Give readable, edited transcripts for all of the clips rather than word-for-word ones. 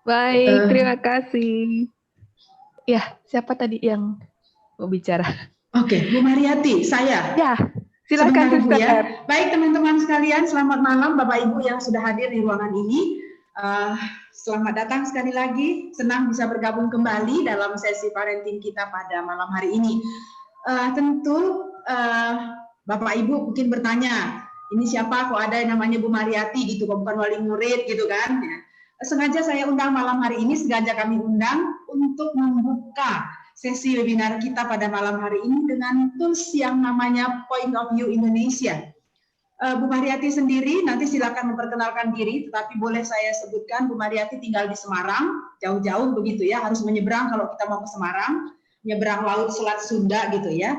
Baik, terima kasih. Ya, siapa tadi yang mau bicara? Oke, Bu Mariati, saya. Ya, silakan Sebentar, Bu, Suster. ya. Baik, teman-teman sekalian, selamat malam Bapak Ibu yang sudah hadir di ruangan ini. Selamat datang sekali lagi, senang bisa bergabung kembali dalam sesi parenting kita pada malam hari ini. Tentu Bapak Ibu mungkin bertanya, ini siapa kok ada yang namanya Bu Mariati gitu, kok bukan wali murid gitu kan. Sengaja saya undang malam hari ini, sengaja kami undang untuk membuka sesi webinar kita pada malam hari ini dengan tools yang namanya Point of View Indonesia. Bu Mariati sendiri nanti silakan memperkenalkan diri, tetapi boleh saya sebutkan Bu Mariati tinggal di Semarang, jauh-jauh begitu ya, harus menyeberang kalau kita mau ke Semarang, menyeberang Laut Selat Sunda gitu ya.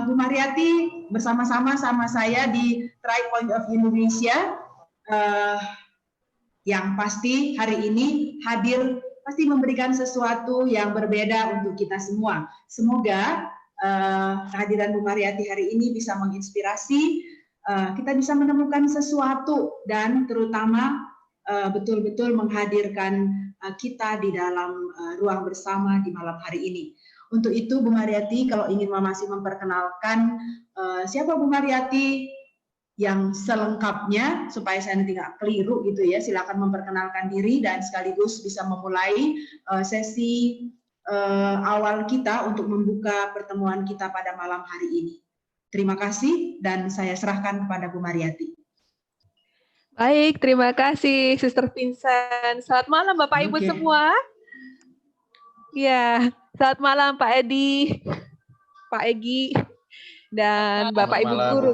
Bu Mariati bersama-sama sama saya di Try Point of Indonesia, yang pasti hari ini hadir pasti memberikan sesuatu yang berbeda untuk kita semua. Semoga kehadiran Bu Mariati hari ini bisa menginspirasi, kita bisa menemukan sesuatu dan terutama betul-betul menghadirkan kita di dalam ruang bersama di malam hari ini. Untuk itu Bu Mariati, kalau ingin masih memperkenalkan siapa Bu Mariati yang selengkapnya supaya saya nanti nggak keliru gitu ya, silakan memperkenalkan diri dan sekaligus bisa memulai sesi awal kita untuk membuka pertemuan kita pada malam hari ini. Terima kasih dan saya serahkan kepada Bu Mariati. Baik, terima kasih Suster Vincent. Selamat malam Bapak Ibu semua. Ya, selamat malam Pak Edi, Pak Egi, dan Bapak Ibu guru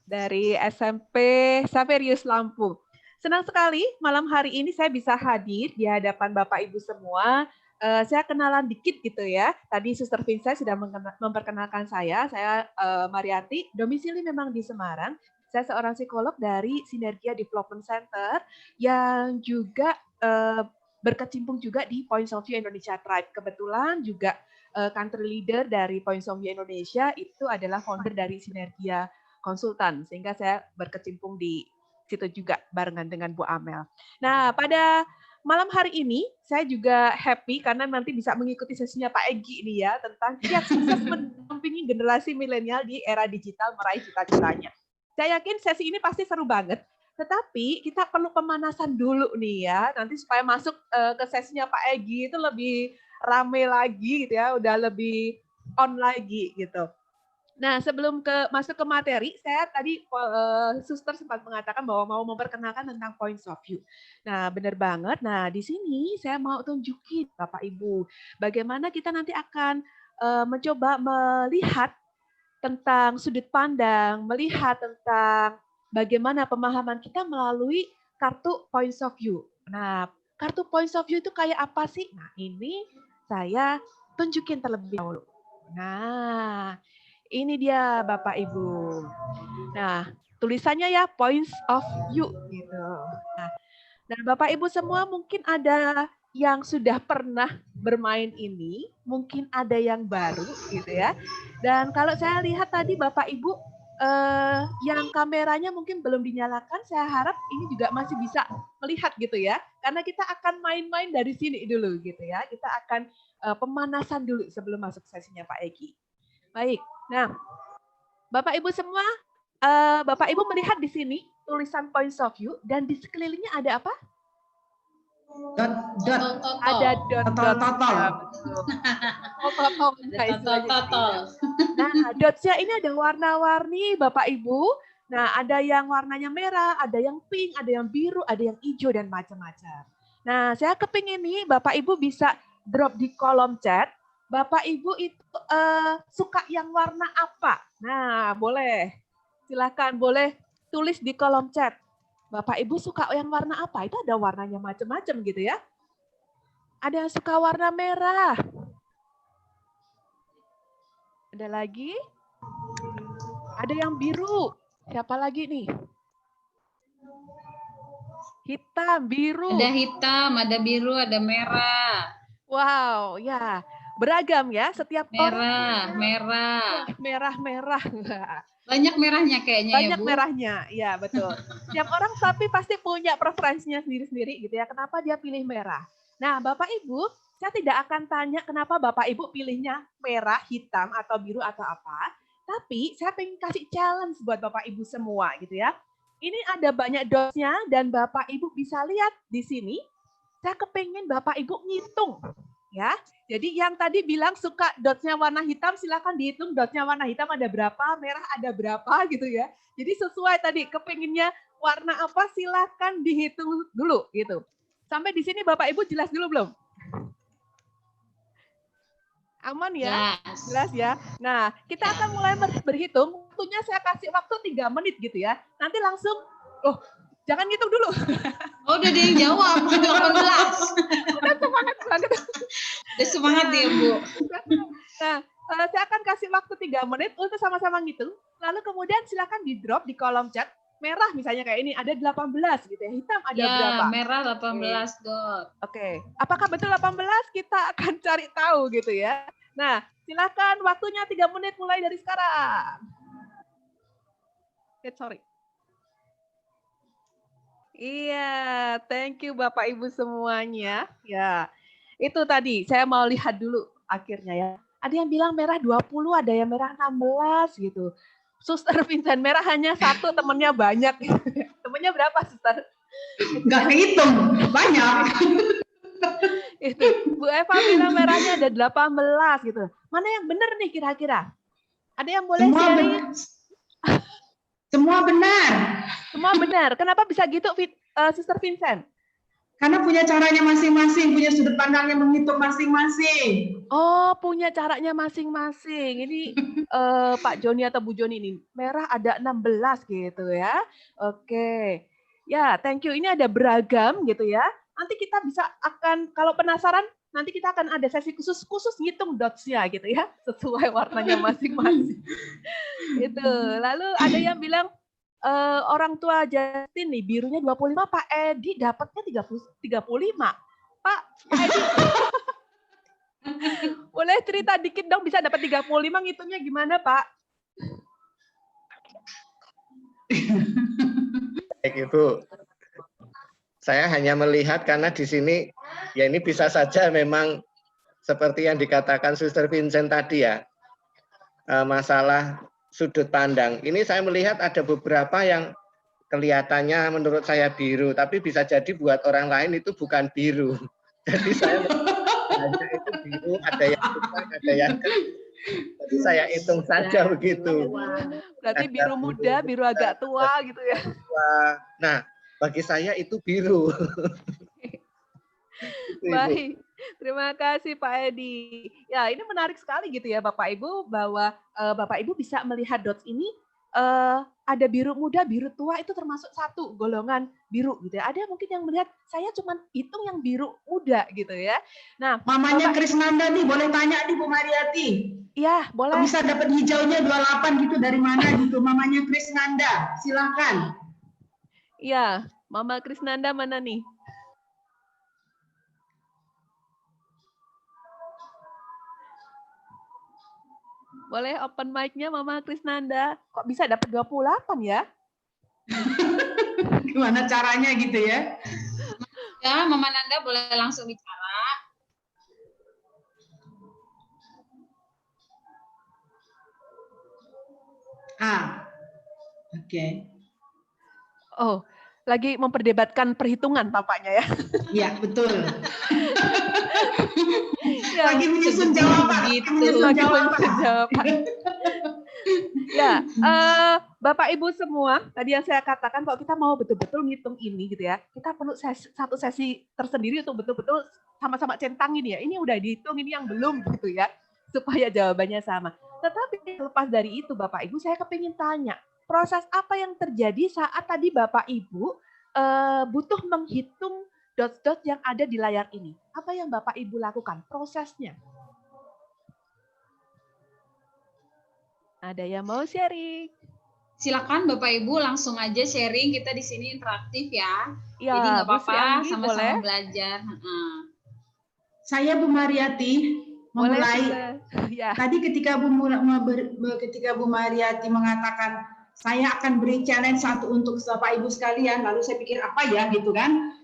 dari SMP Saverius Lampung. Senang sekali malam hari ini saya bisa hadir di hadapan Bapak Ibu semua. Saya kenalan dikit gitu ya. Tadi Suster Vincent sudah memperkenalkan saya Mariati, domisili memang di Semarang. Saya seorang psikolog dari Sinergia Development Center yang juga berkecimpung juga di Points of View Indonesia Tribe. Kebetulan juga country leader dari Points of View Indonesia itu adalah founder dari Sinergia Konsultan, sehingga saya berkecimpung di situ juga barengan dengan Bu Amel. Nah, pada malam hari ini saya juga happy karena nanti bisa mengikuti sesinya Pak Egi nih ya tentang kiat sukses mendampingi generasi milenial di era digital meraih cita-citanya. Saya yakin sesi ini pasti seru banget. Tetapi kita perlu pemanasan dulu nih ya, nanti supaya masuk ke sesinya Pak Egi itu lebih rame lagi gitu ya, udah lebih on lagi gitu. Nah, sebelum masuk ke materi, saya tadi Suster sempat mengatakan bahwa mau memperkenalkan tentang points of view. Nah, benar banget. Nah, di sini saya mau tunjukin Bapak Ibu, bagaimana kita nanti akan mencoba melihat tentang sudut pandang, melihat tentang bagaimana pemahaman kita melalui kartu points of view. Nah, kartu points of view itu kayak apa sih? Nah, ini saya tunjukin terlebih dahulu. Nah, ini dia Bapak Ibu. Nah, tulisannya ya points of view gitu. Nah, Bapak Ibu semua mungkin ada yang sudah pernah bermain ini, mungkin ada yang baru gitu ya. Dan kalau saya lihat tadi Bapak Ibu yang kameranya mungkin belum dinyalakan, saya harap ini juga masih bisa melihat gitu ya. Karena kita akan main-main dari sini dulu gitu ya. Kita akan pemanasan dulu sebelum masuk sesinya Pak Egi. Baik. Nah, Bapak Ibu semua, Bapak Ibu melihat di sini tulisan points of view dan di sekelilingnya ada apa? Dot. Ada dot. Nah, dotnya ini ada warna-warni Bapak Ibu. Nah, ada yang warnanya merah, ada yang pink, ada yang biru, ada yang hijau dan macam-macam. Nah, saya kepingin nih Bapak Ibu bisa drop di kolom chat. Bapak Ibu itu suka yang warna apa? Nah, boleh. Silakan boleh tulis di kolom chat. Bapak Ibu suka yang warna apa? Itu ada warnanya macam-macam gitu ya. Ada yang suka warna merah. Ada lagi? Ada yang biru. Siapa lagi nih? Hitam, biru. Ada hitam, ada biru, ada merah. Wow, ya. beragam ya, setiap merah, orang merah. Banyak merahnya kayaknya banyak ya, Bu. merahnya, ya betul. Setiap orang tapi pasti punya preferensinya sendiri-sendiri gitu ya. Kenapa dia pilih merah? Nah, Bapak Ibu, saya tidak akan tanya kenapa Bapak Ibu pilihnya merah, hitam, atau biru atau apa. Tapi saya pengen kasih challenge buat Bapak Ibu semua gitu ya. Ini ada banyak dotsnya dan Bapak Ibu bisa lihat di sini. Saya kepengen Bapak Ibu ngitung ya. Jadi yang tadi bilang suka dotnya warna hitam, silakan dihitung dotnya warna hitam ada berapa, merah ada berapa gitu ya. Jadi sesuai tadi kepengennya warna apa, silakan dihitung dulu gitu. Sampai di sini Bapak Ibu jelas dulu belum? Aman ya? Jelas ya. Nah, kita akan mulai berhitung. Waktunya saya kasih waktu 3 menit gitu ya. Nanti langsung, jangan ngitung dulu. Oh, udah ada yang jawab, 18. Udah semangat banget. Udah semangat ya, Bu. Nah, saya akan kasih waktu 3 menit untuk sama-sama ngitung. Lalu kemudian silakan di drop di kolom chat. Merah misalnya kayak ini, ada 18 gitu ya. Hitam ada berapa? Merah 18 dot. Oke. Apakah betul 18? Kita akan cari tahu gitu ya. Nah, silakan waktunya 3 menit mulai dari sekarang. Sorry. Iya, thank you Bapak Ibu semuanya. Ya, itu tadi saya mau lihat dulu akhirnya ya. Ada yang bilang merah 20, ada yang merah 16 gitu. Suster Vincent merah hanya 1, temennya banyak. Temennya berapa, Suster? Nggak kehitung, banyak. Itu Bu Eva bilang merahnya ada 18 gitu. Mana yang benar nih kira-kira? Ada yang boleh sharing? Semua benar. Semua benar. Kenapa bisa gitu, Suster Vincent? Karena punya caranya masing-masing, punya sudut pandangnya menghitung masing-masing. Oh, punya caranya masing-masing. Ini Pak Joni atau Bu Joni ini. Merah ada 16 gitu ya. Oke. Ya, thank you. Ini ada beragam gitu ya. Nanti kita bisa kalau penasaran, nanti kita akan ada sesi khusus ngitung dots-nya gitu ya. Sesuai warnanya masing-masing. Itu. Lalu ada yang bilang, orang tua Justin nih, birunya 25, Pak Edi dapatnya 35. Pak Edi, boleh cerita dikit dong bisa dapat 35, ngitungnya gimana Pak? Baik Ibu, saya hanya melihat karena di sini, ya ini bisa saja memang seperti yang dikatakan Suster Vincent tadi ya, masalah sudut pandang. Ini saya melihat ada beberapa yang kelihatannya menurut saya biru, tapi bisa jadi buat orang lain itu bukan biru. Jadi saya hanya itu biru, ada yang bukan, ada yang jadi saya hitung saja begitu. Berarti biru muda, biru agak tua gitu ya. Nah, bagi saya itu biru. Baik, terima kasih Pak Edi. Ya, ini menarik sekali gitu ya Bapak Ibu, bahwa Bapak Ibu bisa melihat dots ini, ada biru muda, biru tua itu termasuk satu golongan biru gitu ya. Ada mungkin yang melihat saya cuma hitung yang biru muda gitu ya. Nah, mamanya Krisnanda nih, boleh tanya nih Bu Mariati. Iya, boleh. Bisa dapat hijaunya 28 gitu dari mana gitu, mamanya Krisnanda, silakan. Iya, Mama Krisnanda mana nih? Boleh open mic-nya Mama Krisnanda. Kok bisa dapat 28 ya? Gimana caranya gitu ya? Ya, Mama Nanda boleh langsung bicara. Oke. Oh, lagi memperdebatkan perhitungan tampaknya ya. Iya, betul. Ya, lagi menyusun jawaban. Ya, Bapak Ibu semua, tadi yang saya katakan kalau kita mau betul-betul ngitung ini gitu ya, kita perlu satu sesi tersendiri untuk betul-betul sama-sama centangin ya. Ini udah dihitung, ini yang belum gitu ya, supaya jawabannya sama. Tetapi lepas dari itu Bapak Ibu, saya kepingin tanya, proses apa yang terjadi saat tadi Bapak Ibu butuh menghitung dots-dots yang ada di layar ini? Apa yang Bapak Ibu lakukan? Prosesnya? Ada yang mau sharing? Silakan Bapak Ibu langsung aja sharing, kita di sini interaktif ya. Ya, jadi nggak apa-apa, sama-sama boleh belajar. Saya Bu Mariati memulai. Ya. Tadi ketika ketika Bu Mariati mengatakan saya akan beri challenge satu untuk Bapak Ibu sekalian, lalu saya pikir apa ya gitu kan.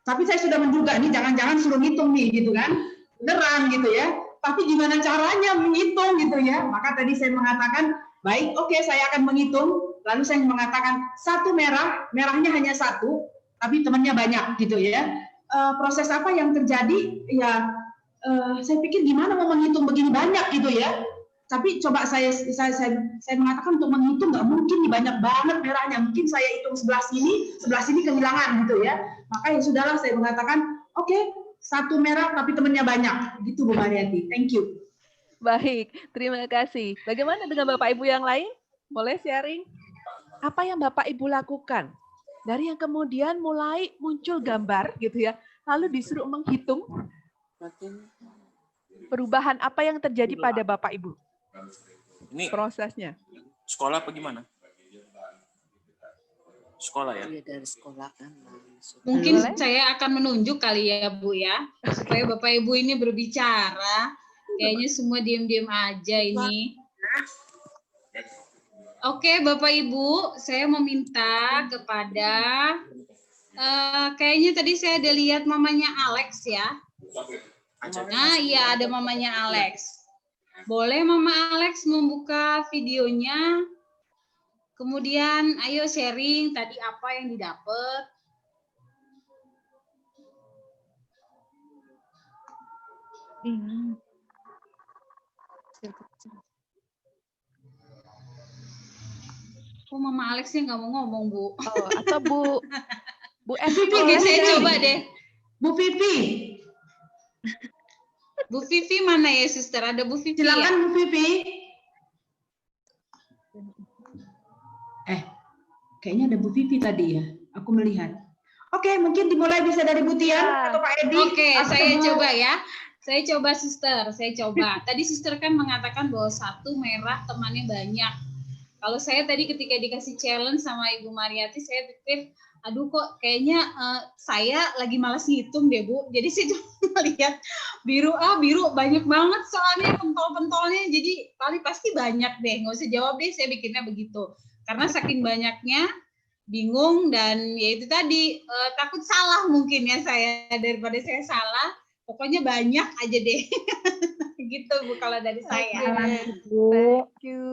Tapi saya sudah menduga nih jangan-jangan suruh ngitung nih gitu kan. Beneran gitu ya. Tapi gimana caranya menghitung gitu ya. Maka tadi saya mengatakan, baik, oke, saya akan menghitung. Lalu saya mengatakan satu merah, merahnya hanya satu, tapi temannya banyak gitu ya. Proses apa yang terjadi? Ya, saya pikir gimana mau menghitung begini banyak gitu ya. Tapi coba saya mengatakan untuk menghitung nggak mungkin nih, banyak banget merahnya. Mungkin saya hitung sebelah sini kehilangan gitu ya. Maka ya sudahlah, saya mengatakan oke, satu merah tapi temannya banyak. Gitu Bu Mariati. Thank you. Baik, terima kasih. Bagaimana dengan Bapak Ibu yang lain? Boleh sharing? Apa yang Bapak Ibu lakukan? Dari yang kemudian mulai muncul gambar gitu ya, lalu disuruh menghitung perubahan apa yang terjadi pada Bapak Ibu? Ini prosesnya. Sekolah apa gimana? Sekolah ya? Iya, dari sekolah kan. Mungkin Boleh? saya akan menunjuk kali ya Bu ya, supaya Bapak Ibu ini berbicara. Kayaknya semua diam-diam aja ini. Oke Bapak Ibu, saya meminta kepada, kayaknya tadi saya ada lihat mamanya Alex ya. Nah iya ada mamanya Alex. Boleh Mama Alex membuka videonya. Kemudian ayo sharing tadi apa yang didapat. Oh Mama Alexnya nggak mau ngomong Bu. Oh, atau Bu Evi Oke boleh saya sharing? coba deh. Bu Vivi, Bu Vivi mana ya Suster? Ada Bu Vivi silakan ya? Bu Vivi. Kayaknya ada Bu Vivi tadi ya. Aku melihat. Oke, mungkin dimulai bisa dari Bu Tian Ya. atau Pak Edi. Oke, atau saya Bu- coba ya. Saya coba Suster, saya coba. Tadi Suster kan mengatakan bahwa satu merah temannya banyak. Kalau saya tadi ketika dikasih challenge sama Ibu Mariati, saya pikir, aduh kok kayaknya saya lagi malas ngitung deh Bu. Jadi saya cuma lihat biru banyak banget soalnya pentol-pentolnya. Jadi paling pasti banyak deh. Nggak usah jawab deh, saya bikinnya begitu. Karena saking banyaknya, bingung dan ya itu tadi takut salah mungkin ya saya, daripada saya salah. Pokoknya banyak aja deh. Gitu Bu kalau dari saya. Malam Oke. Ibu. Thank you.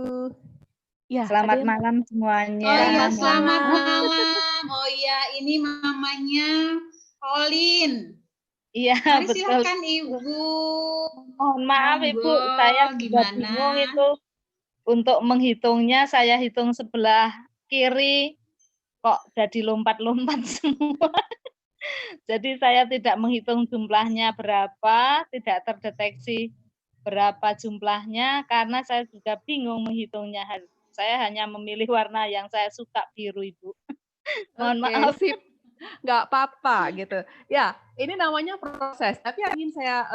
Ya, Selamat ada yang- malam semuanya. Oh iya, Selamat selamat malam. malam. Oh iya, ini mamanya Olin. Iya, Mari betul. silakan Ibu. Mohon maaf Monggo, Ibu, saya juga gimana? bingung itu untuk menghitungnya. Saya hitung sebelah kiri, kok jadi lompat-lompat semua. Jadi saya tidak menghitung jumlahnya berapa, tidak terdeteksi berapa jumlahnya, karena saya juga bingung menghitungnya. Saya hanya memilih warna yang saya suka, biru Ibu. Mohon Oke, maaf. sip. Nggak apa-apa gitu. Ya, ini namanya proses. Tapi yang ingin saya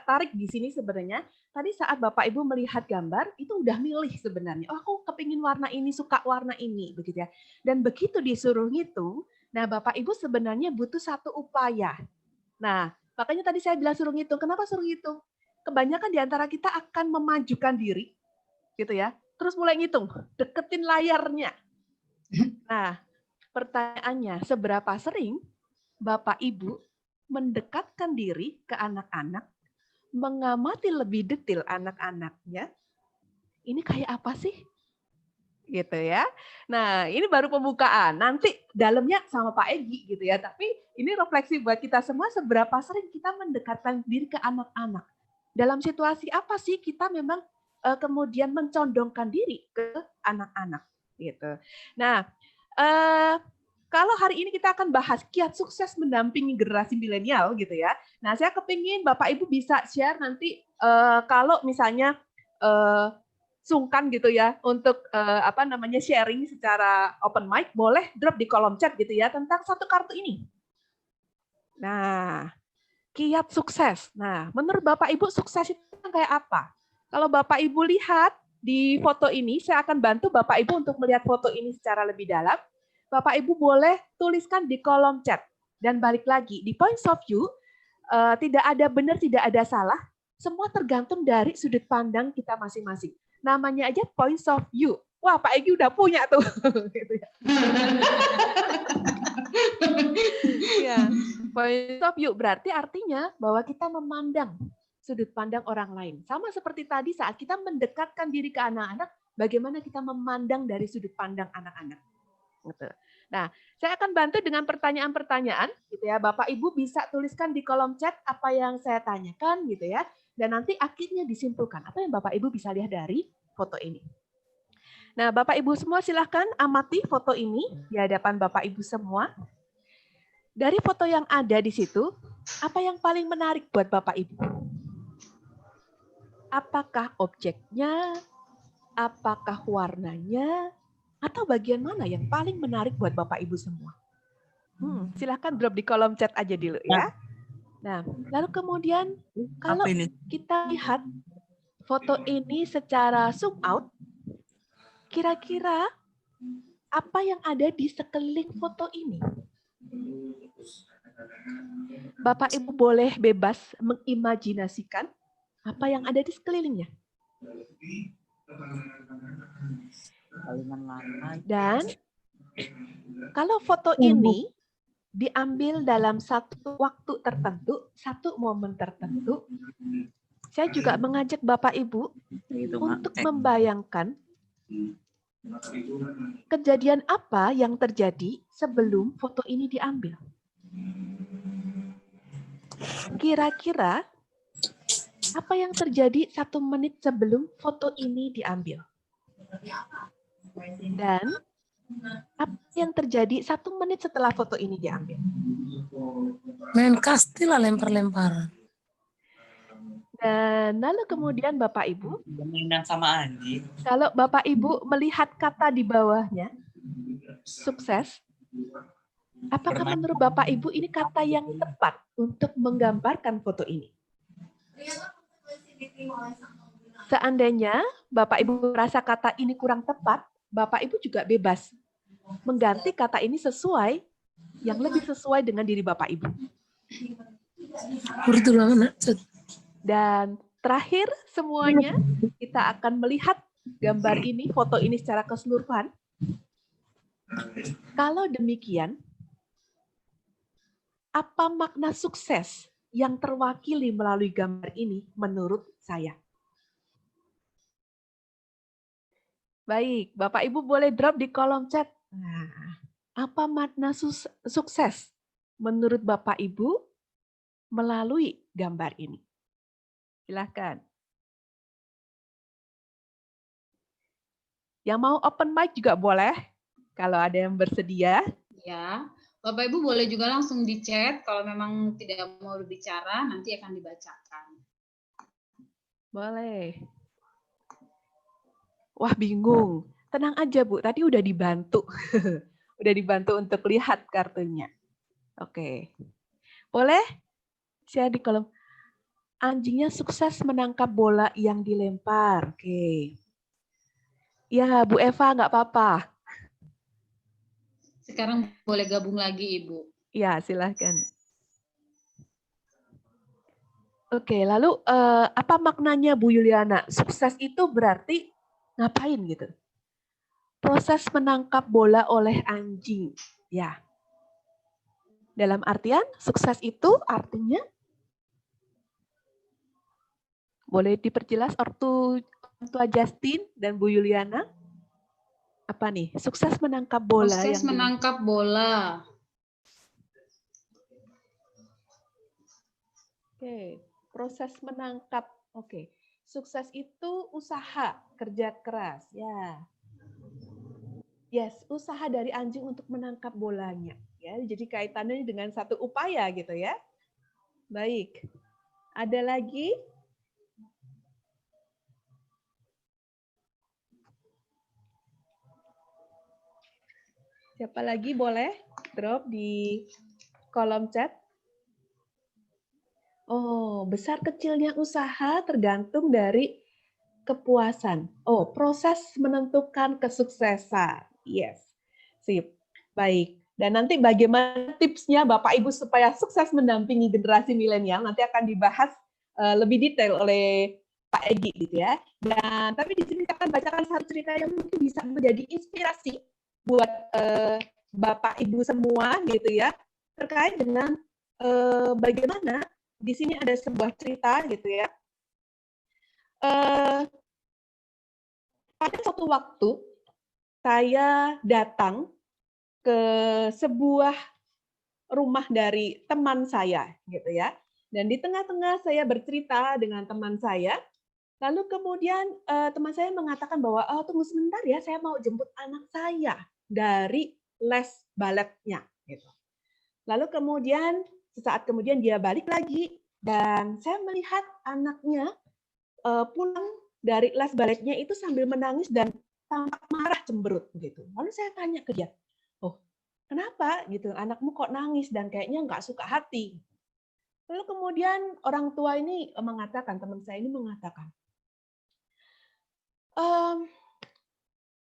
tarik di sini sebenarnya, tadi saat Bapak Ibu melihat gambar, itu udah milih sebenarnya. Oh, aku kepingin warna ini, suka warna ini, begitu ya. Dan begitu disuruh ngitung, nah Bapak Ibu sebenarnya butuh satu upaya. Nah, makanya tadi saya bilang suruh ngitung. Kenapa suruh ngitung? Kebanyakan di antara kita akan memajukan diri, gitu ya. Terus mulai ngitung, deketin layarnya. Nah, pertanyaannya, seberapa sering Bapak Ibu mendekatkan diri ke anak-anak, mengamati lebih detail anak-anaknya, ini kayak apa sih? Gitu ya. Nah, ini baru pembukaan. Nanti dalamnya sama Pak Egi gitu ya. Tapi ini refleksi buat kita semua, seberapa sering kita mendekatkan diri ke anak-anak. Dalam situasi apa sih kita memang kemudian mencondongkan diri ke anak-anak gitu. Nah, kalau hari ini kita akan bahas kiat sukses mendampingi generasi milenial gitu ya. Nah, saya kepingin Bapak Ibu bisa share nanti kalau misalnya sungkan gitu ya untuk sharing secara open mic, boleh drop di kolom chat gitu ya tentang satu kartu ini. Nah, kiat sukses. Nah, menurut Bapak Ibu sukses itu kayak apa? Kalau Bapak Ibu lihat di foto ini, saya akan bantu Bapak Ibu untuk melihat foto ini secara lebih dalam. Bapak Ibu boleh tuliskan di kolom chat. Dan balik lagi, di points of view, tidak ada benar, tidak ada salah. semua tergantung dari sudut pandang kita masing-masing. Namanya aja points of view. Wah, Pak Egi udah punya tuh. Gitu ya. Ya, points of view berarti artinya bahwa kita memandang sudut pandang orang lain. Sama seperti tadi saat kita mendekatkan diri ke anak-anak, bagaimana kita memandang dari sudut pandang anak-anak. Gitu. Nah, saya akan bantu dengan pertanyaan-pertanyaan, gitu ya. Bapak Ibu bisa tuliskan di kolom chat apa yang saya tanyakan, gitu ya. Dan nanti akhirnya disimpulkan apa yang Bapak Ibu bisa lihat dari foto ini. Nah, Bapak Ibu semua silahkan amati foto ini di hadapan Bapak Ibu semua. Dari foto yang ada di situ, apa yang paling menarik buat Bapak Ibu? Apakah objeknya, apakah warnanya, atau bagian mana yang paling menarik buat Bapak Ibu semua? Silahkan drop di kolom chat aja dulu ya. Nah, lalu kemudian kalau kita lihat foto ini secara zoom out, kira-kira apa yang ada di sekeliling foto ini? Bapak Ibu boleh bebas mengimajinasikan apa yang ada di sekelilingnya. Dan kalau foto ini diambil dalam satu waktu tertentu, satu momen tertentu, saya juga mengajak Bapak Ibu untuk membayangkan kejadian apa yang terjadi sebelum foto ini diambil. Kira-kira apa yang terjadi 1 menit sebelum foto ini diambil? Dan apa yang terjadi 1 menit setelah foto ini diambil? Main kastil lah, lempar-lemparan. Dan lalu kemudian Bapak Ibu, mainan sama anjing. kalau Bapak Ibu melihat kata di bawahnya, sukses, apakah menurut Bapak Ibu ini kata yang tepat untuk menggambarkan foto ini? Seandainya Bapak Ibu merasa kata ini kurang tepat, Bapak Ibu juga bebas mengganti kata ini sesuai, yang lebih sesuai dengan diri Bapak Ibu. Dan terakhir semuanya, kita akan melihat gambar ini, foto ini secara keseluruhan. Kalau demikian, apa makna sukses yang terwakili melalui gambar ini menurut saya? Baik, Bapak Ibu boleh drop di kolom chat. Nah, apa makna sukses menurut Bapak Ibu melalui gambar ini? Silahkan. Yang mau open mic juga boleh, kalau ada yang bersedia. Ya, Bapak Ibu boleh juga langsung di chat, kalau memang tidak mau berbicara, nanti akan dibacakan. Boleh. Wah, bingung. Tenang aja, Bu. Tadi udah dibantu. Udah dibantu untuk lihat kartunya. Oke. Boleh? Share di kolom. Anjingnya sukses menangkap bola yang dilempar. Oke. Ya, Bu Eva, nggak apa-apa. Sekarang boleh gabung lagi, Ibu. Ya, silahkan. Oke, lalu apa maknanya Bu Yuliana? Sukses itu berarti ngapain gitu? Proses menangkap bola oleh anjing. Ya. Dalam artian, sukses itu artinya boleh diperjelas ortu Justin dan Bu Yuliana? Apa nih? Sukses menangkap bola. Proses menangkap bola. Oke, proses menangkap. Oke. Sukses itu usaha, kerja keras. Ya. Yes, usaha dari anjing untuk menangkap bolanya. Ya, jadi kaitannya dengan satu upaya gitu ya. Baik. Ada lagi? Siapa lagi boleh drop di kolom chat? Oh, besar kecilnya usaha tergantung dari kepuasan. Oh, proses menentukan kesuksesan. Yes. Sip. Baik. Dan nanti bagaimana tipsnya Bapak Ibu supaya sukses mendampingi generasi milenial nanti akan dibahas lebih detail oleh Pak Egi gitu ya. Dan tapi di sini saya akan bacakan satu cerita yang mungkin bisa menjadi inspirasi buat Bapak Ibu semua gitu ya, terkait dengan bagaimana di sini ada sebuah cerita gitu ya. Pada suatu waktu saya datang ke sebuah rumah dari teman saya gitu ya. Dan di tengah-tengah saya bercerita dengan teman saya, lalu kemudian teman saya mengatakan bahwa tunggu sebentar ya, saya mau jemput anak saya dari les baletnya gitu. Lalu kemudian sesaat kemudian dia balik lagi dan saya melihat anaknya pulang dari les baletnya itu sambil menangis dan tampak marah cemberut gitu. Lalu saya tanya ke dia, "Oh, kenapa gitu? Anakmu kok nangis dan kayaknya nggak suka hati?" Lalu kemudian orang tua ini mengatakan, teman saya ini mengatakan,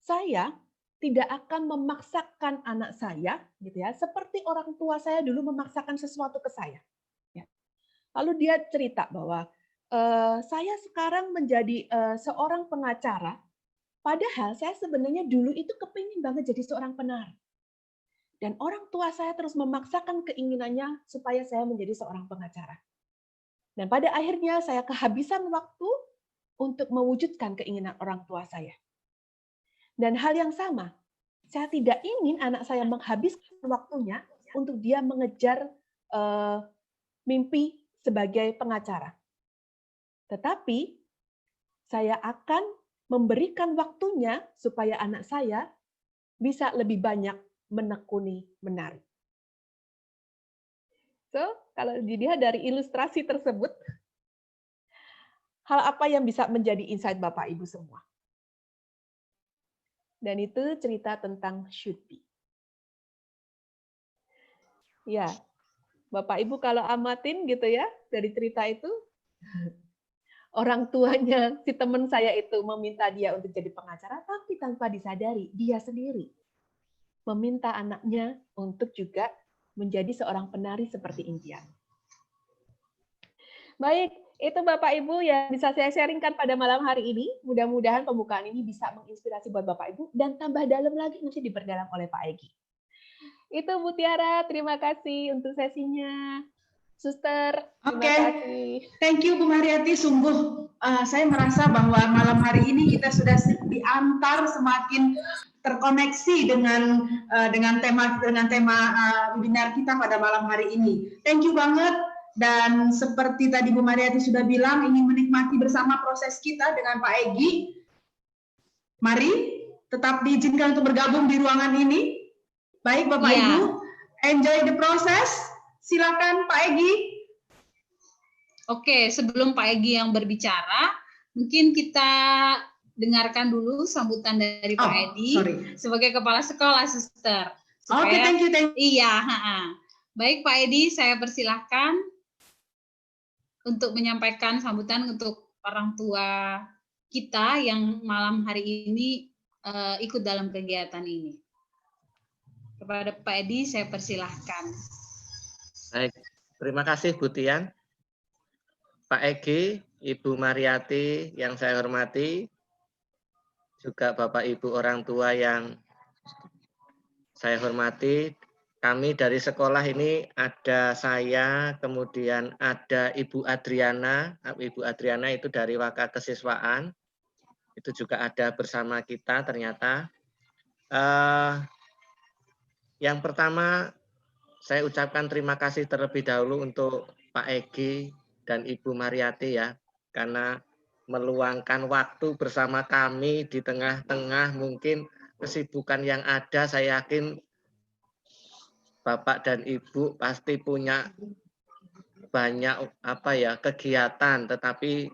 saya tidak akan memaksakan anak saya, gitu ya, seperti orang tua saya dulu memaksakan sesuatu ke saya. Ya. Lalu dia cerita bahwa saya sekarang menjadi seorang pengacara, padahal saya sebenarnya dulu itu kepingin banget jadi seorang penari. Dan orang tua saya terus memaksakan keinginannya supaya saya menjadi seorang pengacara. Dan pada akhirnya saya kehabisan waktu untuk mewujudkan keinginan orang tua saya. Dan hal yang sama, saya tidak ingin anak saya menghabiskan waktunya untuk dia mengejar mimpi sebagai pengacara. Tetapi saya akan memberikan waktunya supaya anak saya bisa lebih banyak menekuni menari. So, kalau dilihat dari ilustrasi tersebut, hal apa yang bisa menjadi insight Bapak Ibu semua? Dan itu cerita tentang should be. Ya, Bapak Ibu kalau amatin gitu ya, dari cerita itu, orang tuanya si teman saya itu meminta dia untuk jadi pengacara, tapi tanpa disadari, dia sendiri meminta anaknya untuk juga menjadi seorang penari seperti impian. Baik, itu Bapak Ibu yang bisa saya sharingkan pada malam hari ini. Mudah-mudahan pembukaan ini bisa menginspirasi buat Bapak Ibu dan tambah dalam lagi nanti diperdalam oleh Pak Egi. Itu Bu Tiara, terima kasih untuk sesinya. Suster, terima kasih. Thank you Bu Mariati. Sungguh saya merasa bahwa malam hari ini kita sudah diantar semakin terkoneksi dengan tema webinar kita pada malam hari ini. Thank you banget. Dan seperti tadi Bu Mariati sudah bilang, ingin menikmati bersama proses kita dengan Pak Egi. Mari tetap diizinkan untuk bergabung di ruangan ini. Baik Bapak Ibu, enjoy the process. Silakan Pak Egi. Oke, sebelum Pak Egi yang berbicara, mungkin kita dengarkan dulu sambutan dari Pak Edi sebagai kepala sekolah, Suster. Oke, thank you. Iya, baik Pak Edi, saya persilahkan untuk menyampaikan sambutan untuk orang tua kita yang malam hari ini ikut dalam kegiatan ini. Kepada Pak Edi, saya persilahkan. Baik, terima kasih Bu Tian. Pak Egi, Ibu Mariati yang saya hormati, juga Bapak Ibu orang tua yang saya hormati. Kami dari sekolah ini ada saya, kemudian ada Ibu Adriana. Ibu Adriana itu dari Waka Kesiswaan. Itu juga ada bersama kita ternyata. Yang pertama, saya ucapkan terima kasih terlebih dahulu untuk Pak Egi dan Ibu Mariati ya, karena meluangkan waktu bersama kami di tengah-tengah mungkin kesibukan yang ada. Saya yakin Bapak dan Ibu pasti punya banyak kegiatan, tetapi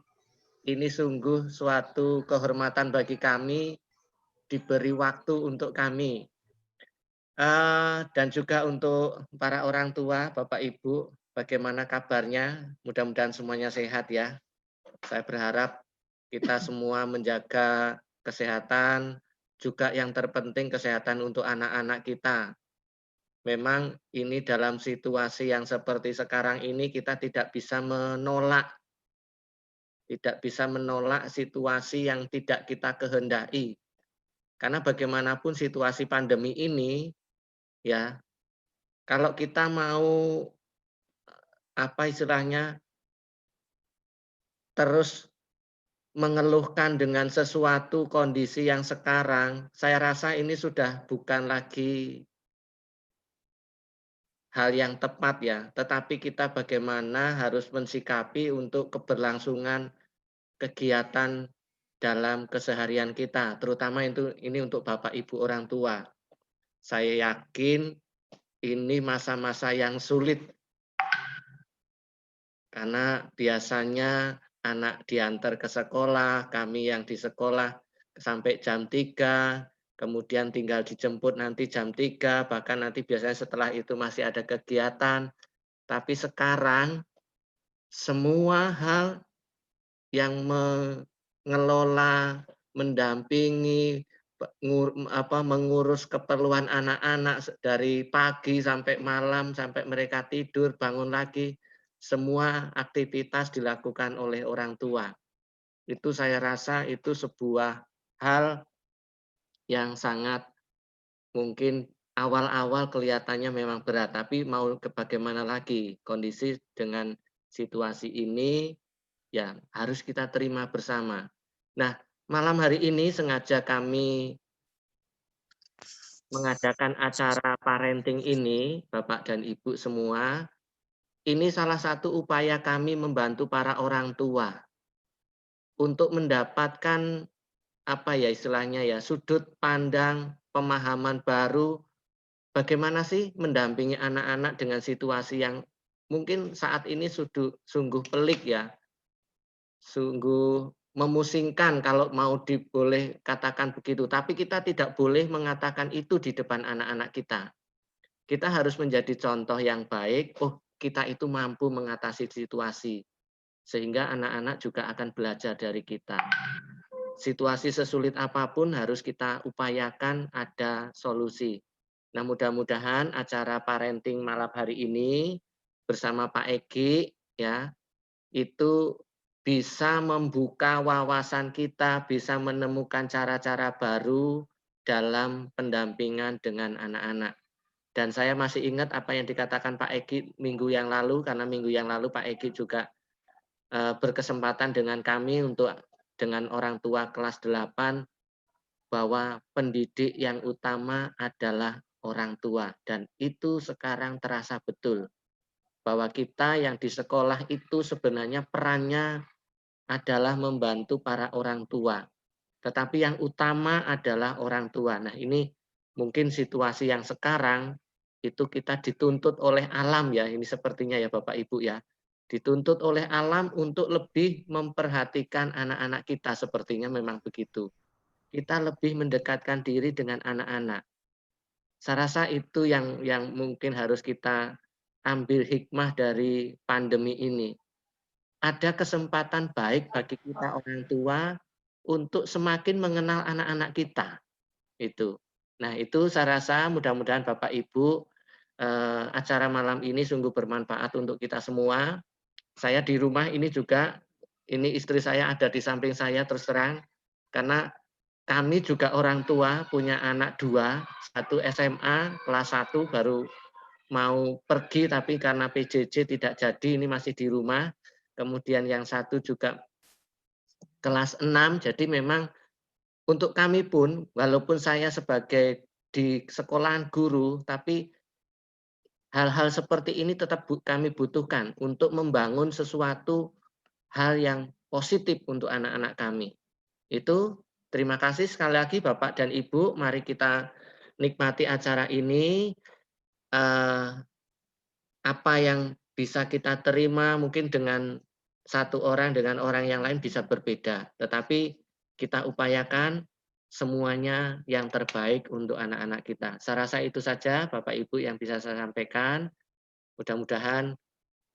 ini sungguh suatu kehormatan bagi kami diberi waktu untuk kami. Dan juga untuk para orang tua, Bapak Ibu, bagaimana kabarnya? Mudah-mudahan semuanya sehat ya. Saya berharap kita semua menjaga kesehatan, juga yang terpenting kesehatan untuk anak-anak kita. Memang ini dalam situasi yang seperti sekarang ini kita tidak bisa menolak tidak bisa menolak situasi yang tidak kita kehendaki. Karena bagaimanapun situasi pandemi ini, ya, kalau kita mau apa istilahnya terus mengeluhkan dengan sesuatu kondisi yang sekarang, saya rasa ini sudah bukan lagi hal yang tepat ya, tetapi kita bagaimana harus mensikapi untuk keberlangsungan kegiatan dalam keseharian kita, terutama ini untuk Bapak Ibu orang tua. Saya yakin ini masa-masa yang sulit karena biasanya anak diantar ke sekolah, kami yang di sekolah sampai jam 3, kemudian tinggal dijemput nanti jam 3, bahkan nanti biasanya setelah itu masih ada kegiatan. Tapi sekarang semua hal yang mengelola, mendampingi, mengurus keperluan anak-anak dari pagi sampai malam, sampai mereka tidur, bangun lagi, semua aktivitas dilakukan oleh orang tua. Itu saya rasa itu sebuah hal yang sangat mungkin awal-awal kelihatannya memang berat, tapi mau bagaimana lagi kondisi dengan situasi ini ya harus kita terima bersama. Nah, malam hari ini sengaja kami mengadakan acara parenting ini, Bapak dan Ibu semua. Ini salah satu upaya kami membantu para orang tua untuk mendapatkan apa ya istilahnya ya, sudut pandang, pemahaman baru bagaimana sih mendampingi anak-anak dengan situasi yang mungkin saat ini sungguh pelik ya. Sungguh memusingkan kalau mau boleh katakan begitu, tapi kita tidak boleh mengatakan itu di depan anak-anak kita. Kita harus menjadi contoh yang baik, oh kita itu mampu mengatasi situasi, sehingga anak-anak juga akan belajar dari kita. Situasi sesulit apapun harus kita upayakan ada solusi. Nah mudah-mudahan acara parenting malam hari ini bersama Pak Egi ya, itu bisa membuka wawasan kita, bisa menemukan cara-cara baru dalam pendampingan dengan anak-anak. Dan saya masih ingat apa yang dikatakan Pak Egi minggu yang lalu, karena minggu yang lalu Pak Egi juga berkesempatan dengan kami untuk dengan orang tua kelas 8, bahwa pendidik yang utama adalah orang tua. Dan itu sekarang terasa betul. Bahwa kita yang di sekolah itu sebenarnya perannya adalah membantu para orang tua. Tetapi yang utama adalah orang tua. Nah ini mungkin situasi yang sekarang itu kita dituntut oleh alam ya, ini sepertinya ya Bapak Ibu ya. Dituntut oleh alam untuk lebih memperhatikan anak-anak kita, sepertinya memang begitu. Kita lebih mendekatkan diri dengan anak-anak. Saya rasa itu yang mungkin harus kita ambil hikmah dari pandemi ini. Ada kesempatan baik bagi kita orang tua untuk semakin mengenal anak-anak kita. Itu. Nah, itu saya rasa mudah-mudahan Bapak Ibu acara malam ini sungguh bermanfaat untuk kita semua. Saya di rumah ini juga, ini istri saya ada di samping saya terus terang, karena kami juga orang tua, punya anak 2, satu SMA kelas 1 baru mau pergi tapi karena PJJ tidak jadi, ini masih di rumah. Kemudian yang satu juga kelas 6, jadi memang untuk kami pun, walaupun saya sebagai di sekolahan guru, tapi hal-hal seperti ini tetap kami butuhkan untuk membangun sesuatu hal yang positif untuk anak-anak kami. Itu terima kasih sekali lagi Bapak dan Ibu, mari kita nikmati acara ini. Apa yang bisa kita terima mungkin dengan satu orang dengan orang yang lain bisa berbeda, tetapi kita upayakan semuanya yang terbaik untuk anak-anak kita. Saya rasa itu saja Bapak Ibu yang bisa saya sampaikan. Mudah-mudahan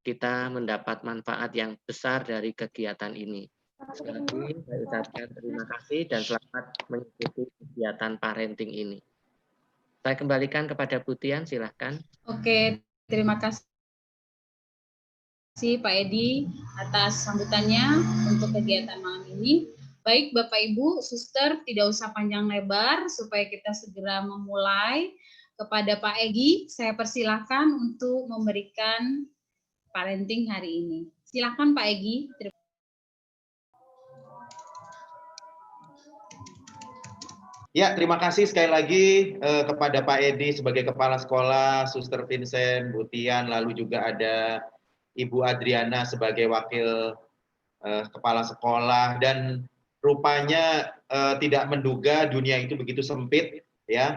kita mendapat manfaat yang besar dari kegiatan ini. Sekali lagi saya ucapkan terima kasih dan selamat mengikuti kegiatan parenting ini. Saya kembalikan kepada Bu Tian, silahkan. Oke, terima kasih kasih Pak Edi atas sambutannya untuk kegiatan malam ini. Baik Bapak Ibu, Suster, tidak usah panjang lebar supaya kita segera memulai. Kepada Pak Egi, saya persilahkan untuk memberikan parenting hari ini. Silakan Pak Egi. Ya, terima kasih sekali lagi kepada Pak Edi sebagai Kepala Sekolah, Suster Vincent, Bu Tian, lalu juga ada Ibu Adriana sebagai Wakil Kepala Sekolah, dan rupanya tidak menduga dunia itu begitu sempit, ya.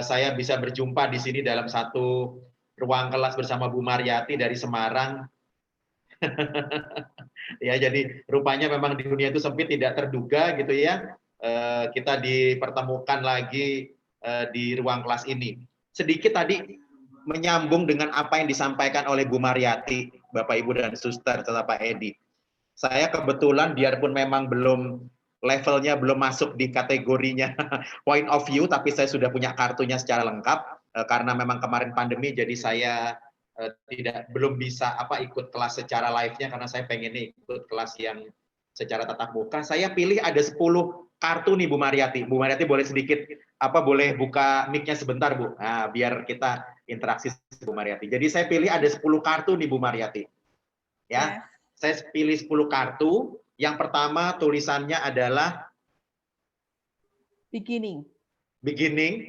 Saya bisa berjumpa di sini dalam satu ruang kelas bersama Bu Mariati dari Semarang. Ya, jadi rupanya memang di dunia itu sempit, tidak terduga gitu ya. Kita dipertemukan lagi di ruang kelas ini. Sedikit tadi menyambung dengan apa yang disampaikan oleh Bu Mariati, Bapak Ibu dan Suster serta Pak Edi. Saya kebetulan biarpun memang levelnya belum masuk di kategorinya point of view, tapi saya sudah punya kartunya secara lengkap karena memang kemarin pandemi, jadi saya belum bisa ikut kelas secara live-nya karena saya pengen ikut kelas yang secara tatap muka. Saya pilih ada 10 kartu nih Bu Mariati. Bu Mariati boleh sedikit boleh buka mic-nya sebentar Bu. Nah, biar kita interaksi Bu Mariati. Jadi saya pilih ada 10 kartu nih Bu Mariati. Ya. Saya pilih 10 kartu. Yang pertama tulisannya adalah beginning,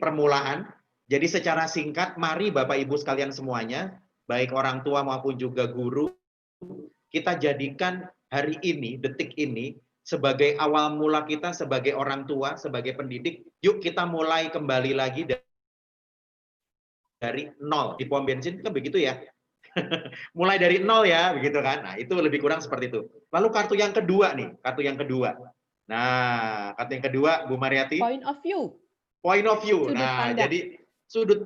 permulaan. Jadi secara singkat, mari Bapak Ibu sekalian semuanya, baik orang tua maupun juga guru, kita jadikan hari ini, detik ini, sebagai awal mula kita sebagai orang tua, sebagai pendidik. Yuk kita mulai kembali lagi dari nol. Di pom bensin kan begitu ya. Mulai dari nol ya, begitu kan. Nah, itu lebih kurang seperti itu. Lalu kartu yang kedua nih, kartu yang kedua. Nah, kartu yang kedua, Bu Mariati. Point of view. Point of view. Sudut nah, pandang. Jadi sudut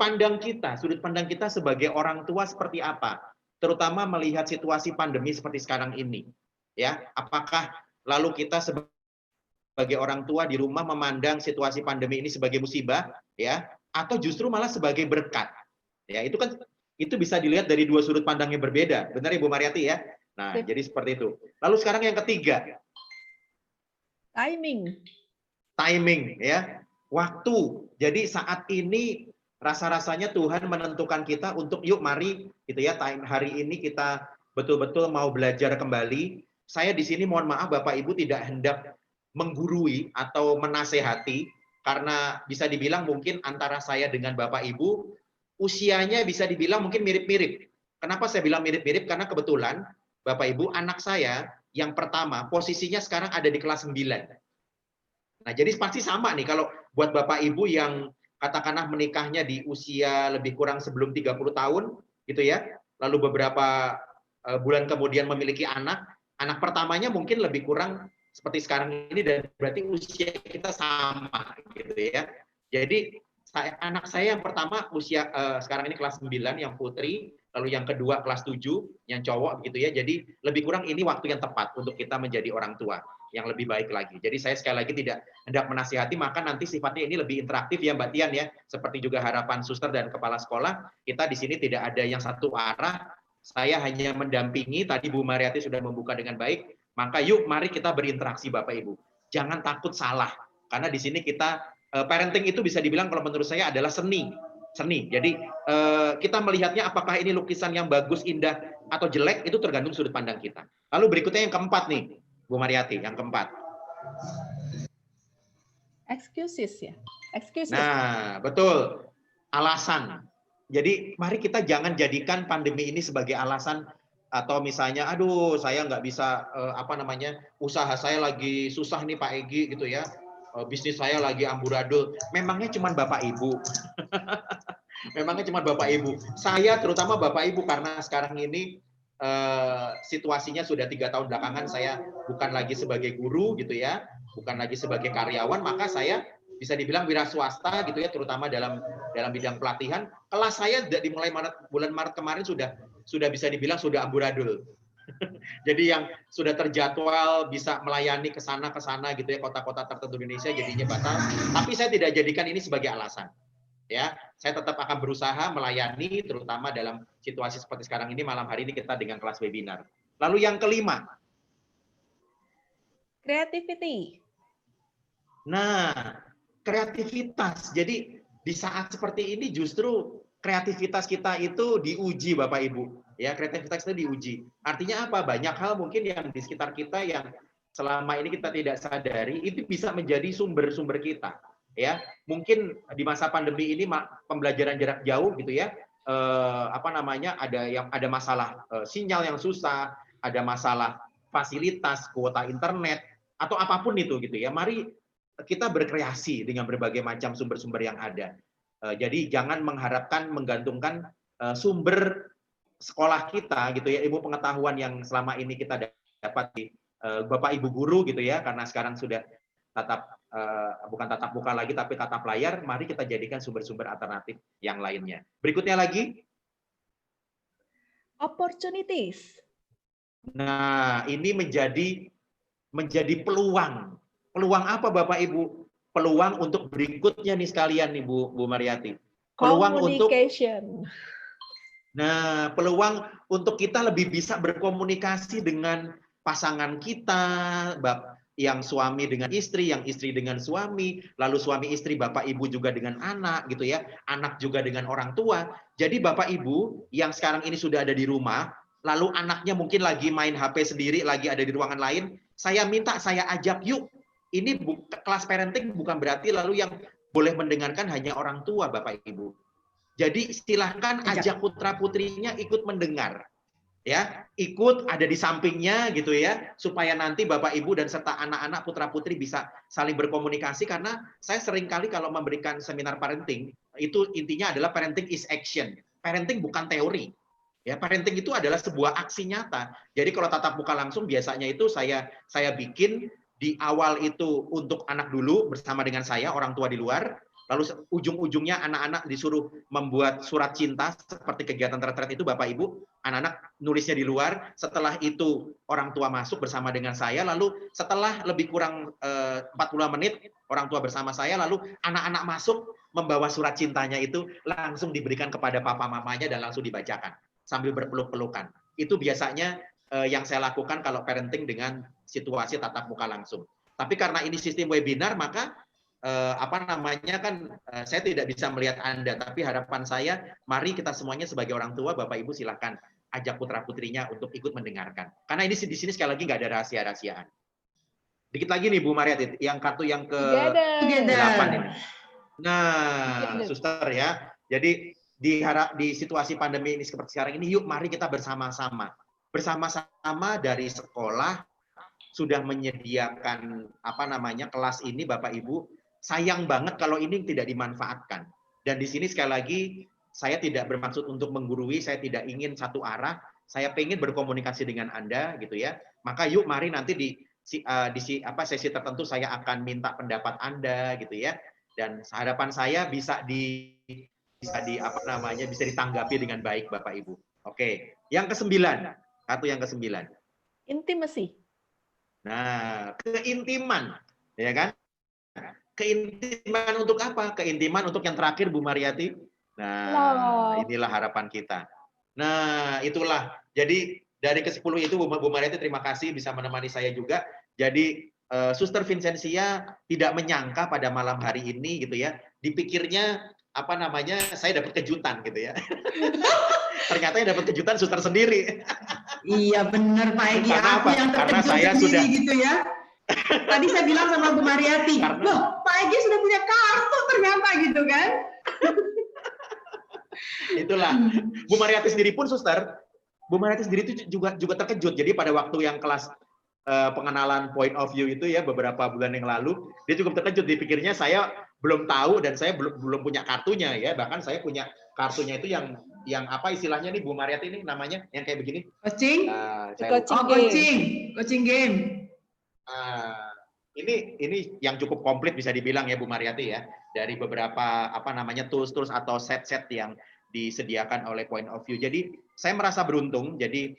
pandang kita sebagai orang tua seperti apa? Terutama melihat situasi pandemi seperti sekarang ini. Ya, apakah lalu kita sebagai orang tua di rumah memandang situasi pandemi ini sebagai musibah, ya, atau justru malah sebagai berkat? Ya, itu bisa dilihat dari dua sudut pandang yang berbeda. Benar Ibu Mariati ya? Nah, jadi seperti itu. Lalu sekarang yang ketiga. Timing ya. Waktu. Jadi saat ini rasa-rasanya Tuhan menentukan kita untuk yuk mari gitu ya, hari ini kita betul-betul mau belajar kembali. Saya di sini mohon maaf Bapak Ibu tidak hendak menggurui atau menasehati karena bisa dibilang mungkin antara saya dengan Bapak Ibu usianya bisa dibilang mungkin mirip-mirip. Kenapa saya bilang mirip-mirip? Karena kebetulan Bapak Ibu anak saya yang pertama posisinya sekarang ada di kelas 9. Nah, jadi pasti sama nih kalau buat Bapak Ibu yang katakanlah menikahnya di usia lebih kurang sebelum 30 tahun gitu ya. Lalu beberapa bulan kemudian memiliki anak pertamanya mungkin lebih kurang seperti sekarang ini dan berarti usia kita sama gitu ya. Jadi anak saya yang pertama usia sekarang ini kelas 9 yang putri, lalu yang kedua kelas 7 yang cowok gitu ya. Jadi lebih kurang ini waktu yang tepat untuk kita menjadi orang tua yang lebih baik lagi. Jadi saya sekali lagi tidak hendak menasihati, maka nanti sifatnya ini lebih interaktif ya Mbak Tian ya. Seperti juga harapan suster dan kepala sekolah, kita di sini tidak ada yang satu arah. Saya hanya mendampingi, tadi Bu Mariati sudah membuka dengan baik, maka yuk mari kita berinteraksi Bapak Ibu. Jangan takut salah, karena di sini kita parenting itu bisa dibilang kalau menurut saya adalah seni. Jadi kita melihatnya apakah ini lukisan yang bagus, indah atau jelek itu tergantung sudut pandang kita. Lalu berikutnya yang keempat nih, Bu Mariati, yang keempat. Excuses ya. Excuses. Nah, betul. Alasan. Jadi mari kita jangan jadikan pandemi ini sebagai alasan atau misalnya, aduh saya nggak bisa usaha saya lagi susah nih Pak Egi gitu ya. Bisnis saya lagi amburadul. Memangnya cuma Bapak Ibu. Memangnya cuma Bapak Ibu. Saya terutama Bapak Ibu karena sekarang ini situasinya sudah 3 tahun belakangan saya bukan lagi sebagai guru gitu ya, bukan lagi sebagai karyawan, maka saya bisa dibilang wira swasta gitu ya, terutama dalam bidang pelatihan. Kelas saya dimulai bulan Maret kemarin sudah bisa dibilang sudah amburadul. Jadi yang sudah terjadwal bisa melayani ke sana gitu ya, kota-kota tertentu di Indonesia jadinya batal. Tapi saya tidak jadikan ini sebagai alasan. Ya, saya tetap akan berusaha melayani, terutama dalam situasi seperti sekarang ini. Malam hari ini kita dengan kelas webinar. Lalu yang kelima, Creativity. nah, kreativitas. Jadi di saat seperti ini justru kreativitas kita itu diuji, Bapak Ibu. Ya, kreativitas itu diuji. Artinya apa? Banyak hal mungkin yang di sekitar kita yang selama ini kita tidak sadari itu bisa menjadi sumber-sumber kita. Ya, mungkin di masa pandemi ini pembelajaran jarak jauh gitu ya. Ada masalah sinyal yang susah, ada masalah fasilitas, kuota internet atau apapun itu gitu ya. Mari kita berkreasi dengan berbagai macam sumber-sumber yang ada. Jadi jangan menggantungkan sumber sekolah kita gitu ya, ilmu pengetahuan yang selama ini kita dapat di Bapak Ibu guru gitu ya, karena sekarang sudah bukan tatap muka lagi tapi tatap layar, mari kita jadikan sumber-sumber alternatif yang lainnya. Berikutnya lagi, Opportunities. nah ini menjadi peluang. Peluang apa Bapak Ibu? Peluang untuk berikutnya nih sekalian nih Bu Mariati. Peluang Communication. Nah, peluang untuk kita lebih bisa berkomunikasi dengan pasangan kita, yang suami dengan istri, yang istri dengan suami, lalu suami istri, Bapak Ibu juga dengan anak gitu ya, anak juga dengan orang tua. Jadi Bapak Ibu yang sekarang ini sudah ada di rumah, lalu anaknya mungkin lagi main HP sendiri, lagi ada di ruangan lain, saya ajak yuk. Ini kelas parenting bukan berarti lalu yang boleh mendengarkan hanya orang tua Bapak Ibu. Jadi silahkan ajak putra-putrinya ikut mendengar. Ya, ikut ada di sampingnya gitu ya, supaya nanti Bapak Ibu dan serta anak-anak putra-putri bisa saling berkomunikasi, karena saya seringkali kalau memberikan seminar parenting, itu intinya adalah parenting is action. Parenting bukan teori. Ya, parenting itu adalah sebuah aksi nyata. Jadi kalau tatap muka langsung biasanya itu saya bikin di awal itu untuk anak dulu bersama dengan saya, orang tua di luar. Lalu ujung-ujungnya anak-anak disuruh membuat surat cinta seperti kegiatan retret itu Bapak Ibu, anak-anak nulisnya di luar. Setelah itu orang tua masuk bersama dengan saya, lalu setelah lebih kurang 40 menit orang tua bersama saya, lalu anak-anak masuk membawa surat cintanya itu langsung diberikan kepada papa mamanya dan langsung dibacakan sambil berpeluk-pelukan. Itu biasanya yang saya lakukan kalau parenting dengan situasi tatap muka langsung. Tapi karena ini sistem webinar, maka saya tidak bisa melihat Anda, tapi harapan saya, mari kita semuanya sebagai orang tua, Bapak Ibu silahkan ajak putra-putrinya untuk ikut mendengarkan. Karena ini di sini sekali lagi nggak ada rahasia-rahasiaan. Dikit lagi nih Bu Mariati, yang kartu yang ke-8 ini. Nah, suster ya, jadi di situasi pandemi ini seperti sekarang ini, yuk mari kita bersama-sama dari sekolah sudah menyediakan kelas ini Bapak Ibu. Sayang banget kalau ini tidak dimanfaatkan. Dan di sini sekali lagi saya tidak bermaksud untuk menggurui, saya tidak ingin satu arah, saya pengen berkomunikasi dengan Anda gitu ya. Maka yuk mari nanti di sesi tertentu saya akan minta pendapat Anda gitu ya. Dan harapan saya bisa ditanggapi dengan baik Bapak Ibu. Oke, yang ke-9. Kartu yang ke-9. Intimacy. Nah, keintiman, ya kan? Keintiman untuk apa? Keintiman untuk yang terakhir, Bu Mariati. Nah, inilah harapan kita. Nah, itulah. Jadi dari ke-10 itu, Bu Mariati, terima kasih bisa menemani saya juga. Jadi Suster Vincentia tidak menyangka pada malam hari ini gitu ya. Dipikirnya saya dapat kejutan gitu ya. Ternyata yang dapat kejutan suster sendiri. Iya benar Pak Egi, aku yang terkejut sendiri gitu ya. Tadi saya bilang sama Bu Mariati, loh Pak Egi sudah punya kartu ternyata gitu kan. Itulah. Bu Mariati sendiri pun suster, Bu Mariati sendiri itu juga terkejut. Jadi pada waktu yang kelas pengenalan point of view itu ya beberapa bulan yang lalu, dia cukup terkejut. Dipikirnya saya belum tahu dan saya belum punya kartunya ya. Bahkan saya punya kartunya itu yang apa istilahnya nih Bu Mariati ini namanya yang kayak begini? Coaching. Coaching game. Ini yang cukup komplit bisa dibilang ya Bu Mariati ya, dari beberapa tools atau set-set yang disediakan oleh Point of View. Jadi saya merasa beruntung. Jadi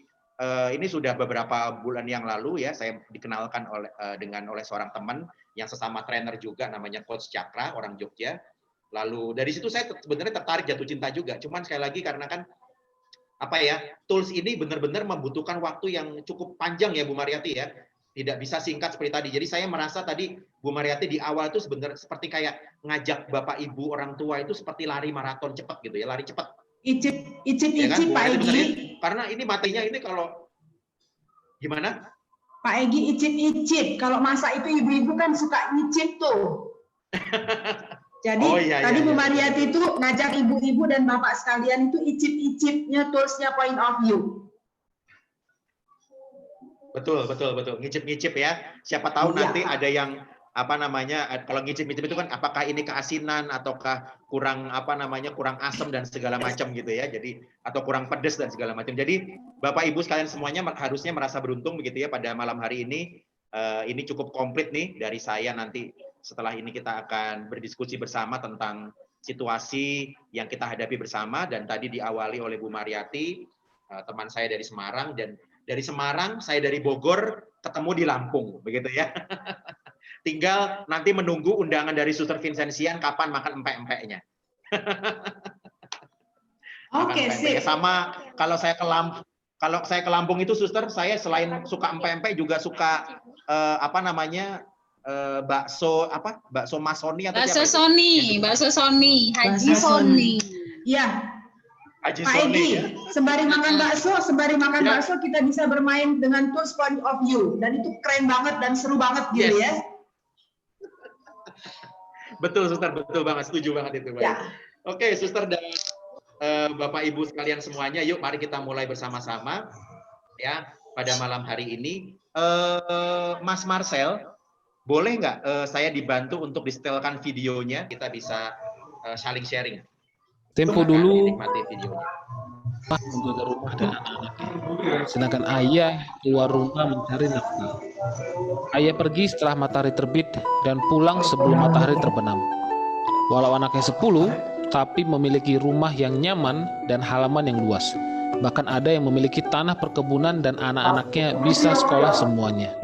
ini sudah beberapa bulan yang lalu ya saya dikenalkan oleh seorang teman yang sesama trainer juga namanya Coach Cakra, orang Jogja. Lalu dari situ saya sebenarnya tertarik jatuh cinta juga. Cuman sekali lagi karena kan tools ini benar-benar membutuhkan waktu yang cukup panjang ya Bu Mariati ya. Tidak bisa singkat seperti tadi. Jadi saya merasa tadi Bu Mariati di awal itu sebenarnya seperti kayak ngajak Bapak Ibu orang tua itu seperti lari maraton cepat gitu ya, lari cepat. Icip Ya kan, Bu Pak Mariati, Egi. karena ini materinya ini kalau gimana? Pak Egi icip. Kalau masak itu ibu-ibu kan suka nyicip tuh. Jadi tadi Bu Mariati itu ngajak ibu-ibu dan bapak sekalian itu icip-icipnya toolsnya Point of View. Betul. Ngicip-ngicip ya. Siapa tahu nanti ada yang kalau ngicip-ngicip itu kan apakah ini keasinan ataukah kurang kurang asam dan segala macam gitu ya. Jadi atau kurang pedas dan segala macam. Jadi Bapak Ibu sekalian semuanya harusnya merasa beruntung begitu ya pada malam hari ini. Ini cukup komplit nih dari saya. Nanti setelah ini kita akan berdiskusi bersama tentang situasi yang kita hadapi bersama, dan tadi diawali oleh Bu Mariati, teman saya dari Semarang, dan dari Semarang saya dari Bogor ketemu di Lampung begitu ya. Tinggal nanti menunggu undangan dari Suster Vincentian kapan makan empek-empeknya. Oke, sip. Sama kalau saya ke Lampung itu Suster, saya selain suka empek-empek juga suka bakso Masoni atau bakso Soni, Haji Soni. Iya. Haji Pak Soni. Egi, sembari makan bakso kita bisa bermain dengan tools Point of View, dan itu keren banget dan seru banget gitu ya. Betul Suster, betul banget, setuju banget itu. Ya. Oke Suster dan Bapak Ibu sekalian semuanya, yuk mari kita mulai bersama-sama ya pada malam hari ini. Mas Marcel, boleh nggak saya dibantu untuk disetelkan videonya? Kita bisa saling sharing. Tempo dulu nikmati videonya. menjaga rumah dan anak-anaknya. Sedangkan ayah keluar rumah mencari nafkah. Ayah pergi setelah matahari terbit dan pulang sebelum matahari terbenam. Walau anaknya 10, tapi memiliki rumah yang nyaman dan halaman yang luas. Bahkan ada yang memiliki tanah perkebunan dan anak-anaknya bisa sekolah semuanya.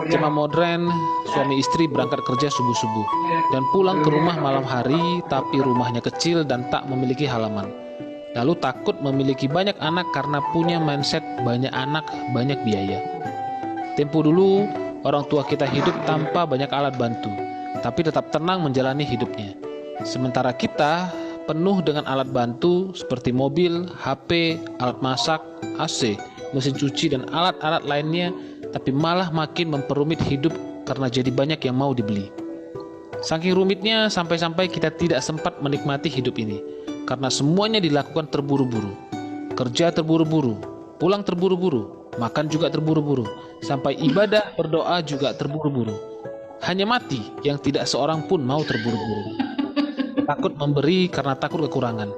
Jemaah modern, suami istri berangkat kerja subuh-subuh dan pulang ke rumah malam hari, tapi rumahnya kecil dan tak memiliki halaman. Lalu takut memiliki banyak anak karena punya mindset banyak anak, banyak biaya. Tempo dulu, orang tua kita hidup tanpa banyak alat bantu, tapi tetap tenang menjalani hidupnya. Sementara kita penuh dengan alat bantu seperti mobil, HP, alat masak, AC, mesin cuci, dan alat-alat lainnya, tapi malah makin memperumit hidup karena jadi banyak yang mau dibeli. Saking rumitnya sampai-sampai kita tidak sempat menikmati hidup ini, karena semuanya dilakukan terburu-buru. Kerja terburu-buru, pulang terburu-buru, makan juga terburu-buru, sampai ibadah berdoa juga terburu-buru. Hanya mati yang tidak seorang pun mau terburu-buru. Takut memberi karena takut kekurangan.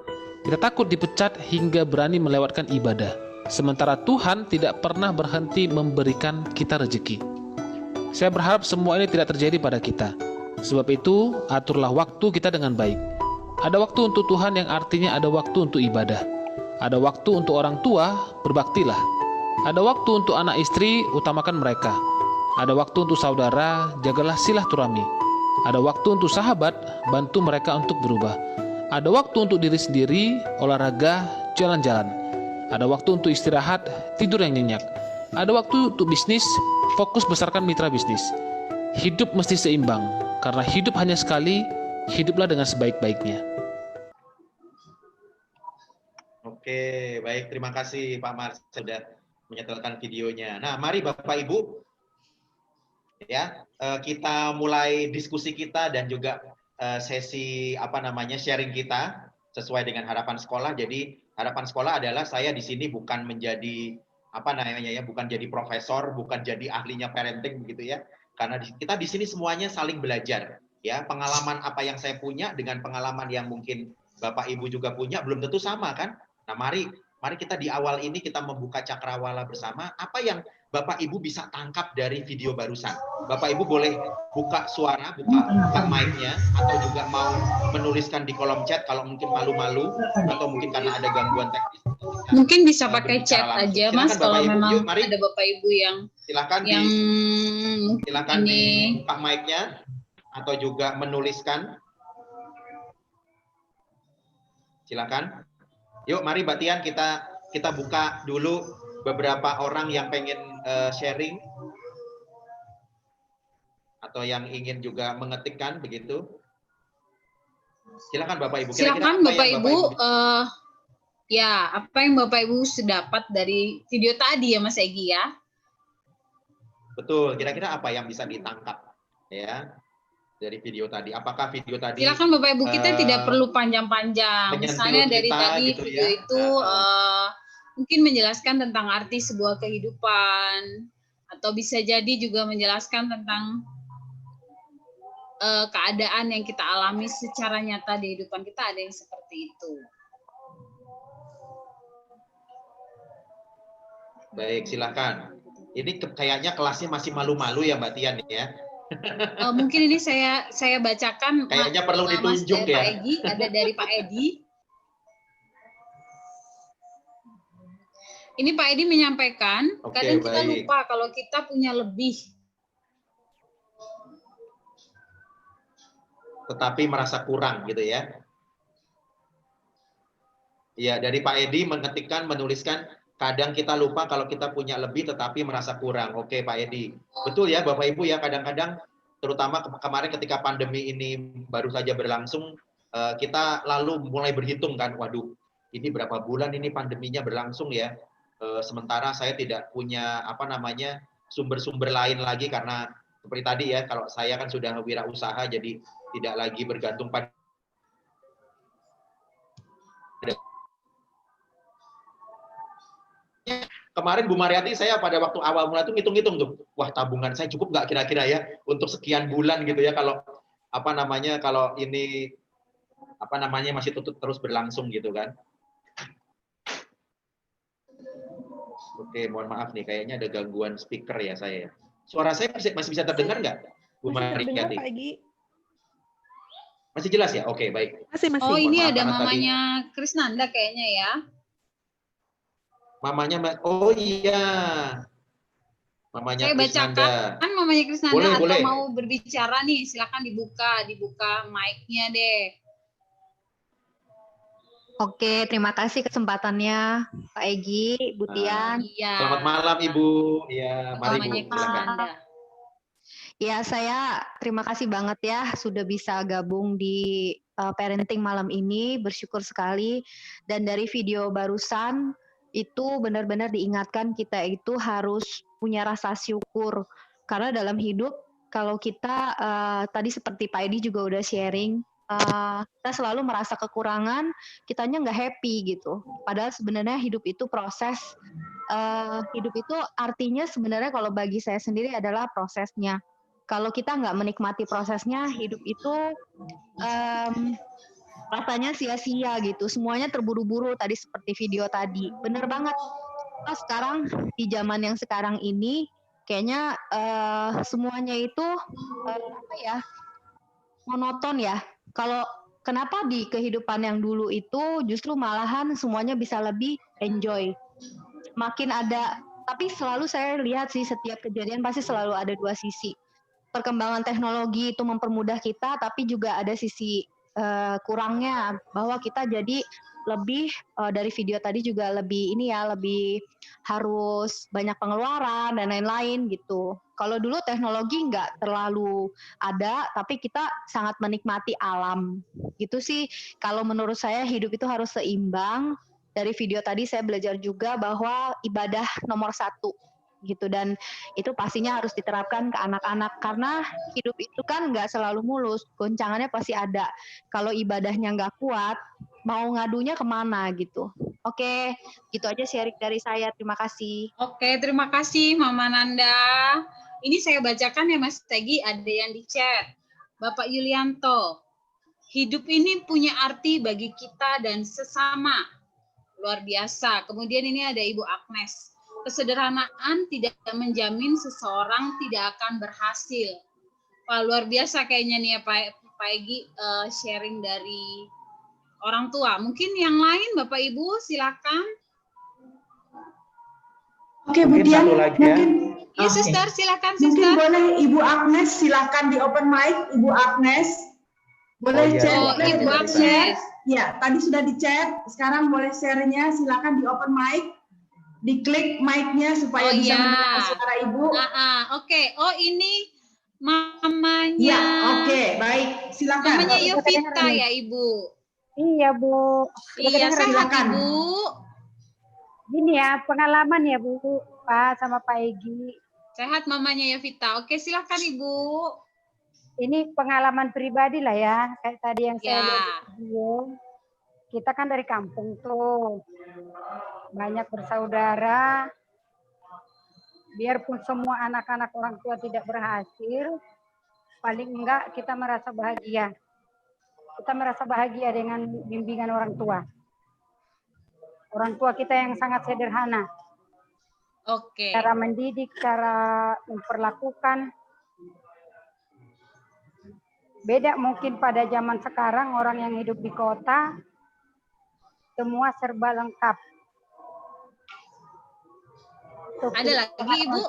Kita takut dipecat hingga berani melewatkan ibadah. Sementara Tuhan tidak pernah berhenti memberikan kita rezeki. Saya berharap semua ini tidak terjadi pada kita. Sebab itu, aturlah waktu kita dengan baik. Ada waktu untuk Tuhan yang artinya ada waktu untuk ibadah. Ada waktu untuk orang tua, berbaktilah. Ada waktu untuk anak istri, utamakan mereka. Ada waktu untuk saudara, jagalah silaturahmi. Ada waktu untuk sahabat, bantu mereka untuk berubah. Ada waktu untuk diri sendiri, olahraga, jalan-jalan. Ada waktu untuk istirahat, tidur yang nyenyak. Ada waktu untuk bisnis, fokus besarkan mitra bisnis. Hidup mesti seimbang, karena hidup hanya sekali, hiduplah dengan sebaik-baiknya. Oke, baik. Terima kasih Pak Mars sudah menyetelkan videonya. Nah, mari Bapak Ibu, ya kita mulai diskusi kita dan juga sesi sharing kita sesuai dengan harapan sekolah. Jadi harapan sekolah adalah saya di sini bukan menjadi bukan jadi profesor, bukan jadi ahlinya parenting begitu ya. Karena kita di sini semuanya saling belajar, ya. Pengalaman apa yang saya punya dengan pengalaman yang mungkin Bapak Ibu juga punya belum tentu sama kan? Nah, mari kita di awal ini kita membuka cakrawala bersama. Apa yang Bapak Ibu bisa tangkap dari video barusan? Bapak Ibu boleh buka suara, buka mic-nya, atau juga mau menuliskan di kolom chat kalau mungkin malu-malu atau mungkin karena ada gangguan teknis. Mungkin bisa pakai chat aja, Mas, kalau memang ada Bapak Ibu yang silakan ini dibuka mic-nya atau juga menuliskan. Silakan. Yuk, mari Mbak Tian kita buka dulu beberapa orang yang pengen sharing atau yang ingin juga mengetikkan begitu. Silakan Bapak Ibu. Silakan Bapak Ibu. Ya, apa yang Bapak Ibu dapat dari video tadi ya Mas Egi ya? Betul. Kira-kira apa yang bisa ditangkap ya dari video tadi? Apakah video tadi? Silakan Bapak Ibu, kita tidak perlu panjang-panjang. Misalnya dari tadi gitu video ya? itu mungkin menjelaskan tentang arti sebuah kehidupan, atau bisa jadi juga menjelaskan tentang keadaan yang kita alami secara nyata di kehidupan kita, ada yang seperti itu. Baik, silakan. Ini kayaknya kelasnya masih malu-malu ya Mbak Tian ya. Mungkin ini saya bacakan. Kayaknya perlu ditunjuk ya. Pak Egi, ada dari Pak Edi. Ini Pak Edi menyampaikan, kadang kita lupa kalau kita punya lebih. Tetapi merasa kurang gitu ya. Iya, dari Pak Edi menuliskan, kadang kita lupa kalau kita punya lebih tetapi merasa kurang. Oke Pak Edi. Betul ya Bapak Ibu ya, kadang-kadang terutama kemarin ketika pandemi ini baru saja berlangsung, kita lalu mulai berhitung kan, waduh ini berapa bulan ini pandeminya berlangsung ya. Sementara saya tidak punya sumber-sumber lain lagi, karena seperti tadi ya, kalau saya kan sudah wirausaha jadi tidak lagi bergantung pada kemarin Bu Mariati, saya pada waktu awal mulai itu ngitung-ngitung tuh, wah tabungan saya cukup nggak kira-kira ya untuk sekian bulan gitu ya, kalau kalau ini masih terus berlangsung gitu kan. Oke, mohon maaf nih, kayaknya ada gangguan speaker ya saya. Suara saya masih bisa terdengar nggak, Bu Mariati? Pak Egi. Masih jelas ya? Oke, baik. Masih. Oh, ini ada mamanya Krisnanda kayaknya ya. Mamanya, oh iya. Mamanya saya bacakan kan mamanya Krisnanda, boleh, atau boleh. Mau berbicara nih, silakan dibuka mic-nya deh. Oke, terima kasih kesempatannya Pak Egi, Bu Tian. Iya. Selamat malam Ibu. Ya, mari Bu, silakan. Ya, saya terima kasih banget ya sudah bisa gabung di parenting malam ini, bersyukur sekali. Dan dari video barusan itu benar-benar diingatkan kita itu harus punya rasa syukur. Karena dalam hidup kalau kita tadi seperti Pak Edi juga udah sharing, kita selalu merasa kekurangan, kitanya nggak happy gitu. Padahal sebenarnya hidup itu proses. Hidup itu artinya sebenarnya kalau bagi saya sendiri adalah prosesnya. Kalau kita nggak menikmati prosesnya, hidup itu rasanya sia-sia gitu. Semuanya terburu-buru tadi seperti video tadi. Bener banget. Nah, sekarang di zaman yang sekarang ini, kayaknya semuanya itu monoton ya. Kalau kenapa di kehidupan yang dulu itu justru malahan semuanya bisa lebih enjoy. Makin ada, tapi selalu saya lihat sih setiap kejadian pasti selalu ada dua sisi. Perkembangan teknologi itu mempermudah kita, tapi juga ada sisi kurangnya, bahwa kita jadi lebih dari video tadi juga lebih lebih harus banyak pengeluaran dan lain-lain gitu. Kalau dulu teknologi nggak terlalu ada, tapi kita sangat menikmati alam. Gitu sih, kalau menurut saya hidup itu harus seimbang. Dari video tadi saya belajar juga bahwa ibadah nomor 1 gitu, dan itu pastinya harus diterapkan ke anak-anak karena hidup itu kan nggak selalu mulus, goncangannya pasti ada. Kalau ibadahnya nggak kuat, mau ngadunya kemana gitu. Oke, gitu aja sharing dari saya. Terima kasih. Oke, terima kasih Mama Nanda. Ini saya bacakan ya Mas Tegi, ada yang di chat. Bapak Yulianto, hidup ini punya arti bagi kita dan sesama. Luar biasa. Kemudian ini ada Ibu Agnes. Kesederhanaan tidak menjamin seseorang tidak akan berhasil. Wah, luar biasa kayaknya nih ya Pak Egi, sharing dari orang tua. Mungkin yang lain Bapak Ibu silakan. Oke, Bu Tian, mungkin Ya, Suster, silakan mungkin Suster. boleh Ibu Agnes silakan di open mic, Ibu Agnes. Boleh chat, Ibu boleh Agnes. share. Ya, tadi sudah di chat. Sekarang boleh share-nya. Silakan di open mic, diklik mic-nya supaya bisa mendengar suara Ibu. Oke. Oh, ini mamanya. Ya, oke, baik. Silakan. Mamanya Yovita ya, Ibu. Iya, Bu. Iya, sehat Ibu. Gini ya, pengalaman ya, Bu, Pak sama Pak Egi. Sehat mamanya Yovita. Oke, silakan Ibu. Ini pengalaman pribadi lah ya, kayak tadi yang saya lihat di video. Kita kan dari kampung tuh, banyak bersaudara. Biarpun semua anak-anak orang tua tidak berhasil, paling enggak kita merasa bahagia. Kita merasa bahagia dengan bimbingan orang tua. Orang tua kita yang sangat sederhana. Oke. Cara mendidik, cara memperlakukan. Beda mungkin pada zaman sekarang orang yang hidup di kota, semua serba lengkap. Ada lagi Ibu?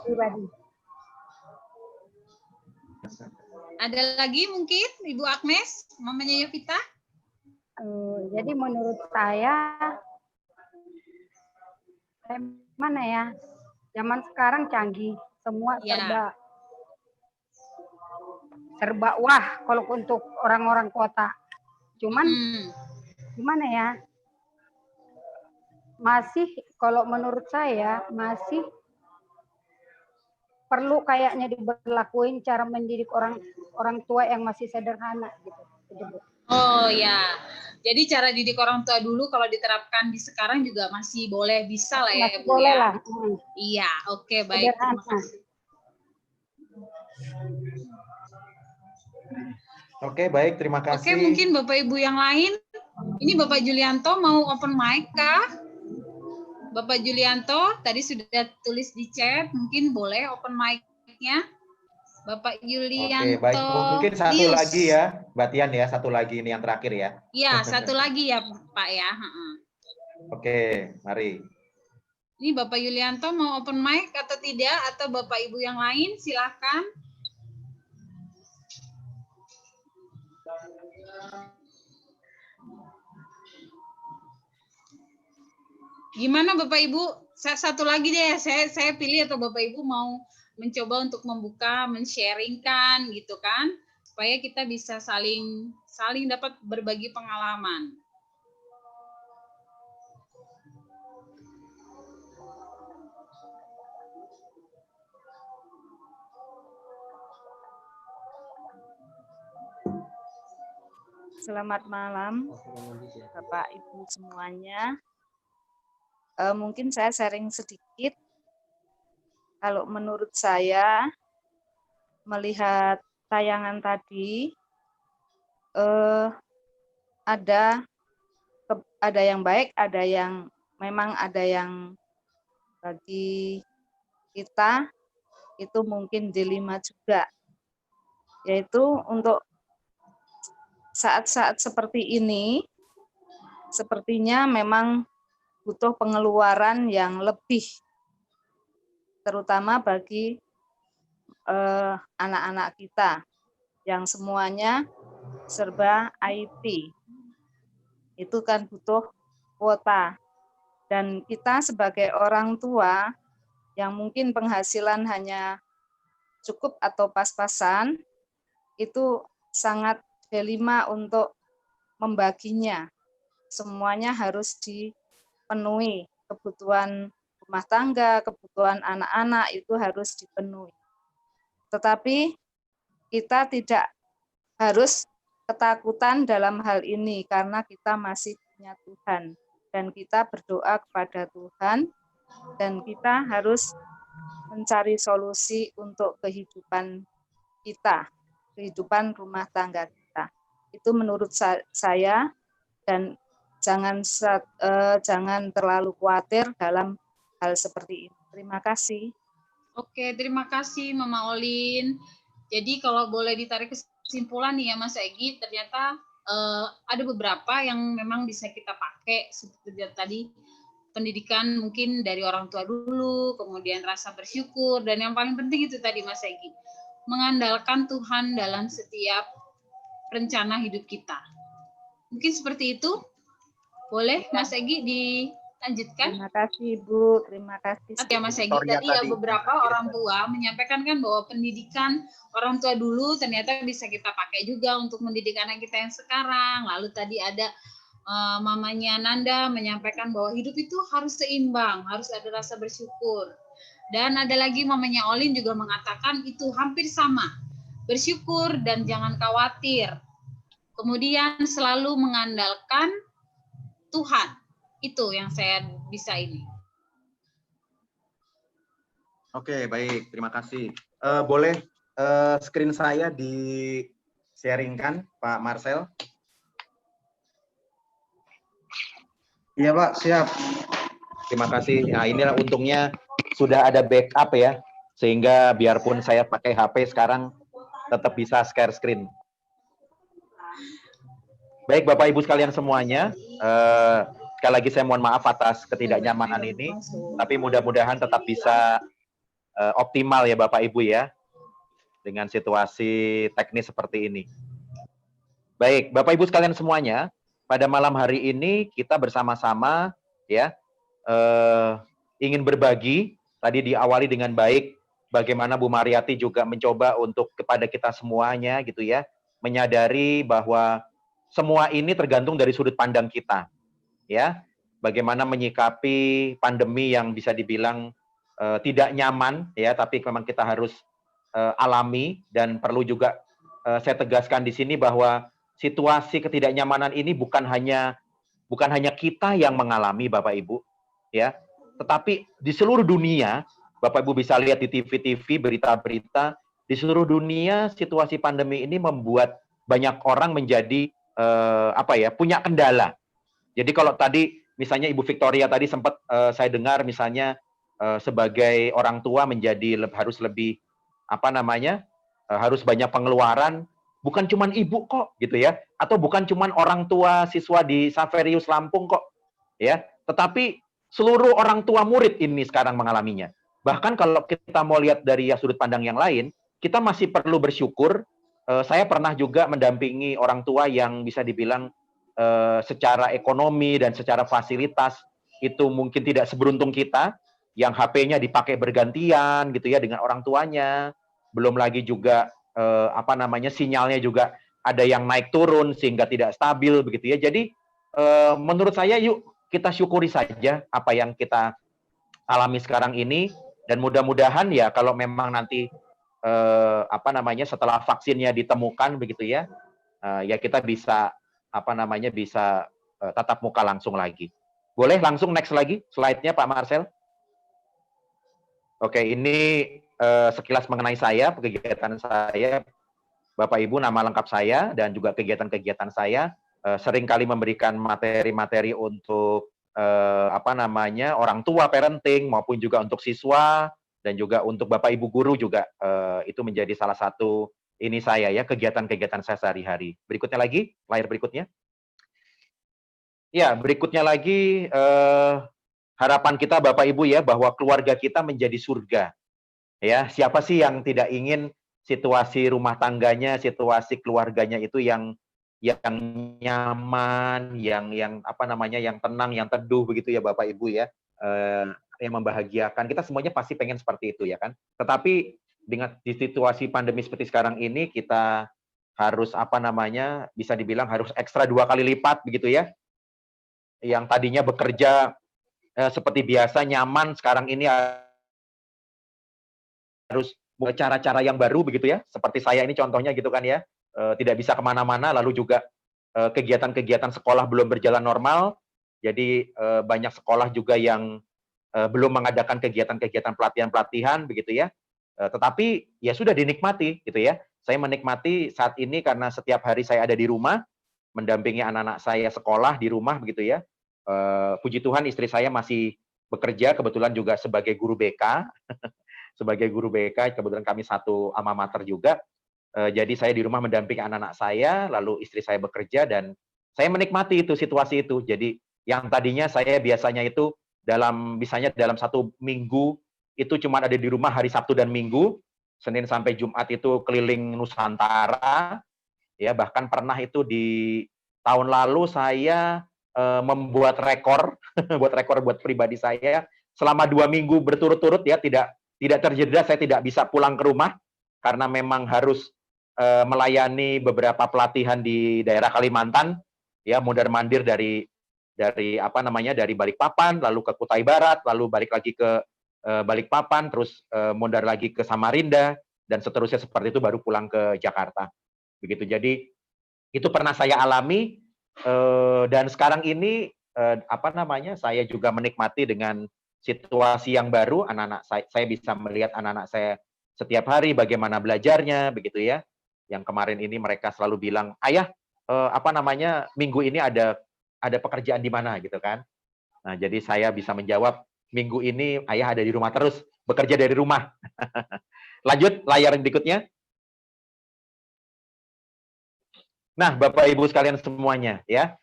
Ada lagi mungkin Ibu Agnes, mamanya Yovita? Jadi menurut saya, mana ya, zaman sekarang canggih, semua serba wah kalau untuk orang-orang kota. Cuman gimana ya, masih kalau menurut saya masih perlu kayaknya diberlakuin cara mendidik orang tua yang masih sederhana gitu. Oh ya, jadi cara didik orang tua dulu kalau diterapkan di sekarang juga masih boleh, bisa lah ya, Bu, boleh ya. lah. Iya, oke, baik. Terima kasih. Oke, baik, terima kasih. Oke, mungkin Bapak Ibu yang lain. Ini Bapak Julianto mau open mic kah? Bapak Julianto tadi sudah tulis di chat, mungkin boleh open mic-nya. Bapak Julianto. Oke, baik. Mungkin satu lagi ya, Mbak Tian ya, satu lagi ini yang terakhir ya. Iya, satu lagi ya Pak ya. Oke, mari. Ini Bapak Yulianto mau open mic atau tidak, atau Bapak Ibu yang lain silakan. Gimana Bapak Ibu? Satu lagi deh, saya pilih atau Bapak Ibu mau mencoba untuk membuka, men-sharingkan gitu kan, supaya kita bisa saling dapat berbagi pengalaman. Selamat malam, Bapak Ibu semuanya. Mungkin saya sharing sedikit. Kalau menurut saya, melihat tayangan tadi, ada yang baik, ada yang memang ada yang bagi kita itu mungkin dilema juga, yaitu untuk saat-saat seperti ini, sepertinya memang butuh pengeluaran yang lebih, terutama bagi anak-anak kita yang semuanya serba IT. Itu kan butuh kuota. Dan kita sebagai orang tua yang mungkin penghasilan hanya cukup atau pas-pasan, itu sangat dilema untuk membaginya. Semuanya harus dipenuhi, kebutuhan rumah tangga, kebutuhan anak-anak itu harus dipenuhi. Tetapi kita tidak harus ketakutan dalam hal ini karena kita masih punya Tuhan dan kita berdoa kepada Tuhan dan kita harus mencari solusi untuk kehidupan kita, kehidupan rumah tangga kita. Itu menurut saya, dan jangan terlalu khawatir dalam hal seperti ini. Terima kasih. Oke, terima kasih Mama Olin. Jadi kalau boleh ditarik kesimpulan nih ya Mas Egi, ternyata ada beberapa yang memang bisa kita pakai seperti tadi, pendidikan mungkin dari orang tua dulu, kemudian rasa bersyukur, dan yang paling penting itu tadi Mas Egi, mengandalkan Tuhan dalam setiap rencana hidup kita. Mungkin seperti itu. Boleh Mas Egi dilanjutkan? Terima kasih Bu, terima kasih. Ya Mas Egi, tadi ya beberapa orang tua menyampaikan kan bahwa pendidikan orang tua dulu ternyata bisa kita pakai juga untuk mendidik anak kita yang sekarang. Lalu tadi ada mamanya Nanda menyampaikan bahwa hidup itu harus seimbang, harus ada rasa bersyukur. Dan ada lagi mamanya Olin juga mengatakan itu hampir sama. Bersyukur dan jangan khawatir. Kemudian selalu mengandalkan Tuhan. Itu yang saya bisa ini. Oke, baik. Terima kasih. Boleh screen saya di-sharingkan, Pak Marcel? Iya, Pak. Siap. Terima kasih. Nah, inilah untungnya sudah ada backup ya, sehingga biarpun saya pakai HP sekarang, tetap bisa share screen. Baik, Bapak Ibu sekalian semuanya, sekali lagi saya mohon maaf atas ketidaknyamanan ini, tapi mudah-mudahan tetap bisa optimal ya Bapak Ibu ya, dengan situasi teknis seperti ini. Baik, Bapak Ibu sekalian semuanya, pada malam hari ini kita bersama-sama ya ingin berbagi. Tadi diawali dengan baik, bagaimana Bu Mariati juga mencoba untuk kepada kita semuanya gitu ya, menyadari bahwa semua ini tergantung dari sudut pandang kita, ya. Bagaimana menyikapi pandemi yang bisa dibilang tidak nyaman, ya, tapi memang kita harus alami, dan perlu juga saya tegaskan di sini bahwa situasi ketidaknyamanan ini bukan hanya kita yang mengalami, Bapak Ibu, ya, tetapi di seluruh dunia. Bapak Ibu bisa lihat di TV-TV berita-berita di seluruh dunia situasi pandemi ini membuat banyak orang menjadi punya kendala. Jadi kalau tadi misalnya Ibu Victoria tadi sempat saya dengar misalnya sebagai orang tua harus lebih harus banyak pengeluaran, bukan cuman ibu kok gitu ya, atau bukan cuman orang tua siswa di Xaverius Lampung kok ya, tetapi seluruh orang tua murid ini sekarang mengalaminya. Bahkan kalau kita mau lihat dari sudut pandang yang lain, kita masih perlu bersyukur. Saya pernah juga mendampingi orang tua yang bisa dibilang secara ekonomi dan secara fasilitas itu mungkin tidak seberuntung kita, yang HP-nya dipakai bergantian gitu ya dengan orang tuanya, belum lagi juga sinyalnya juga ada yang naik turun sehingga tidak stabil begitu ya. Jadi menurut saya yuk kita syukuri saja apa yang kita alami sekarang ini, dan mudah-mudahan ya kalau memang nanti setelah vaksinnya ditemukan begitu ya, ya kita bisa tatap muka langsung lagi. Boleh langsung next lagi slide-nya Pak Marcel. Oke, ini sekilas mengenai saya, kegiatan saya, Bapak Ibu, nama lengkap saya dan juga kegiatan-kegiatan saya seringkali memberikan materi-materi untuk orang tua parenting maupun juga untuk siswa dan juga untuk Bapak Ibu guru juga itu menjadi salah satu ini saya ya, kegiatan-kegiatan saya sehari-hari. Berikutnya lagi, layar berikutnya. Ya, berikutnya lagi harapan kita Bapak Ibu ya bahwa keluarga kita menjadi surga. Ya, siapa sih yang tidak ingin situasi rumah tangganya, situasi keluarganya itu yang nyaman, yang tenang, yang teduh begitu ya Bapak Ibu ya, yang membahagiakan. Kita semuanya pasti pengen seperti itu ya kan. Tetapi di situasi pandemi seperti sekarang ini kita harus bisa dibilang harus ekstra 2 kali lipat begitu ya. Yang tadinya bekerja seperti biasa nyaman, sekarang ini harus cara-cara yang baru begitu ya. Seperti saya ini contohnya gitu kan ya. Tidak bisa kemana-mana, lalu juga kegiatan-kegiatan sekolah belum berjalan normal, jadi banyak sekolah juga yang belum mengadakan kegiatan-kegiatan pelatihan-pelatihan begitu ya, tetapi ya sudah dinikmati gitu ya. Saya menikmati saat ini karena setiap hari saya ada di rumah, mendampingi anak-anak saya sekolah di rumah begitu ya. Puji Tuhan istri saya masih bekerja, kebetulan juga sebagai guru BK, sebagai guru BK, kebetulan kami satu alma mater juga. Jadi saya di rumah mendampingi anak-anak saya, lalu istri saya bekerja, dan saya menikmati itu situasi itu. Jadi yang tadinya saya biasanya itu misalnya dalam 1 minggu itu cuma ada di rumah hari Sabtu dan Minggu, Senin sampai Jumat itu keliling Nusantara, ya bahkan pernah itu di tahun lalu saya membuat rekor, buat pribadi saya selama 2 minggu berturut-turut ya, tidak terjeda, saya tidak bisa pulang ke rumah karena memang harus melayani beberapa pelatihan di daerah Kalimantan, ya mondar-mandir dari Balikpapan, lalu ke Kutai Barat, lalu balik lagi ke Balikpapan, terus mondar lagi ke Samarinda, dan seterusnya seperti itu baru pulang ke Jakarta. Begitu. Jadi itu pernah saya alami, dan sekarang ini saya juga menikmati dengan situasi yang baru. Anak-anak saya bisa melihat anak-anak saya setiap hari bagaimana belajarnya, begitu ya. Yang kemarin ini mereka selalu bilang, ayah, minggu ini ada pekerjaan di mana gitu kan. Nah, jadi saya bisa menjawab, minggu ini ayah ada di rumah terus, bekerja dari rumah. Lanjut layar yang berikutnya. Nah, Bapak Ibu sekalian semuanya ya,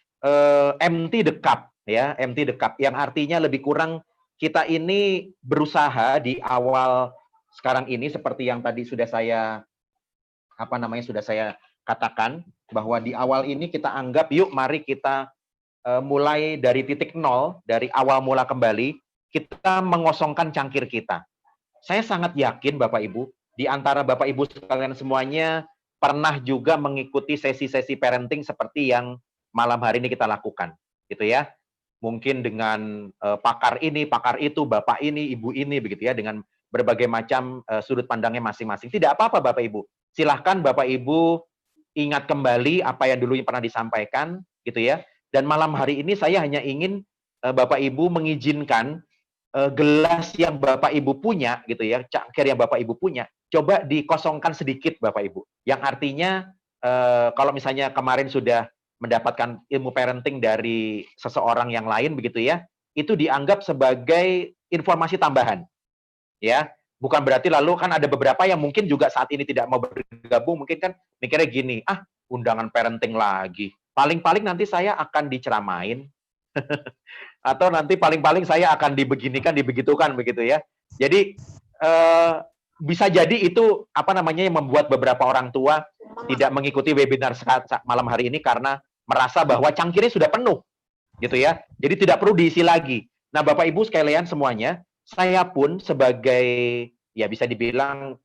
empty the cup ya, empty the cup yang artinya lebih kurang kita ini berusaha di awal sekarang ini seperti yang tadi sudah saya katakan, bahwa di awal ini kita anggap yuk mari kita mulai dari titik nol, dari awal mula kembali, kita mengosongkan cangkir kita. Saya sangat yakin Bapak Ibu, di antara Bapak Ibu sekalian semuanya pernah juga mengikuti sesi-sesi parenting seperti yang malam hari ini kita lakukan, gitu ya. Mungkin dengan pakar ini, pakar itu, bapak ini, ibu ini, begitu ya, dengan berbagai macam sudut pandangnya masing-masing. Tidak apa-apa Bapak Ibu, silahkan Bapak Ibu ingat kembali apa yang dulu pernah disampaikan, gitu ya. Dan malam hari ini saya hanya ingin Bapak Ibu mengizinkan gelas yang Bapak Ibu punya, gitu ya, cangkir yang Bapak Ibu punya, coba dikosongkan sedikit Bapak Ibu. Yang artinya kalau misalnya kemarin sudah mendapatkan ilmu parenting dari seseorang yang lain, begitu ya, itu dianggap sebagai informasi tambahan. Ya, bukan berarti lalu kan ada beberapa yang mungkin juga saat ini tidak mau bergabung, mungkin kan mikirnya gini, undangan parenting lagi. Paling-paling nanti saya akan diceramain. Atau nanti paling-paling saya akan dibeginikan, dibegitukan, begitu ya. Jadi bisa jadi itu yang membuat beberapa orang tua tidak mengikuti webinar malam hari ini karena merasa bahwa cangkirnya sudah penuh, gitu ya. Jadi tidak perlu diisi lagi. Nah, Bapak Ibu sekalian semuanya, saya pun sebagai ya bisa dibilang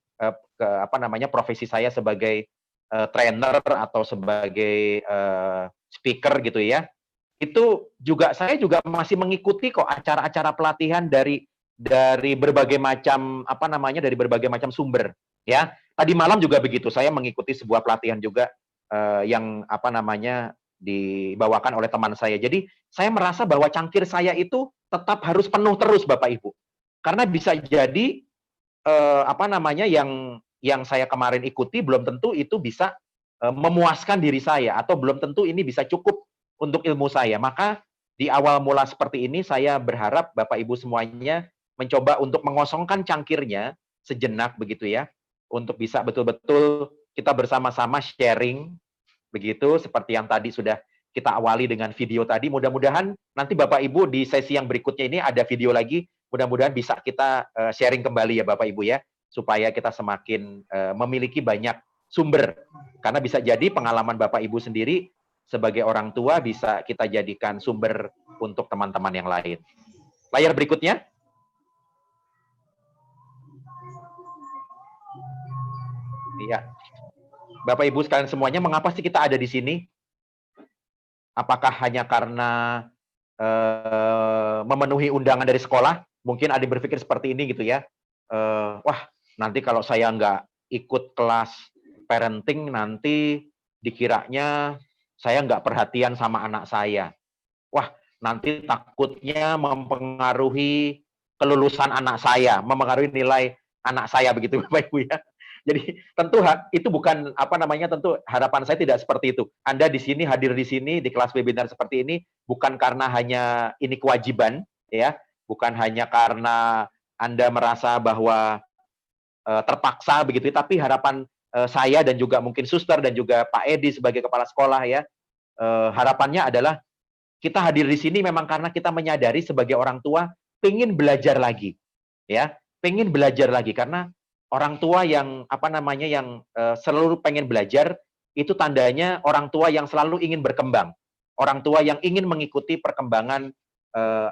profesi saya sebagai trainer atau sebagai speaker gitu ya. Itu juga saya juga masih mengikuti kok acara-acara pelatihan dari berbagai macam dari berbagai macam sumber ya. Tadi malam juga begitu, saya mengikuti sebuah pelatihan juga yang dibawakan oleh teman saya. Jadi saya merasa bahwa cangkir saya itu tetap harus penuh terus Bapak Ibu. Karena bisa jadi yang saya kemarin ikuti belum tentu itu bisa memuaskan diri saya, atau belum tentu ini bisa cukup untuk ilmu saya. Maka di awal mula seperti ini saya berharap Bapak Ibu semuanya mencoba untuk mengosongkan cangkirnya sejenak begitu ya, untuk bisa betul-betul kita bersama-sama sharing begitu, seperti yang tadi sudah kita awali dengan video tadi. Mudah-mudahan nanti Bapak Ibu di sesi yang berikutnya ini ada video lagi, mudah-mudahan bisa kita sharing kembali ya Bapak Ibu ya, supaya kita semakin memiliki banyak sumber. Karena bisa jadi pengalaman Bapak Ibu sendiri sebagai orang tua bisa kita jadikan sumber untuk teman-teman yang lain. Layar berikutnya. Iya. Bapak Ibu sekalian semuanya, mengapa sih kita ada di sini? Apakah hanya karena memenuhi undangan dari sekolah? Mungkin ada yang berpikir seperti ini gitu ya. Wah, nanti kalau saya nggak ikut kelas parenting, nanti dikiranya saya nggak perhatian sama anak saya. Wah, nanti takutnya mempengaruhi kelulusan anak saya, mempengaruhi nilai anak saya, begitu Bapak Ibu ya. Jadi tentu itu bukan tentu harapan saya tidak seperti itu. Anda di sini, hadir di sini di kelas webinar seperti ini bukan karena hanya ini kewajiban ya, bukan hanya karena Anda merasa bahwa terpaksa begitu, tapi harapan saya dan juga mungkin Suster dan juga Pak Edi sebagai kepala sekolah ya, harapannya adalah kita hadir di sini memang karena kita menyadari sebagai orang tua pengen belajar lagi ya, pengen belajar lagi. Karena orang tua yang selalu pengen belajar, itu tandanya orang tua yang selalu ingin berkembang. orang tua yang ingin mengikuti perkembangan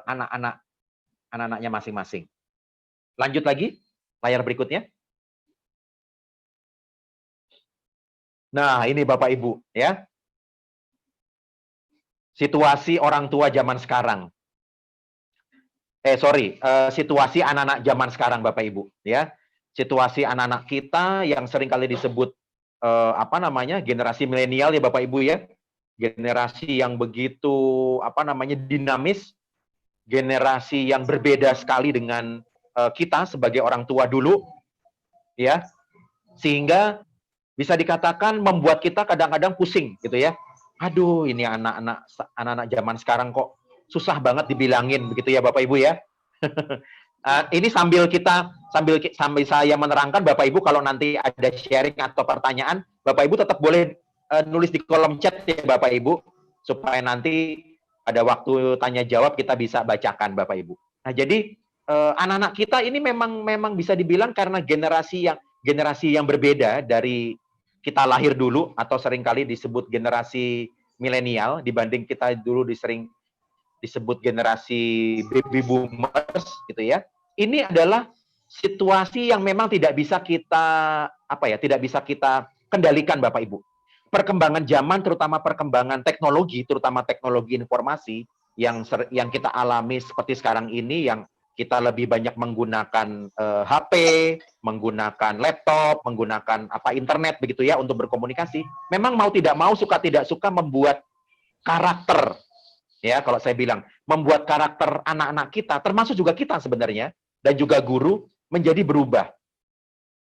anak-anaknya masing-masing. Lanjut lagi, layar berikutnya. Nah, ini Bapak Ibu ya. Situasi orang tua zaman sekarang. Situasi anak-anak zaman sekarang Bapak Ibu ya. Situasi anak-anak kita yang seringkali disebut generasi milenial ya Bapak Ibu ya. Generasi yang begitu dinamis, generasi yang berbeda sekali dengan kita sebagai orang tua dulu ya. Sehingga bisa dikatakan membuat kita kadang-kadang pusing gitu ya. Aduh, ini anak-anak zaman sekarang kok susah banget dibilangin begitu ya Bapak Ibu ya. Ini sambil saya menerangkan Bapak Ibu, kalau nanti ada sharing atau pertanyaan, Bapak Ibu tetap boleh nulis di kolom chat ya Bapak Ibu, supaya nanti ada waktu tanya jawab kita bisa bacakan Bapak Ibu. Nah, jadi anak-anak kita ini memang bisa dibilang karena generasi yang berbeda dari kita lahir dulu, atau seringkali disebut generasi milenial, dibanding kita dulu sering disebut generasi baby boomers gitu ya. Ini adalah situasi yang memang tidak bisa kita kendalikan Bapak Ibu. Perkembangan zaman, terutama perkembangan teknologi, terutama teknologi informasi yang kita alami seperti sekarang ini, yang kita lebih banyak menggunakan HP, menggunakan laptop, menggunakan internet begitu ya untuk berkomunikasi. Memang mau tidak mau, suka tidak suka, membuat karakter ya, kalau saya bilang membuat karakter anak-anak kita, termasuk juga kita sebenarnya, dan juga guru, menjadi berubah.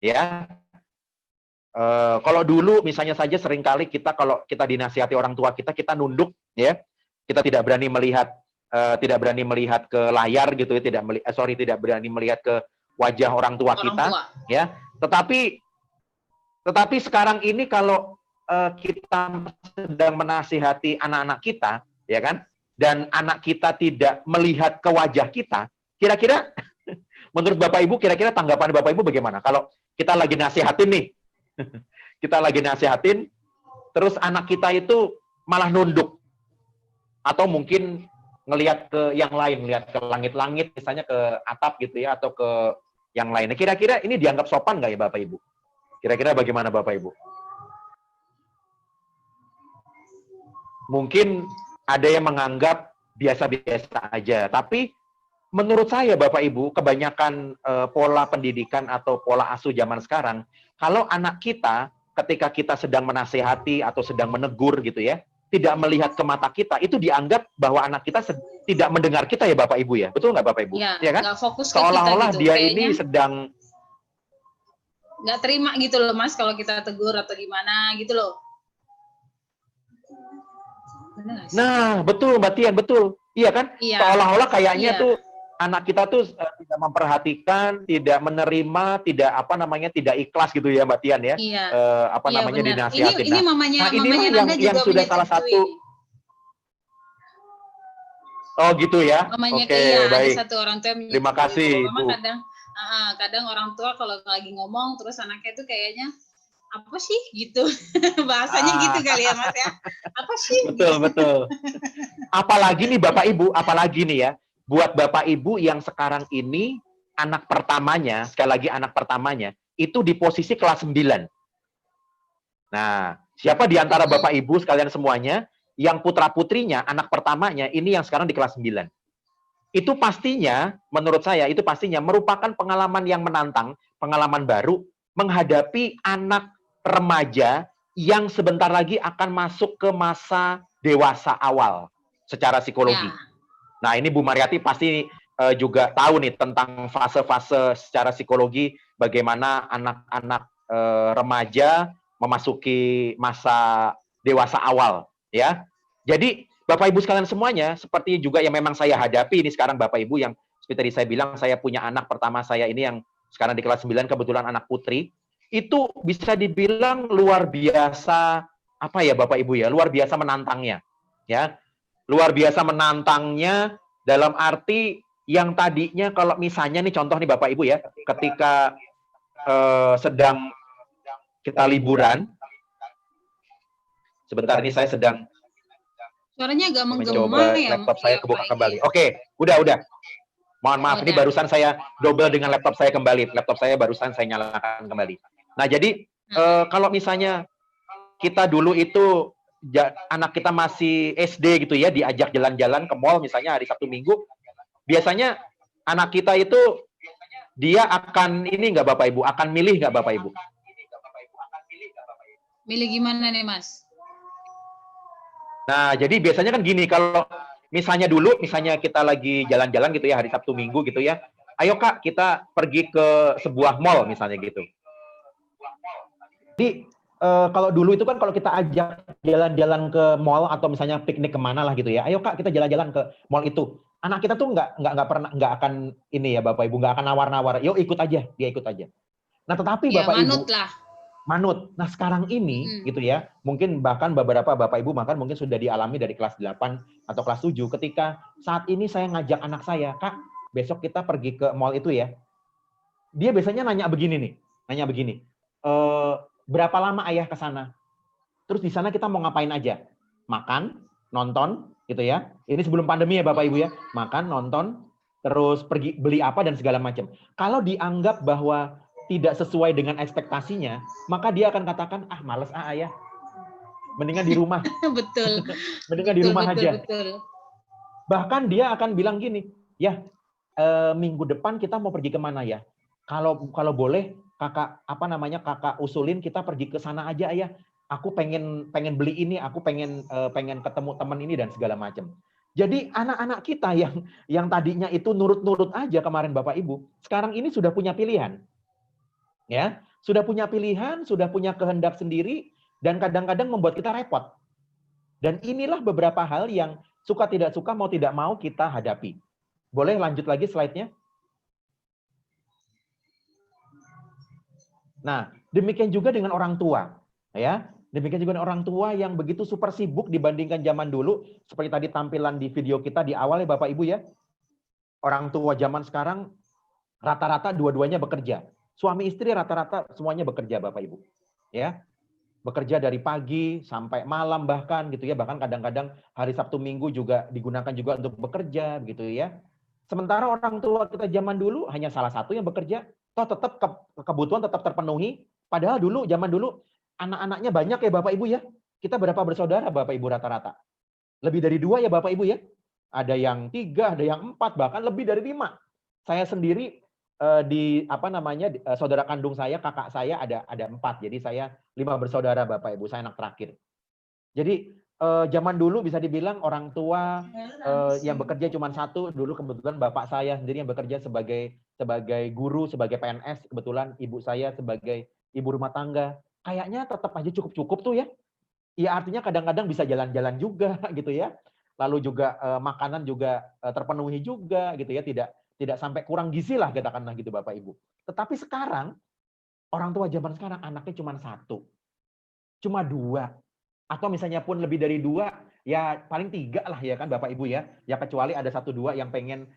Ya. Kalau dulu misalnya saja seringkali kalau kita dinasihati orang tua kita nunduk ya. Kita tidak berani melihat ke layar gitu ya, tidak berani melihat ke wajah orang tua kita ya. Tetapi sekarang ini kalau kita sedang menasihati anak-anak kita ya kan, dan anak kita tidak melihat ke wajah kita, kira-kira menurut Bapak Ibu, kira-kira tanggapan Bapak Ibu bagaimana? Kalau kita lagi nasihatin nih, terus anak kita itu malah nunduk, atau mungkin ngelihat ke yang lain, ngelihat ke langit-langit, misalnya ke atap gitu ya, atau ke yang lainnya. Kira-kira ini dianggap sopan nggak ya Bapak Ibu? Kira-kira bagaimana Bapak Ibu? Mungkin ada yang menganggap biasa-biasa aja, tapi menurut saya Bapak Ibu, kebanyakan pola pendidikan atau pola asuh zaman sekarang, kalau anak kita ketika kita sedang menasehati atau sedang menegur gitu ya, tidak melihat ke mata kita, itu dianggap bahwa anak kita tidak mendengar kita ya Bapak Ibu ya. Betul nggak Bapak Ibu? Ya kan? nggak fokus ke seolah-olah kita gitu. Dia kayaknya ini sedang nggak terima gitu loh Mas, kalau kita tegur atau gimana gitu loh. Nah, betul Mbak Tian, betul. Iya kan? Iya. Seolah-olah kayaknya tuh anak kita tuh tidak memperhatikan, tidak menerima, tidak ikhlas gitu ya Mbak Tian ya. Iya. Dinasihatin. Ini mamanya yang sudah salah satu. Oh gitu ya. Mamanya baik. Ada satu orang tua yang terima kasih. Memang kadang orang tua kalau lagi ngomong terus anaknya itu kayaknya apa sih gitu. Bahasanya gitu kali ya Mas ya. Apa sih? Betul. Apalagi nih Bapak Ibu, apalagi nih ya, buat Bapak Ibu yang sekarang ini anak pertamanya, sekali lagi anak pertamanya, itu di posisi kelas 9. Nah, siapa di antara Bapak Ibu sekalian semuanya yang putra-putrinya, anak pertamanya, ini yang sekarang di kelas 9? Itu pastinya, menurut saya, itu pastinya merupakan pengalaman yang menantang, pengalaman baru, menghadapi anak remaja yang sebentar lagi akan masuk ke masa dewasa awal secara psikologi. Ya. Nah, ini Bu Mariati pasti juga tahu nih tentang fase-fase secara psikologi, bagaimana anak-anak remaja memasuki masa dewasa awal, ya. Jadi, Bapak Ibu sekalian semuanya, seperti juga yang memang saya hadapi ini sekarang Bapak Ibu, yang seperti tadi saya bilang, saya punya anak pertama saya ini yang sekarang di kelas 9, kebetulan anak putri, itu bisa dibilang luar biasa, apa ya Bapak Ibu ya, luar biasa menantangnya, ya. Luar biasa menantangnya dalam arti yang tadinya kalau misalnya nih contoh nih Bapak Ibu ya, ketika sedang kita liburan, sebentar ini saya sedang Suaranya agak menggema Mencoba ya, laptop saya ya kebuka Pak kembali. Egi. Oke, udah. Mohon maaf, ini Udah. barusan saya double dengan laptop saya kembali. Laptop saya barusan saya nyalakan kembali. Nah, jadi kalau misalnya kita dulu itu anak kita masih SD gitu ya, diajak jalan-jalan ke mall misalnya hari Sabtu Minggu, biasanya anak kita itu dia akan ini nggak Bapak Ibu, akan milih nggak Bapak Ibu? Milih gimana nih Mas? Nah, jadi biasanya kan gini, kalau misalnya kita lagi jalan-jalan gitu ya, hari Sabtu Minggu gitu ya, ayo Kak, kita pergi ke sebuah mall misalnya gitu. Jadi, kalau dulu itu kan kalau kita ajak jalan-jalan ke mall atau misalnya piknik kemana lah gitu ya, ayo Kak, kita jalan-jalan ke mall itu. Anak kita tuh nggak akan ini ya Bapak Ibu, nggak akan nawar-nawar, yuk ikut aja, dia ikut aja. Nah, tetapi Ya, Bapak manut Ibu, lah. manut. Nah, sekarang ini gitu ya, mungkin bahkan beberapa Bapak Ibu bahkan mungkin sudah dialami dari kelas 8 atau kelas 7 ketika saat ini saya ngajak anak saya, Kak, besok kita pergi ke mall itu ya. Dia biasanya nanya begini, berapa lama ayah ke sana? Terus di sana kita mau ngapain aja? Makan, nonton, gitu ya. Ini sebelum pandemi ya Bapak Ibu ya. Makan, nonton, terus pergi beli apa dan segala macam. Kalau dianggap bahwa tidak sesuai dengan ekspektasinya, maka dia akan katakan, males ayah. Mendingan di rumah. Betul. Mendingan di rumah aja. Betul. Bahkan dia akan bilang gini, ya minggu depan kita mau pergi kemana ya? Kalau boleh kakak usulin kita pergi ke sana aja ayah. Aku pengen beli ini, aku pengen ketemu teman ini dan segala macam. Jadi anak-anak kita yang tadinya itu nurut-nurut aja kemarin Bapak Ibu, sekarang ini sudah punya pilihan. Ya, sudah punya pilihan, sudah punya kehendak sendiri, dan kadang-kadang membuat kita repot. Dan inilah beberapa hal yang suka tidak suka, mau tidak mau kita hadapi. Boleh lanjut lagi slide-nya? Nah, demikian juga dengan orang tua. Ya, demikian juga dengan orang tua yang begitu super sibuk dibandingkan zaman dulu. Seperti tadi tampilan di video kita di awal ya Bapak Ibu ya. Orang tua zaman sekarang rata-rata dua-duanya bekerja. Suami istri rata-rata semuanya bekerja Bapak Ibu. Ya. Bekerja dari pagi sampai malam bahkan gitu ya, bahkan kadang-kadang hari Sabtu Minggu juga digunakan juga untuk bekerja gitu ya. Sementara orang tua kita zaman dulu hanya salah satu yang bekerja, toh tetap kebutuhan tetap terpenuhi. Padahal zaman dulu anak-anaknya banyak ya Bapak Ibu ya. Kita berapa bersaudara Bapak Ibu rata-rata? Lebih dari 2 ya Bapak Ibu ya. Ada yang 3, ada yang 4, bahkan lebih dari 5. Saya sendiri saudara kandung saya, kakak saya ada 4. Jadi saya 5 bersaudara Bapak Ibu, saya anak terakhir. Jadi zaman dulu bisa dibilang orang tua yang bekerja cuma satu, dulu kebetulan bapak saya sendiri yang bekerja sebagai guru, sebagai PNS, kebetulan ibu saya sebagai ibu rumah tangga. Kayaknya tetap aja cukup-cukup tuh ya. Ya artinya kadang-kadang bisa jalan-jalan juga gitu ya. Lalu juga makanan juga terpenuhi juga gitu ya, tidak sampai kurang gizi lah katakanlah gitu Bapak Ibu. Tetapi sekarang orang tua zaman sekarang anaknya cuma 1, cuma 2, atau misalnya pun lebih dari 2, ya paling 3 lah ya kan Bapak Ibu ya. Ya kecuali ada 1-2 yang pengen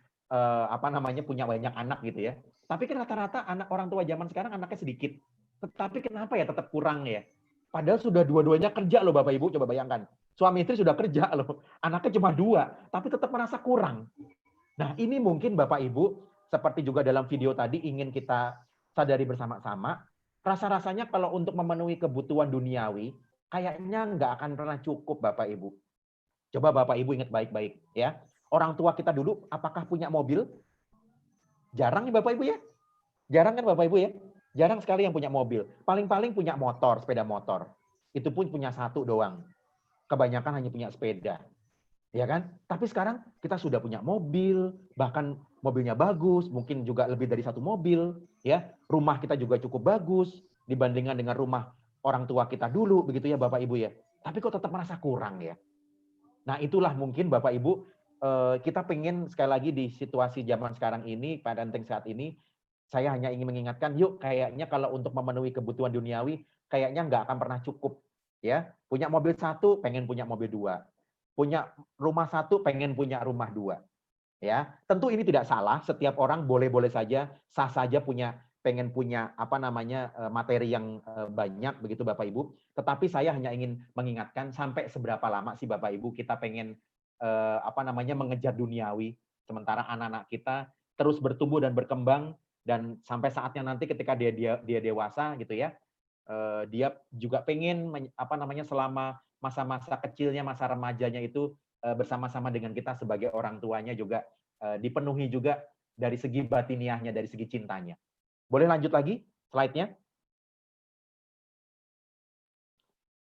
punya banyak anak gitu ya. Tapi kan rata-rata anak orang tua zaman sekarang anaknya sedikit. Tetapi kenapa ya tetap kurang ya? Padahal sudah dua-duanya kerja loh Bapak Ibu, coba bayangkan. Suami istri sudah kerja loh, anaknya cuma 2, tapi tetap merasa kurang. Nah, ini mungkin Bapak Ibu, seperti juga dalam video tadi ingin kita sadari bersama-sama, rasa-rasanya kalau untuk memenuhi kebutuhan duniawi, kayaknya nggak akan pernah cukup Bapak Ibu. Coba Bapak Ibu ingat baik-baik ya. Orang tua kita dulu apakah punya mobil? Jarang ya Bapak Ibu ya? Jarang kan Bapak Ibu ya? Jarang sekali yang punya mobil. Paling-paling punya motor, sepeda motor. Itu pun punya 1 doang. Kebanyakan hanya punya sepeda. Ya kan? Tapi sekarang kita sudah punya mobil, bahkan mobilnya bagus, mungkin juga lebih dari 1 mobil, ya. Rumah kita juga cukup bagus dibandingkan dengan rumah orang tua kita dulu, begitu ya Bapak Ibu ya. Tapi kok tetap merasa kurang ya. Nah, itulah mungkin Bapak Ibu kita pengen sekali lagi di situasi zaman sekarang ini, parenting saat ini, saya hanya ingin mengingatkan, yuk kayaknya kalau untuk memenuhi kebutuhan duniawi, kayaknya nggak akan pernah cukup. Ya, punya mobil 1, pengen punya mobil 2. Punya rumah 1, pengen punya rumah 2. Ya, tentu ini tidak salah. Setiap orang boleh-boleh saja, sah saja punya pengen punya apa namanya materi yang banyak begitu Bapak Ibu. Tetapi saya hanya ingin mengingatkan sampai seberapa lama sih Bapak Ibu kita pengen apa namanya mengejar duniawi, sementara anak-anak kita terus bertumbuh dan berkembang, dan sampai saatnya nanti ketika dia dewasa gitu ya, dia juga pengen apa namanya selama masa-masa kecilnya, masa remajanya itu bersama-sama dengan kita sebagai orang tuanya juga dipenuhi juga dari segi batiniahnya, dari segi cintanya. Boleh lanjut lagi slide-nya?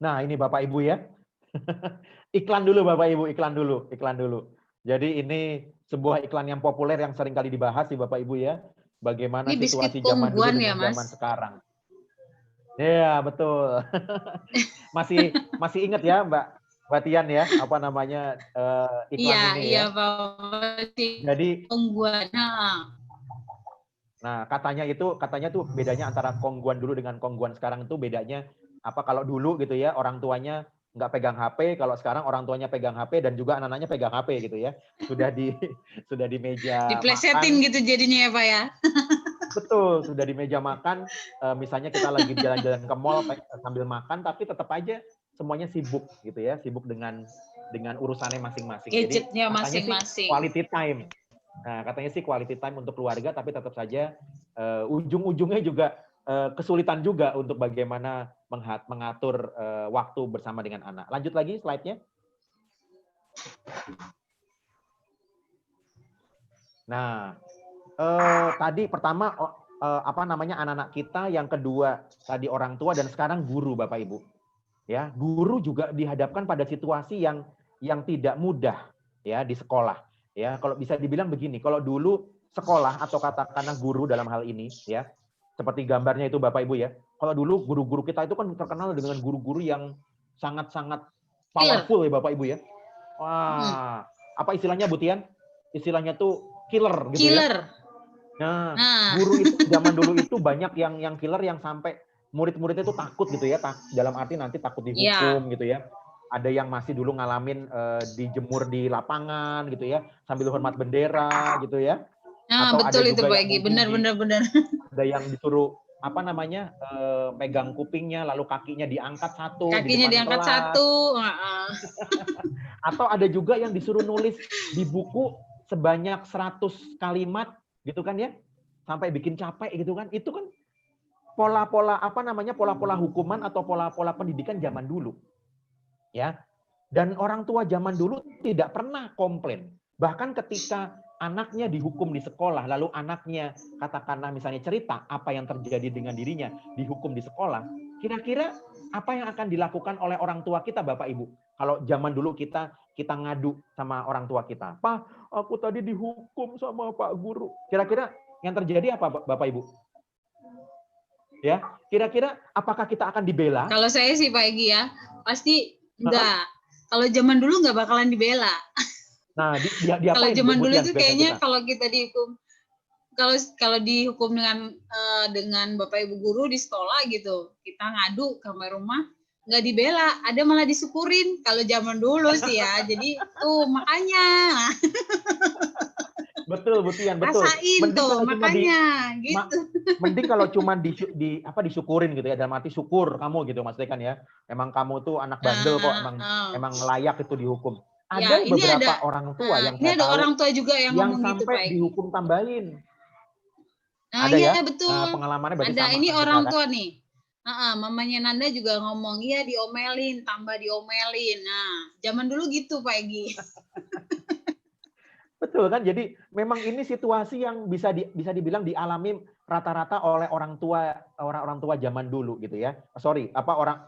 Nah, ini Bapak Ibu ya. Iklan dulu Bapak Ibu, iklan dulu. Jadi ini sebuah iklan yang populer yang sering kali dibahas sih Bapak Ibu ya. Bagaimana Ini situasi biskuit zaman dulu Kongguan dengan ya, Mas? zaman sekarang. Iya, betul. masih ingat ya Mbak Tian ya, apa namanya iklan ini ya. Iya, Pak. Jadi Kongguan. nah, katanya tuh bedanya antara Kongguan dulu dengan Kongguan sekarang tuh bedanya apa, kalau dulu gitu ya orang tuanya nggak pegang HP, kalau sekarang orang tuanya pegang HP dan juga anak-anaknya pegang HP gitu ya. Sudah di meja Diplesetin makan. gitu jadinya ya, Pak ya. Betul, sudah di meja makan, misalnya kita lagi jalan-jalan ke mall sambil makan, tapi tetap aja semuanya sibuk gitu ya, sibuk dengan urusannya masing-masing. Jadi Gadgetnya katanya masing-masing. sih quality time. Nah, katanya sih quality time untuk keluarga, tapi tetap saja ujung-ujungnya juga kesulitan juga untuk bagaimana mengatur waktu bersama dengan anak. Lanjut lagi slide-nya. Nah, tadi pertama apa namanya anak-anak kita, yang kedua tadi orang tua, dan sekarang guru Bapak Ibu. Ya, guru juga dihadapkan pada situasi yang tidak mudah ya di sekolah. Ya, kalau bisa dibilang begini, kalau dulu sekolah atau katakanlah guru dalam hal ini ya, seperti gambarnya itu Bapak Ibu ya. Kalau dulu guru-guru kita itu kan terkenal dengan guru-guru yang sangat-sangat powerful ya Bapak Ibu ya. Wah, apa istilahnya Bu Tian? Istilahnya tuh killer gitu ya. Nah, guru itu zaman dulu itu banyak yang killer, yang sampai murid-muridnya itu takut gitu ya, dalam arti nanti takut dihukum gitu ya. Ada yang masih dulu ngalamin dijemur di lapangan gitu ya, sambil hormat bendera gitu ya. Nah, atau betul ada itu juga Pak Egy, benar. Ada yang disuruh apa namanya pegang kupingnya, lalu kakinya diangkat satu, kakinya di depan diangkat kelas. satu. Atau ada juga yang disuruh nulis di buku sebanyak 100 kalimat gitu kan ya, sampai bikin capek gitu kan. Itu kan pola-pola apa namanya, pola-pola hukuman atau pola-pola pendidikan zaman dulu ya. Dan orang tua zaman dulu tidak pernah komplain, bahkan ketika anaknya dihukum di sekolah, lalu anaknya katakanlah misalnya cerita apa yang terjadi dengan dirinya dihukum di sekolah, kira-kira apa yang akan dilakukan oleh orang tua kita Bapak Ibu? Kalau zaman dulu kita ngadu sama orang tua kita, Pak, aku tadi dihukum sama Pak Guru. Kira-kira yang terjadi apa Bapak Ibu? Ya, kira-kira apakah kita akan dibela? Kalau saya sih Pak Egy ya, pasti enggak. Kalau zaman dulu nggak bakalan dibela. Nah, kalau zaman dulu tuh kayaknya kalau kita dihukum, kalau dihukum dengan Bapak Ibu guru di sekolah gitu, kita ngadu ke rumah, nggak dibela, ada malah disyukurin kalau zaman dulu sih ya. Jadi tuh makanya. Betul, Bu Tian, betul. Rasain tuh, makanya gitu. Mending kalau cuma disyukurin gitu ya, dalam arti syukur kamu gitu Mas Dekan ya. Emang kamu tuh anak bandel kok, emang layak itu dihukum. Ada ya, beberapa orang tua yang ini ada orang tua juga yang ngomong gitu, sampai Pak Egy. dihukum tambahin. Nah, ada iya, ya? Betul. Nah, pengalamannya berarti ada sama. Ini orang tua nih. Mamanya Nanda juga ngomong, iya diomelin, tambah diomelin. Nah, zaman dulu gitu Pak Egy. Betul kan? Jadi memang ini situasi yang bisa dibilang dialami rata-rata oleh orang tua zaman dulu gitu ya. Sorry, orang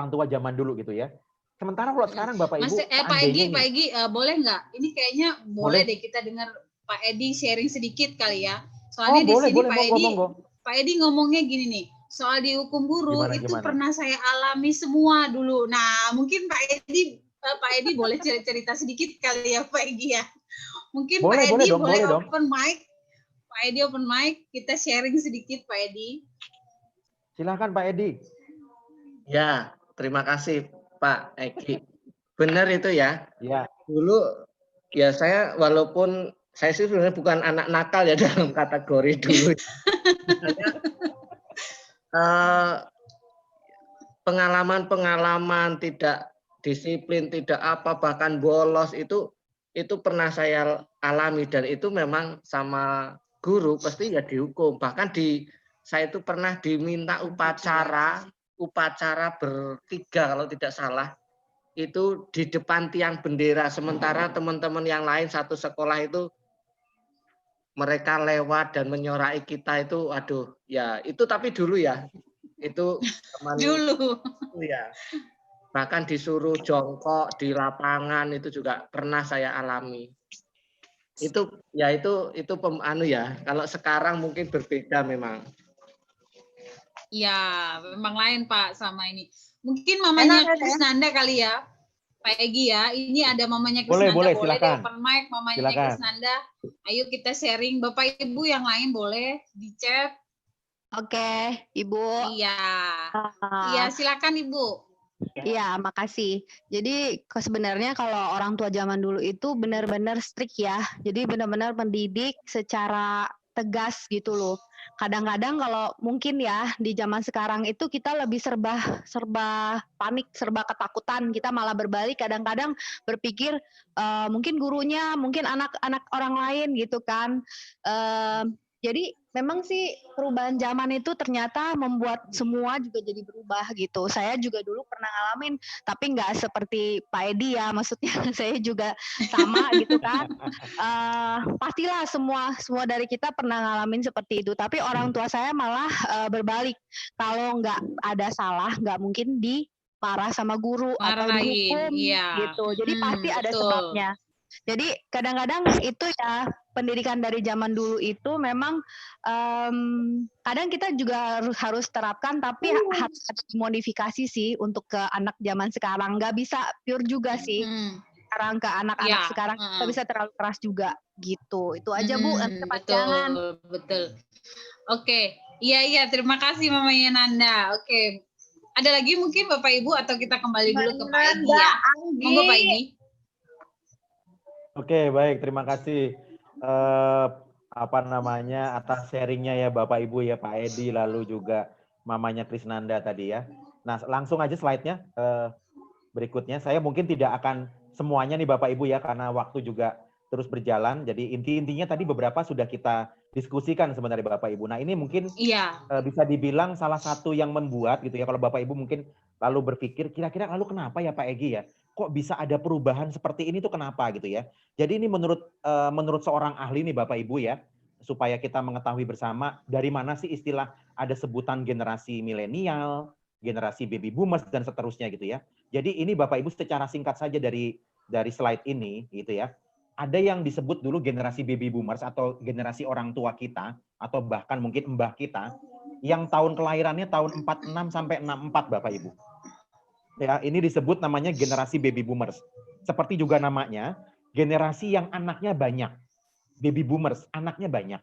tua zaman dulu gitu ya. Sementara kalau sekarang Bapak Ibu, Pak Egy, boleh nggak? Ini kayaknya boleh deh kita dengar Pak Edi sharing sedikit kali ya. Soalnya di sini Pak Edi ngomongnya gini nih, soal dihukum guru gimana? Pernah saya alami semua dulu. Nah, mungkin Pak Edi boleh cerita sedikit kali ya Pak Egy ya. Mungkin Pak Edi boleh open mic. Pak Edi open mic, kita sharing sedikit Pak Edi. Silakan Pak Edi. Ya, terima kasih Pak Egy. Benar itu ya. Ya. Dulu ya walaupun saya sih sebenarnya bukan anak nakal ya dalam kategori dulu. Pengalaman-pengalaman tidak disiplin, tidak apa, bahkan bolos itu pernah saya alami, dan itu memang sama guru pasti ya dihukum. Bahkan saya itu pernah diminta upacara bertiga kalau tidak salah, itu di depan tiang bendera, sementara teman-teman yang lain satu sekolah itu mereka lewat dan menyorai kita itu, aduh ya itu, tapi dulu ya itu teman Dulu. ya, bahkan disuruh jongkok di lapangan itu juga pernah saya alami. Itu ya itu ya, kalau sekarang mungkin berbeda memang. Ya, memang lain Pak sama ini. Mungkin mamanya Krisnanda kali ya, Pak Egi ya. Ini ada mamanya Krisnanda, Boleh, boleh deh silakan. open mic mamanya Silakan. Krisnanda. Ayo kita sharing. Bapak Ibu yang lain boleh di chat. Oke, Ibu. Iya. Iya, silakan Ibu. Iya, makasih. Jadi sebenarnya kalau orang tua zaman dulu itu benar-benar strict ya. Jadi benar-benar mendidik secara tegas gitu loh. Kadang-kadang kalau mungkin ya di zaman sekarang itu kita lebih serba panik, serba ketakutan. Kita malah berbalik kadang-kadang berpikir mungkin gurunya, mungkin anak-anak orang lain gitu kan. Jadi memang sih perubahan zaman itu ternyata membuat semua juga jadi berubah gitu. Saya juga dulu pernah ngalamin, tapi nggak seperti Pak Edi ya, maksudnya saya juga sama gitu kan. Pastilah semua dari kita pernah ngalamin seperti itu. Tapi orang tua saya malah berbalik. Kalau nggak ada salah, nggak mungkin dimarah sama guru atau dihukum gitu. Jadi pasti ada sebabnya. Jadi kadang-kadang itu ya pendidikan dari zaman dulu itu memang kadang kita juga harus terapkan, tapi harus ada modifikasi sih untuk ke anak zaman sekarang. Nggak bisa pure juga sih. Sekarang ke anak-anak sekarang nggak bisa terlalu keras juga gitu. Itu aja Bu, kepanjangan. Betul. Oke, iya terima kasih mamanya Nanda. Oke, ada lagi mungkin Bapak Ibu atau kita kembali dulu ke Pak Egi ya? Monggo Pak Egi. Oke, baik. Terima kasih atas sharingnya ya Bapak Ibu ya, Pak Edi, lalu juga mamanya Krisnanda tadi ya. Nah, langsung aja slide-nya berikutnya. Saya mungkin tidak akan semuanya nih Bapak Ibu ya, karena waktu juga terus berjalan. Jadi intinya tadi beberapa sudah kita diskusikan sebenarnya Bapak Ibu. Nah, ini mungkin bisa dibilang salah satu yang membuat gitu ya, kalau Bapak Ibu mungkin lalu berpikir kira-kira lalu kenapa ya Pak Egi ya? Kok bisa ada perubahan seperti ini tuh kenapa gitu ya. Jadi ini menurut seorang ahli nih Bapak Ibu ya, supaya kita mengetahui bersama dari mana sih istilah ada sebutan generasi milenial, generasi baby boomers dan seterusnya gitu ya. Jadi ini Bapak Ibu secara singkat saja dari slide ini gitu ya. Ada yang disebut dulu generasi baby boomers atau generasi orang tua kita atau bahkan mungkin mbah kita yang tahun kelahirannya tahun 46 sampai 64 Bapak Ibu. Ya, ini disebut namanya generasi baby boomers. Seperti juga namanya, generasi yang anaknya banyak. Baby boomers, anaknya banyak.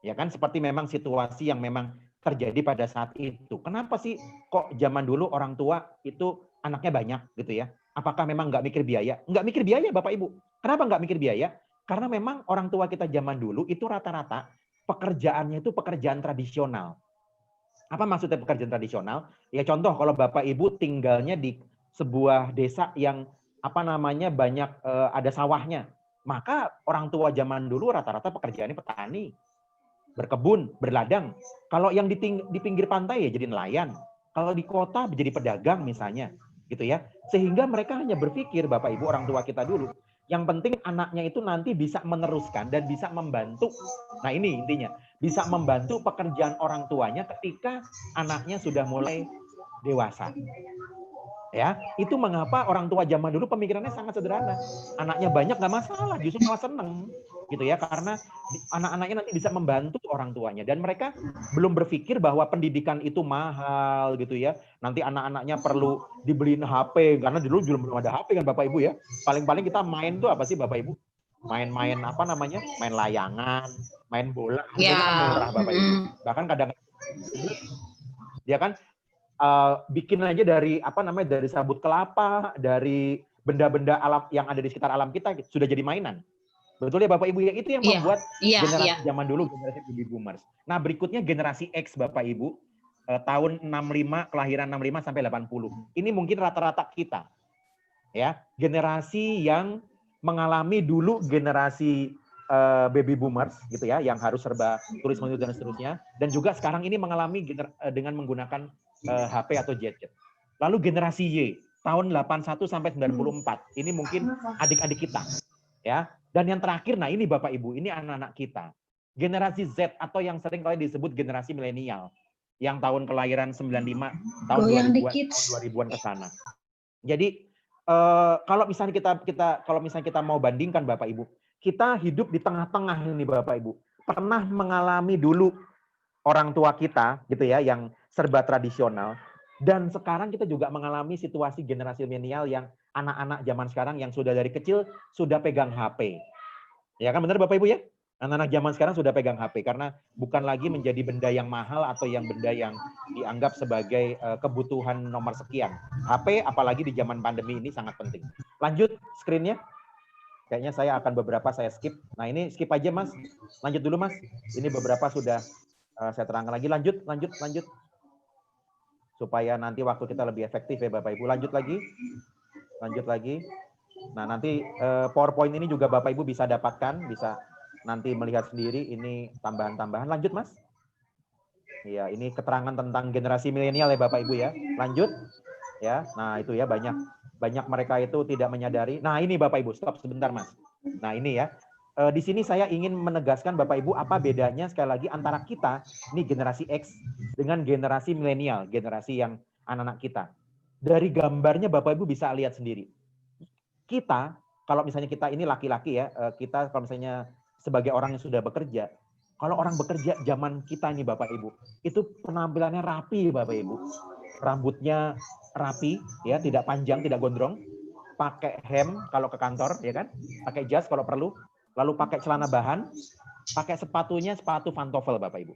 Ya kan, seperti memang situasi yang memang terjadi pada saat itu. Kenapa sih kok zaman dulu orang tua itu anaknya banyak gitu ya? Apakah memang nggak mikir biaya? Nggak mikir biaya Bapak Ibu. Kenapa nggak mikir biaya? Karena memang orang tua kita zaman dulu itu rata-rata pekerjaannya itu pekerjaan tradisional. Apa maksudnya pekerjaan tradisional? Ya contoh kalau Bapak Ibu tinggalnya di sebuah desa yang banyak ada sawahnya, maka orang tua zaman dulu rata-rata pekerjaannya petani, berkebun, berladang. Kalau yang di pinggir pantai ya jadi nelayan. Kalau di kota jadi pedagang misalnya, gitu ya. Sehingga mereka hanya berpikir Bapak Ibu orang tua kita dulu, yang penting anaknya itu nanti bisa meneruskan dan bisa membantu. Nah ini intinya, bisa membantu pekerjaan orang tuanya ketika anaknya sudah mulai dewasa. Ya, itu mengapa orang tua zaman dulu pemikirannya sangat sederhana. Anaknya banyak nggak masalah, justru malah seneng, gitu ya, karena anak-anaknya nanti bisa membantu orang tuanya dan mereka belum berpikir bahwa pendidikan itu mahal, gitu ya. Nanti anak-anaknya perlu dibeliin HP karena dulu belum ada HP kan Bapak Ibu ya. Paling-paling kita main tuh apa sih Bapak Ibu? Main main layangan, main bola, harganya kan murah Bapak Ibu. Bahkan kadang-kadang dia kan bikin aja dari dari sabut kelapa, dari benda-benda alam yang ada di sekitar alam kita sudah jadi mainan. Betul ya Bapak Ibu ya, itu yang membuat generasi iya. zaman dulu, generasi baby boomers. Nah, berikutnya generasi X Bapak Ibu, tahun 65, kelahiran 65 sampai 80. Ini mungkin rata-rata kita. Ya, generasi yang mengalami dulu generasi baby boomers gitu ya, yang harus serba tulis menulis dan seterusnya, dan juga sekarang ini mengalami dengan menggunakan HP atau gadget. Lalu generasi Y, tahun 81 sampai 94. Ini mungkin adik-adik kita. Ya. Dan yang terakhir, nah ini Bapak Ibu, ini anak-anak kita. Generasi Z atau yang sering kali disebut generasi milenial. Yang tahun kelahiran 95, tahun 2000-an ke sana. Jadi kalau misalnya kita mau bandingkan Bapak Ibu, kita hidup di tengah-tengah ini Bapak Ibu. Pernah mengalami dulu orang tua kita gitu ya yang serba tradisional, dan sekarang kita juga mengalami situasi generasi milenial yang anak-anak zaman sekarang yang sudah dari kecil sudah pegang HP. Ya kan benar Bapak Ibu ya? Anak-anak zaman sekarang sudah pegang HP karena bukan lagi menjadi benda yang mahal atau yang benda yang dianggap sebagai kebutuhan nomor sekian. HP apalagi di zaman pandemi ini sangat penting. Lanjut screen-nya. Kayaknya saya akan beberapa saya skip. Nah ini skip aja Mas. Lanjut dulu Mas. Ini beberapa sudah saya terangkan lagi. Lanjut. Supaya nanti waktu kita lebih efektif ya Bapak Ibu. Lanjut lagi. Nah nanti PowerPoint ini juga Bapak Ibu bisa dapatkan, bisa nanti melihat sendiri ini tambahan-tambahan. Lanjut Mas. Iya, ini keterangan tentang generasi milenial ya Bapak Ibu ya. Lanjut. Ya. Nah, itu ya banyak mereka itu tidak menyadari. Nah, ini Bapak Ibu, stop sebentar Mas. Nah, ini ya. Di sini saya ingin menegaskan Bapak Ibu apa bedanya sekali lagi antara kita ini generasi X dengan generasi milenial, generasi yang anak-anak kita. Dari gambarnya Bapak Ibu bisa lihat sendiri. Kita, kalau misalnya kita ini laki-laki ya, kita kalau misalnya sebagai orang yang sudah bekerja, kalau orang bekerja zaman kita nih Bapak Ibu, itu penampilannya rapi Bapak Ibu. Rambutnya rapi, ya tidak panjang, tidak gondrong, pakai hem kalau ke kantor, ya kan, pakai jas kalau perlu, lalu pakai celana bahan, pakai sepatunya sepatu pantofel Bapak Ibu.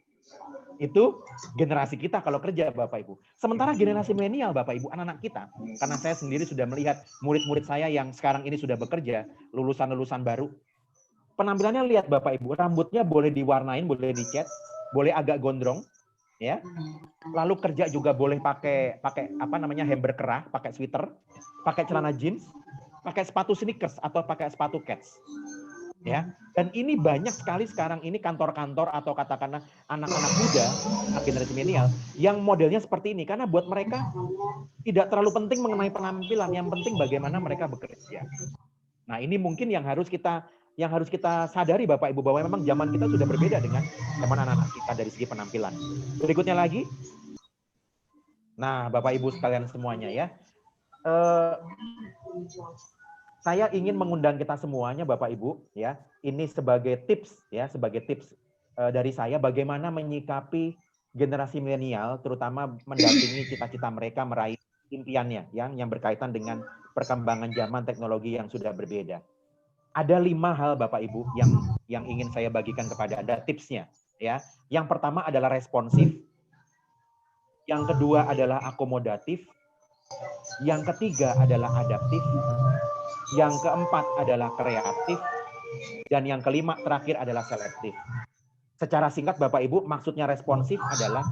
Itu generasi kita kalau kerja Bapak Ibu. Sementara generasi milenial Bapak Ibu, anak-anak kita, karena saya sendiri sudah melihat murid-murid saya yang sekarang ini sudah bekerja, lulusan-lulusan baru, penampilannya lihat Bapak Ibu, rambutnya boleh diwarnain, boleh dicat, boleh agak gondrong, ya. Lalu kerja juga boleh pakai apa namanya hem berkerah, pakai sweater, pakai celana jeans, pakai sepatu sneakers atau pakai sepatu kets. Ya. Dan ini banyak sekali sekarang ini kantor-kantor atau katakanlah anak-anak muda, generasi milenial yang modelnya seperti ini karena buat mereka tidak terlalu penting mengenai penampilan, yang penting bagaimana mereka bekerja. Nah, ini mungkin yang harus kita sadari Bapak Ibu bahwa memang zaman kita sudah berbeda dengan zaman anak-anak kita dari segi penampilan. Berikutnya lagi. Nah, Bapak Ibu sekalian semuanya ya. Saya ingin mengundang kita semuanya Bapak Ibu ya. Ini sebagai tips dari saya bagaimana menyikapi generasi milenial terutama mendampingi cita-cita mereka meraih impiannya yang berkaitan dengan perkembangan zaman teknologi yang sudah berbeda. Ada 5 hal Bapak Ibu yang ingin saya bagikan kepada Anda tipsnya ya. Yang pertama adalah responsif. Yang kedua adalah akomodatif. Yang ketiga adalah adaptif. Yang keempat adalah kreatif. Dan yang kelima terakhir adalah selektif. Secara singkat Bapak Ibu, maksudnya responsif adalah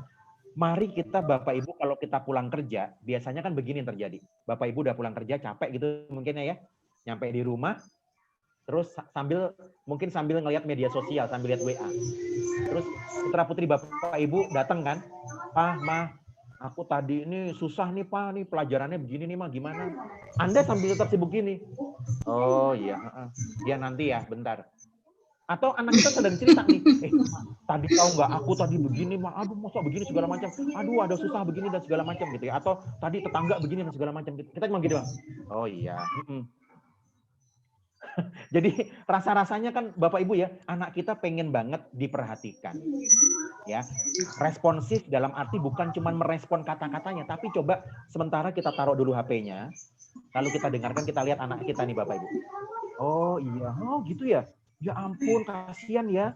mari kita Bapak Ibu kalau kita pulang kerja, biasanya kan begini yang terjadi. Bapak Ibu udah pulang kerja capek gitu mungkin ya. Nyampe di rumah, terus sambil ngelihat media sosial, sambil lihat WA. Terus putra putri Bapak Ibu datang kan, "Pak, Ma, aku tadi ini susah nih Pak, nih pelajarannya begini nih Ma, gimana?" Anda sambil tetap sibuk gini. "Oh iya, ya nanti ya, bentar." Atau anak kita sedang cerita nih, "Tadi tahu nggak aku tadi begini Ma, aduh masa begini segala macam, aduh ada susah begini dan segala macam gitu ya." Atau tadi tetangga begini dan segala macam gitu. Kita cuma gitu, Bang. "Oh iya." Jadi rasa-rasanya kan Bapak Ibu ya, anak kita pengen banget diperhatikan. Ya. Responsif dalam arti bukan cuma merespon kata-katanya, tapi coba sementara kita taruh dulu HP-nya, lalu kita dengarkan, kita lihat anak kita nih Bapak Ibu. "Oh iya, oh gitu ya. Ya ampun, kasihan ya.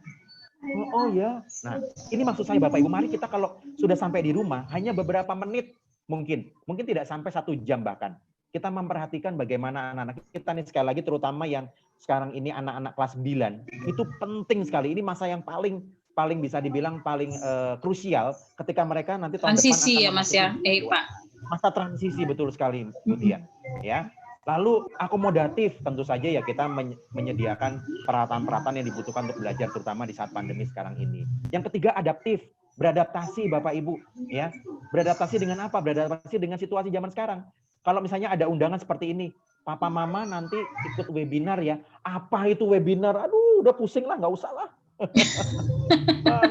Oh ya." Nah, ini maksud saya Bapak Ibu, mari kita kalau sudah sampai di rumah, hanya beberapa menit mungkin tidak sampai 1 jam bahkan. Kita memperhatikan bagaimana anak-anak kita nih sekali lagi terutama yang sekarang ini anak-anak kelas 9 itu penting sekali. Ini masa yang paling bisa dibilang paling krusial ketika mereka nanti tahun transisi depan akan ya Mas ya, Pak. Masa transisi betul sekali, Bu Tia. Ya. Lalu akomodatif tentu saja ya kita menyediakan peralatan-peralatan yang dibutuhkan untuk belajar terutama di saat pandemi sekarang ini. Yang ketiga adaptif, beradaptasi Bapak Ibu ya. Beradaptasi dengan apa? Beradaptasi dengan situasi zaman sekarang. Kalau misalnya ada undangan seperti ini, Papa Mama nanti ikut webinar ya. Apa itu webinar? Aduh, udah pusing lah, nggak usah lah.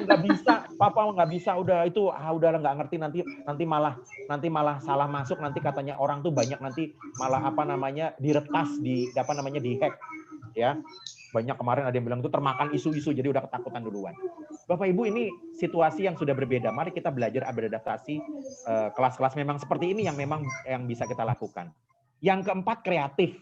Nggak bisa, Papa nggak bisa, udah itu udah nggak ngerti, nanti malah salah masuk, nanti katanya orang tuh banyak nanti malah diretas, dihack ya. Banyak kemarin ada yang bilang itu termakan isu-isu, jadi udah ketakutan duluan. Bapak Ibu, ini situasi yang sudah berbeda. Mari kita belajar beradaptasi. Kelas-kelas memang seperti ini yang bisa kita lakukan. Yang keempat, kreatif.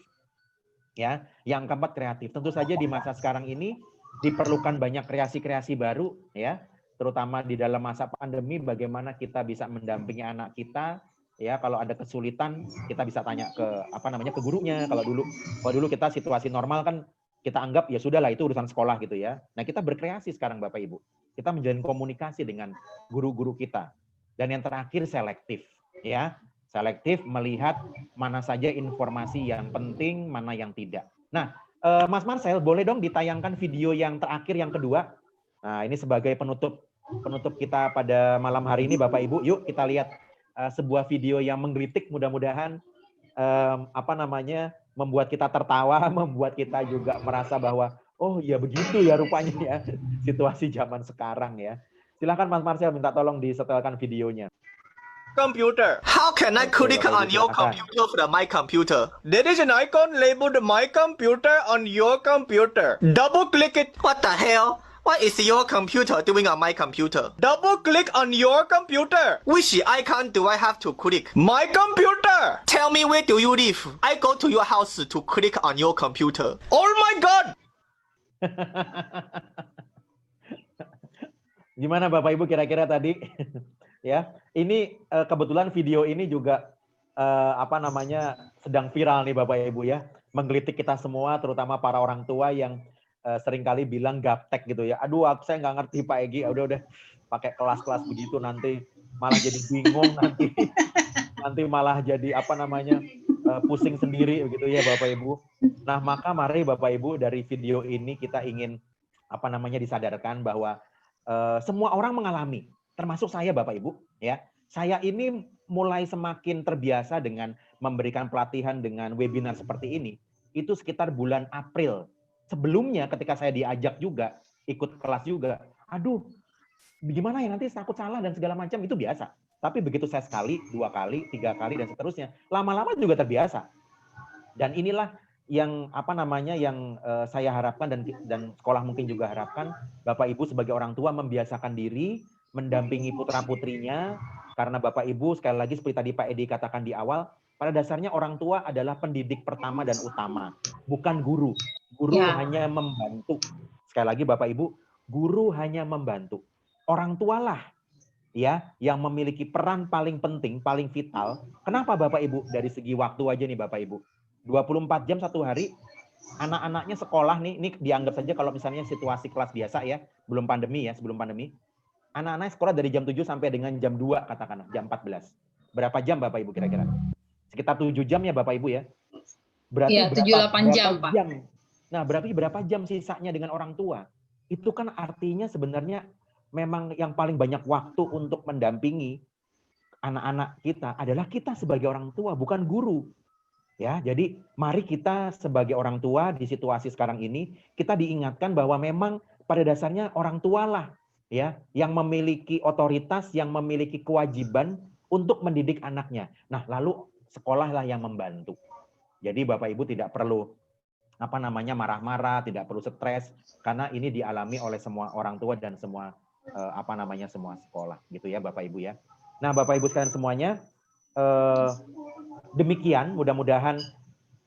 Ya, yang keempat kreatif. Tentu saja di masa sekarang ini diperlukan banyak kreasi-kreasi baru ya, terutama di dalam masa pandemi bagaimana kita bisa mendampingi anak kita ya. Kalau ada kesulitan kita bisa tanya ke ke gurunya. Kalau dulu kita situasi normal kan kita anggap ya sudahlah itu urusan sekolah gitu ya. Nah, kita berkreasi sekarang Bapak Ibu. Kita menjalin komunikasi dengan guru-guru kita. Dan yang terakhir selektif ya. Selektif melihat mana saja informasi yang penting, mana yang tidak. Nah, Mas Marcel, boleh dong ditayangkan video yang terakhir, yang kedua. Nah, ini sebagai penutup kita pada malam hari ini, Bapak Ibu. Yuk kita lihat sebuah video yang menggelitik, mudah-mudahan membuat kita tertawa, membuat kita juga merasa bahwa oh ya begitu ya rupanya ya situasi zaman sekarang ya. Silakan Mas Marcel, minta tolong disetelkan videonya. Computer. How can I click on your computer from my computer? There is an icon labeled my computer on your computer. Double click it. What the hell? What is your computer doing on my computer? Double click on your computer. Which icon do I have to click? My computer. Tell me where do you live? I go to your house to click on your computer. Oh my God. Gimana Bapak Ibu kira-kira tadi? Ya, ini kebetulan video ini juga sedang viral nih Bapak Ibu ya, menggelitik kita semua, terutama para orang tua yang seringkali bilang gaptek gitu ya. Aduh, saya nggak ngerti Pak Egi, udah pakai kelas-kelas begitu nanti malah jadi bingung nanti malah jadi pusing sendiri begitu ya Bapak Ibu. Nah, maka mari Bapak Ibu dari video ini kita ingin disadarkan bahwa semua orang mengalami. Termasuk saya Bapak Ibu ya. Saya ini mulai semakin terbiasa dengan memberikan pelatihan dengan webinar seperti ini. Itu sekitar bulan April. Sebelumnya ketika saya diajak juga ikut kelas juga. Aduh, gimana ya nanti takut salah dan segala macam, itu biasa. Tapi begitu saya sekali, 2 kali, 3 kali dan seterusnya, lama-lama juga terbiasa. Dan inilah yang yang saya harapkan dan sekolah mungkin juga harapkan, Bapak Ibu sebagai orang tua membiasakan diri mendampingi putra-putrinya, karena Bapak Ibu sekali lagi seperti tadi Pak Edi katakan di awal, pada dasarnya orang tua adalah pendidik pertama dan utama, bukan guru. Guru hanya membantu. Sekali lagi Bapak Ibu, guru hanya membantu. Orang tualah ya yang memiliki peran paling penting, paling vital. Kenapa Bapak Ibu? Dari segi waktu aja nih Bapak Ibu. 24 jam satu hari, anak-anaknya sekolah nih, ini dianggap saja kalau misalnya situasi kelas biasa ya, sebelum pandemi. Anak-anak sekolah dari jam 7 sampai dengan jam 2 katakanlah, jam 14. Berapa jam Bapak Ibu kira-kira? Sekitar 7 jam ya Bapak Ibu ya? Berarti ya, 7-8 jam, Pak. Nah, berapa jam sisanya dengan orang tua? Itu kan artinya sebenarnya memang yang paling banyak waktu untuk mendampingi anak-anak kita adalah kita sebagai orang tua, bukan guru. Ya, jadi mari kita sebagai orang tua di situasi sekarang ini, kita diingatkan bahwa memang pada dasarnya orang tualah ya yang memiliki otoritas, yang memiliki kewajiban untuk mendidik anaknya. Nah, lalu sekolahlah yang membantu. Jadi Bapak Ibu tidak perlu marah-marah, tidak perlu stres karena ini dialami oleh semua orang tua dan semua semua sekolah gitu ya Bapak Ibu ya. Nah, Bapak Ibu sekalian semuanya, demikian mudah-mudahan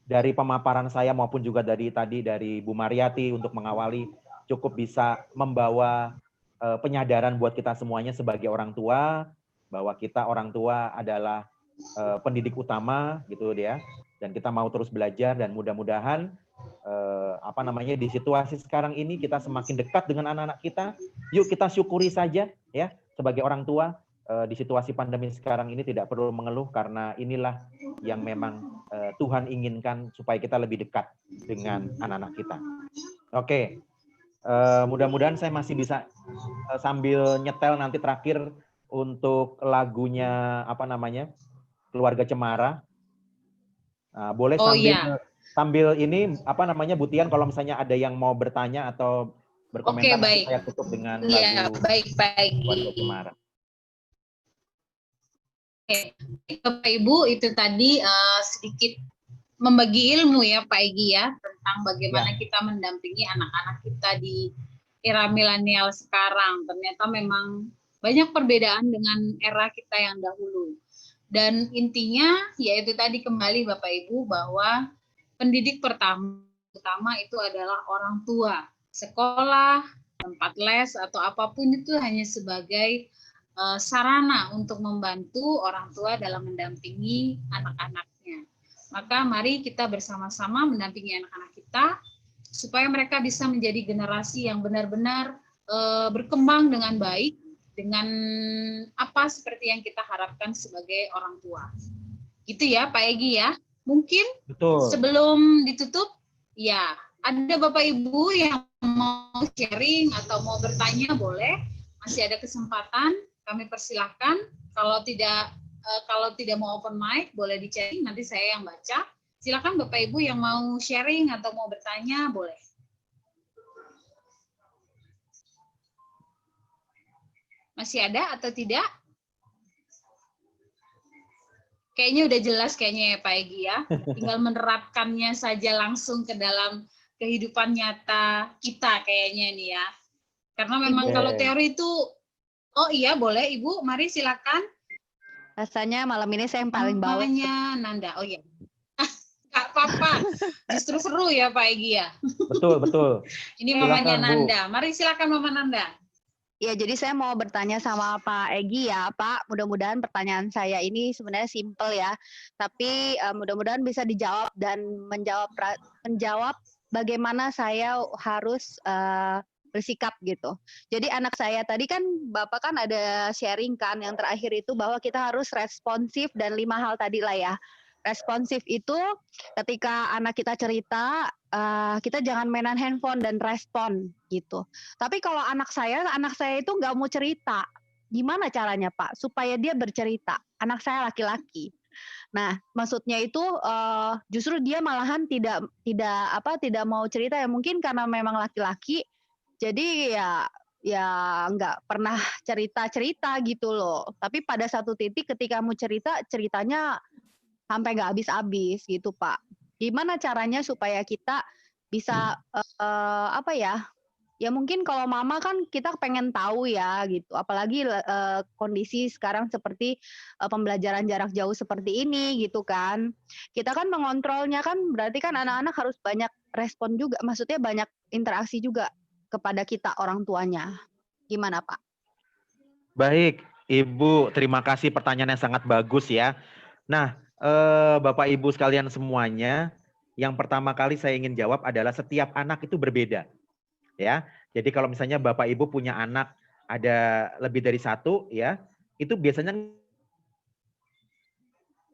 dari pemaparan saya maupun juga dari Bu Mariati untuk mengawali cukup bisa membawa penyadaran buat kita semuanya sebagai orang tua, bahwa kita orang tua adalah pendidik utama gitu ya, dan kita mau terus belajar dan mudah-mudahan di situasi sekarang ini kita semakin dekat dengan anak-anak kita. Yuk kita syukuri saja ya sebagai orang tua di situasi pandemi sekarang ini tidak perlu mengeluh karena inilah yang memang Tuhan inginkan supaya kita lebih dekat dengan anak-anak kita. Oke. Mudah-mudahan saya masih bisa sambil nyetel nanti terakhir untuk lagunya Keluarga Cemara. Boleh sambil ini Bu Tian kalau misalnya ada yang mau bertanya atau berkomentar, nanti saya tutup dengan lagu Keluarga Cemara. Bapak Ibu, itu tadi sedikit membagi ilmu ya Pak Egy ya tentang bagaimana kita mendampingi anak-anak kita di era milenial sekarang. Ternyata memang banyak perbedaan dengan era kita yang dahulu. Dan intinya yaitu tadi kembali Bapak Ibu bahwa pendidik pertama itu adalah orang tua. Sekolah, tempat les atau apapun itu hanya sebagai sarana untuk membantu orang tua dalam mendampingi anak-anaknya. Maka mari kita bersama-sama mendampingi anak-anak kita supaya mereka bisa menjadi generasi yang benar-benar berkembang dengan baik, dengan apa seperti yang kita harapkan sebagai orang tua. Gitu ya Pak Egy ya. Mungkin sebelum ditutup, ya ada Bapak Ibu yang mau sharing atau mau bertanya boleh, masih ada kesempatan. Kami persilahkan. Kalau tidak mau open mic, boleh di-chatting, nanti saya yang baca. Silakan Bapak Ibu yang mau sharing atau mau bertanya, boleh. Masih ada atau tidak? Kayaknya udah jelas kayaknya ya Pak Egy ya. Tinggal menerapkannya saja langsung ke dalam kehidupan nyata kita kayaknya nih ya. Karena memang kalau teori itu, oh iya boleh Ibu, mari silakan. Rasanya malam ini saya yang paling bawah. Namanya Nanda, oh iya. Gak apa-apa, justru seru ya Pak Egy ya. Betul. Ini mamanya Nanda, mari silakan Mama Nanda. Ya, jadi saya mau bertanya sama Pak Egy ya, Pak. Mudah-mudahan pertanyaan saya ini sebenarnya simpel ya, tapi mudah-mudahan bisa dijawab dan menjawab bagaimana saya harus bersikap gitu. Jadi anak saya tadi kan Bapak kan ada sharing kan yang terakhir itu bahwa kita harus responsif dan 5 hal tadi lah ya. Responsif itu ketika anak kita cerita, kita jangan mainan handphone dan respon gitu. Tapi kalau anak saya itu nggak mau cerita. Gimana caranya Pak supaya dia bercerita? Anak saya laki-laki. Nah, maksudnya itu justru dia malahan tidak mau cerita ya, mungkin karena memang laki-laki. Jadi ya nggak pernah cerita gitu loh. Tapi pada satu titik ketika mau ceritanya sampai nggak habis-habis gitu Pak. Gimana caranya supaya kita bisa ya mungkin kalau mama kan kita pengen tahu ya gitu. Apalagi kondisi sekarang seperti pembelajaran jarak jauh seperti ini gitu kan. Kita kan mengontrolnya kan berarti kan anak-anak harus banyak respon juga. Maksudnya banyak interaksi juga kepada kita orang tuanya. Gimana Pak? Baik, Ibu, terima kasih pertanyaan yang sangat bagus ya. Nah, Bapak Ibu sekalian semuanya, yang pertama kali saya ingin jawab adalah setiap anak itu berbeda. Ya. Jadi kalau misalnya Bapak Ibu punya anak ada lebih dari satu ya, itu biasanya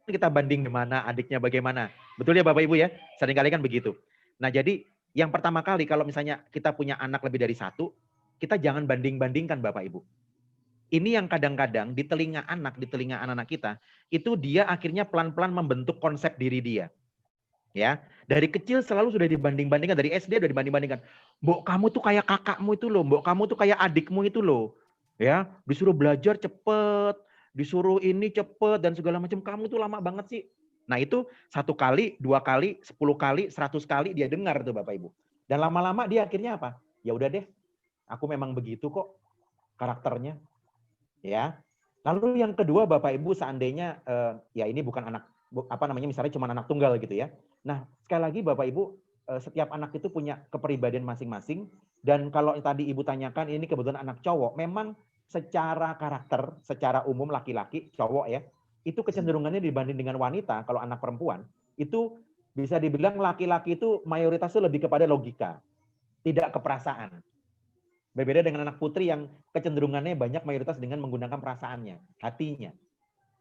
kita banding gimana, adiknya bagaimana. Betul ya Bapak Ibu ya? Seringkali kan begitu. Nah, jadi yang pertama kali kalau misalnya kita punya anak lebih dari satu, kita jangan banding-bandingkan Bapak Ibu. Ini yang kadang-kadang di telinga anak-anak kita, itu dia akhirnya pelan-pelan membentuk konsep diri dia. Ya, dari kecil selalu sudah dibanding-bandingkan, dari SD sudah dibanding-bandingkan. Mbok kamu tuh kayak kakakmu itu loh, mbok kamu tuh kayak adikmu itu loh. Ya, disuruh belajar cepet, disuruh ini cepet dan segala macam, kamu tuh lama banget sih. Nah itu 1 kali, 2 kali, 10 kali, 100 kali dia dengar tuh Bapak Ibu. Dan lama-lama dia akhirnya apa? Ya udah deh, aku memang begitu kok karakternya. Ya. Lalu yang kedua Bapak Ibu seandainya ya ini bukan anak misalnya cuma anak tunggal gitu ya. Nah, sekali lagi Bapak Ibu setiap anak itu punya kepribadian masing-masing dan kalau tadi Ibu tanyakan ini kebetulan anak cowok, memang secara karakter, secara umum laki-laki, cowok ya, itu kecenderungannya dibanding dengan wanita kalau anak perempuan itu bisa dibilang laki-laki itu mayoritas itu lebih kepada logika, tidak ke perasaan. Berbeda dengan anak putri yang kecenderungannya banyak mayoritas dengan menggunakan perasaannya, hatinya.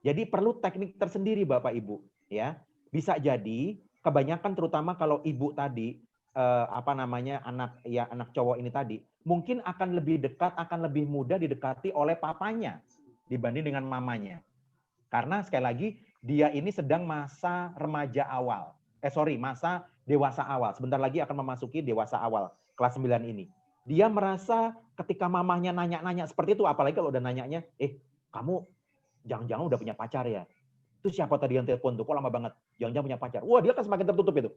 Jadi perlu teknik tersendiri Bapak Ibu, ya. Bisa jadi kebanyakan terutama kalau ibu tadi anak cowok ini tadi mungkin akan lebih dekat, akan lebih mudah didekati oleh papanya dibanding dengan mamanya. Karena sekali lagi dia ini sedang masa remaja awal. Masa dewasa awal. Sebentar lagi akan memasuki dewasa awal kelas 9 ini. Dia merasa ketika mamahnya nanya-nanya seperti itu, apalagi kalau udah nanyanya, kamu jangan-jangan udah punya pacar ya? Itu siapa tadi yang telepon tuh? Kok lama banget? Jangan-jangan punya pacar. Wah, dia kan semakin tertutup itu.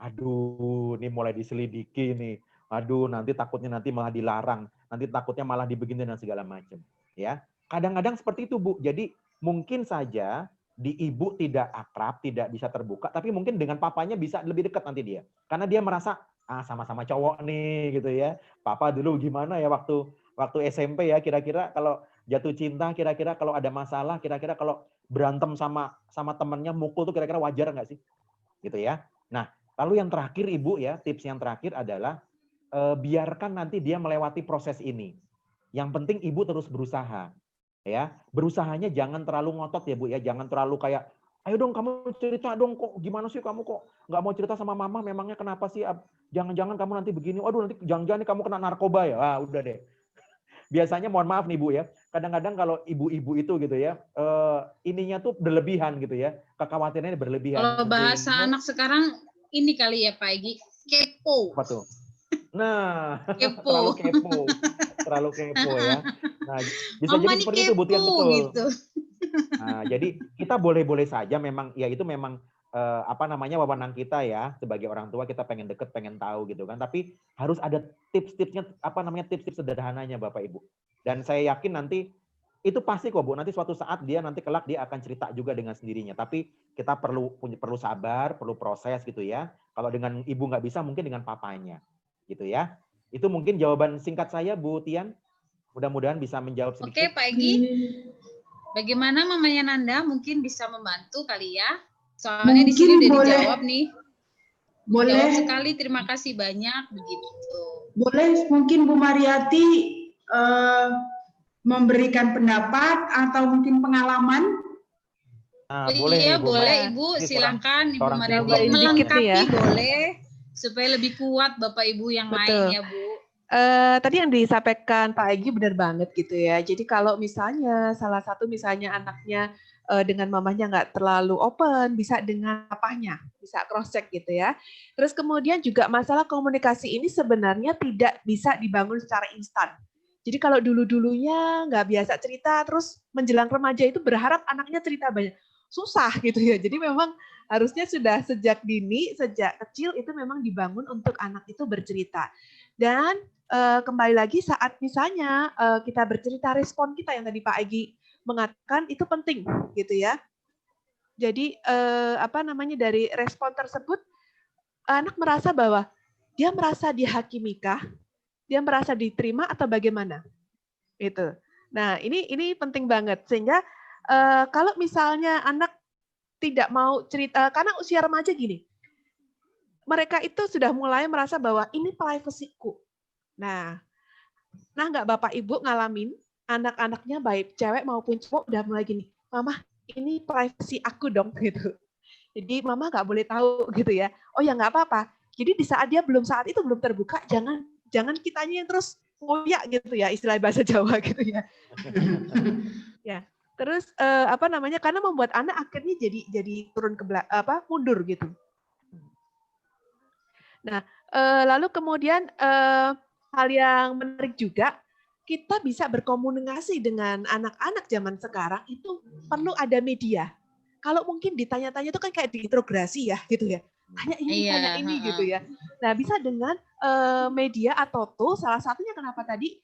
Aduh, ini mulai diselidiki nih. Aduh, nanti takutnya nanti malah dilarang. Nanti takutnya malah dibegini dan segala macam. Ya, kadang-kadang seperti itu, Bu. Jadi mungkin saja di ibu tidak akrab, tidak bisa terbuka, tapi mungkin dengan papanya bisa lebih dekat nanti dia. Karena dia merasa, sama-sama cowok nih gitu ya. Papa dulu gimana ya waktu SMP ya, kira-kira kalau jatuh cinta, kira-kira kalau ada masalah, kira-kira kalau berantem sama temennya mukul tuh kira-kira wajar nggak sih? Gitu ya. Nah, lalu yang terakhir Ibu ya, tips yang terakhir adalah biarkan nanti dia melewati proses ini. Yang penting Ibu terus berusaha. Ya, berusahanya jangan terlalu ngotot ya Bu ya, jangan terlalu kayak ayo dong kamu cerita dong, kok gimana sih kamu kok nggak mau cerita sama mama, memangnya kenapa sih? Jangan-jangan kamu nanti begini, waduh nanti jangan-jangan kamu kena narkoba ya. Udah deh. Biasanya mohon maaf nih Bu ya, kadang-kadang kalau ibu-ibu itu gitu ya, ininya tuh berlebihan gitu ya, kekhawatirannya berlebihan. Kalau bahasa anak sekarang ini kali ya Pak Egi, kepo. Apa tuh? Nah, kepo. terlalu kepo ya. Nah, bisa jadi seperti itu Bu Tian, betul. Gitu. Nah, jadi kita boleh-boleh saja memang, ya itu memang wewenang kita ya, sebagai orang tua kita pengen deket, pengen tahu gitu kan. Tapi harus ada tips-tipsnya, tips-tips sederhananya Bapak Ibu. Dan saya yakin nanti itu pasti kok Bu, nanti suatu saat dia nanti kelak dia akan cerita juga dengan sendirinya. Tapi kita perlu sabar, perlu proses gitu ya. Kalau dengan ibu nggak bisa, mungkin dengan papanya gitu ya. Itu mungkin jawaban singkat saya Bu Tian. Mudah-mudahan bisa menjawab sedikit. Oke Pak Egi, bagaimana mamanya Nanda mungkin bisa membantu kali ya? Soalnya di sini udah dijawab nih. Boleh. Jawab sekali, terima kasih banyak begitu. Boleh mungkin Bu Mariati memberikan pendapat atau mungkin pengalaman. Boleh iya, Ibu, boleh Ibu, silakan Ibu Mariati melengkapi boleh supaya lebih kuat Bapak Ibu yang lain ya Bu. Tadi yang disampaikan Pak Egi benar banget gitu ya. Jadi kalau misalnya salah satu anaknya dengan mamanya nggak terlalu open, bisa dengan papanya, bisa cross check gitu ya. Terus kemudian juga masalah komunikasi ini sebenarnya tidak bisa dibangun secara instan. Jadi kalau dulu-dulunya nggak biasa cerita, terus menjelang remaja itu berharap anaknya cerita banyak, susah gitu ya. Jadi memang harusnya sudah sejak dini, sejak kecil itu memang dibangun untuk anak itu bercerita. Dan kembali lagi saat misalnya kita bercerita, respon kita yang tadi Pak Egi mengatakan itu penting gitu ya. Jadi dari respon tersebut anak merasa bahwa dia merasa dihakimikah, dia merasa diterima atau bagaimana? Itu. Nah, ini penting banget sehingga kalau misalnya anak tidak mau cerita karena usia remaja gini. Mereka itu sudah mulai merasa bahwa ini privasiku. Nah nggak Bapak Ibu ngalamin anak-anaknya baik cewek maupun cowok udah mulai gini, Mama ini privasi aku dong gitu. Jadi Mama nggak boleh tahu gitu ya. Oh ya nggak apa-apa. Jadi di saat dia saat itu belum terbuka, jangan kitanya yang terus ngoyak gitu ya, istilah bahasa Jawa gitu ya. Ya. Terus karena membuat anak akhirnya jadi turun mundur gitu. Nah lalu kemudian hal yang menarik juga, kita bisa berkomunikasi dengan anak-anak zaman sekarang itu perlu ada media. Kalau mungkin ditanya-tanya itu kan kayak diinterogasi ya gitu ya. Tanya ini, tanya ini gitu ya. Nah bisa dengan media atau salah satunya kenapa tadi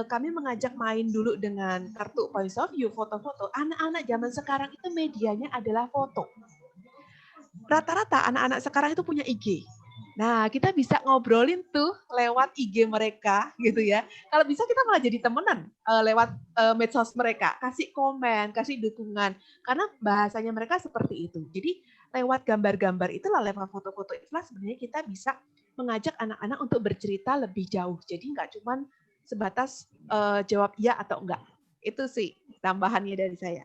kami mengajak main dulu dengan kartu Points of View, foto-foto. Anak-anak zaman sekarang itu medianya adalah foto. Rata-rata anak-anak sekarang itu punya IG. Nah, kita bisa ngobrolin tuh lewat IG mereka gitu ya. Kalau bisa kita malah jadi temenan lewat medsos mereka, kasih komen, kasih dukungan. Karena bahasanya mereka seperti itu. Jadi lewat gambar-gambar itulah, lewat foto-foto itulah sebenarnya kita bisa mengajak anak-anak untuk bercerita lebih jauh. Jadi nggak cuma sebatas jawab iya atau enggak. Itu sih tambahannya dari saya.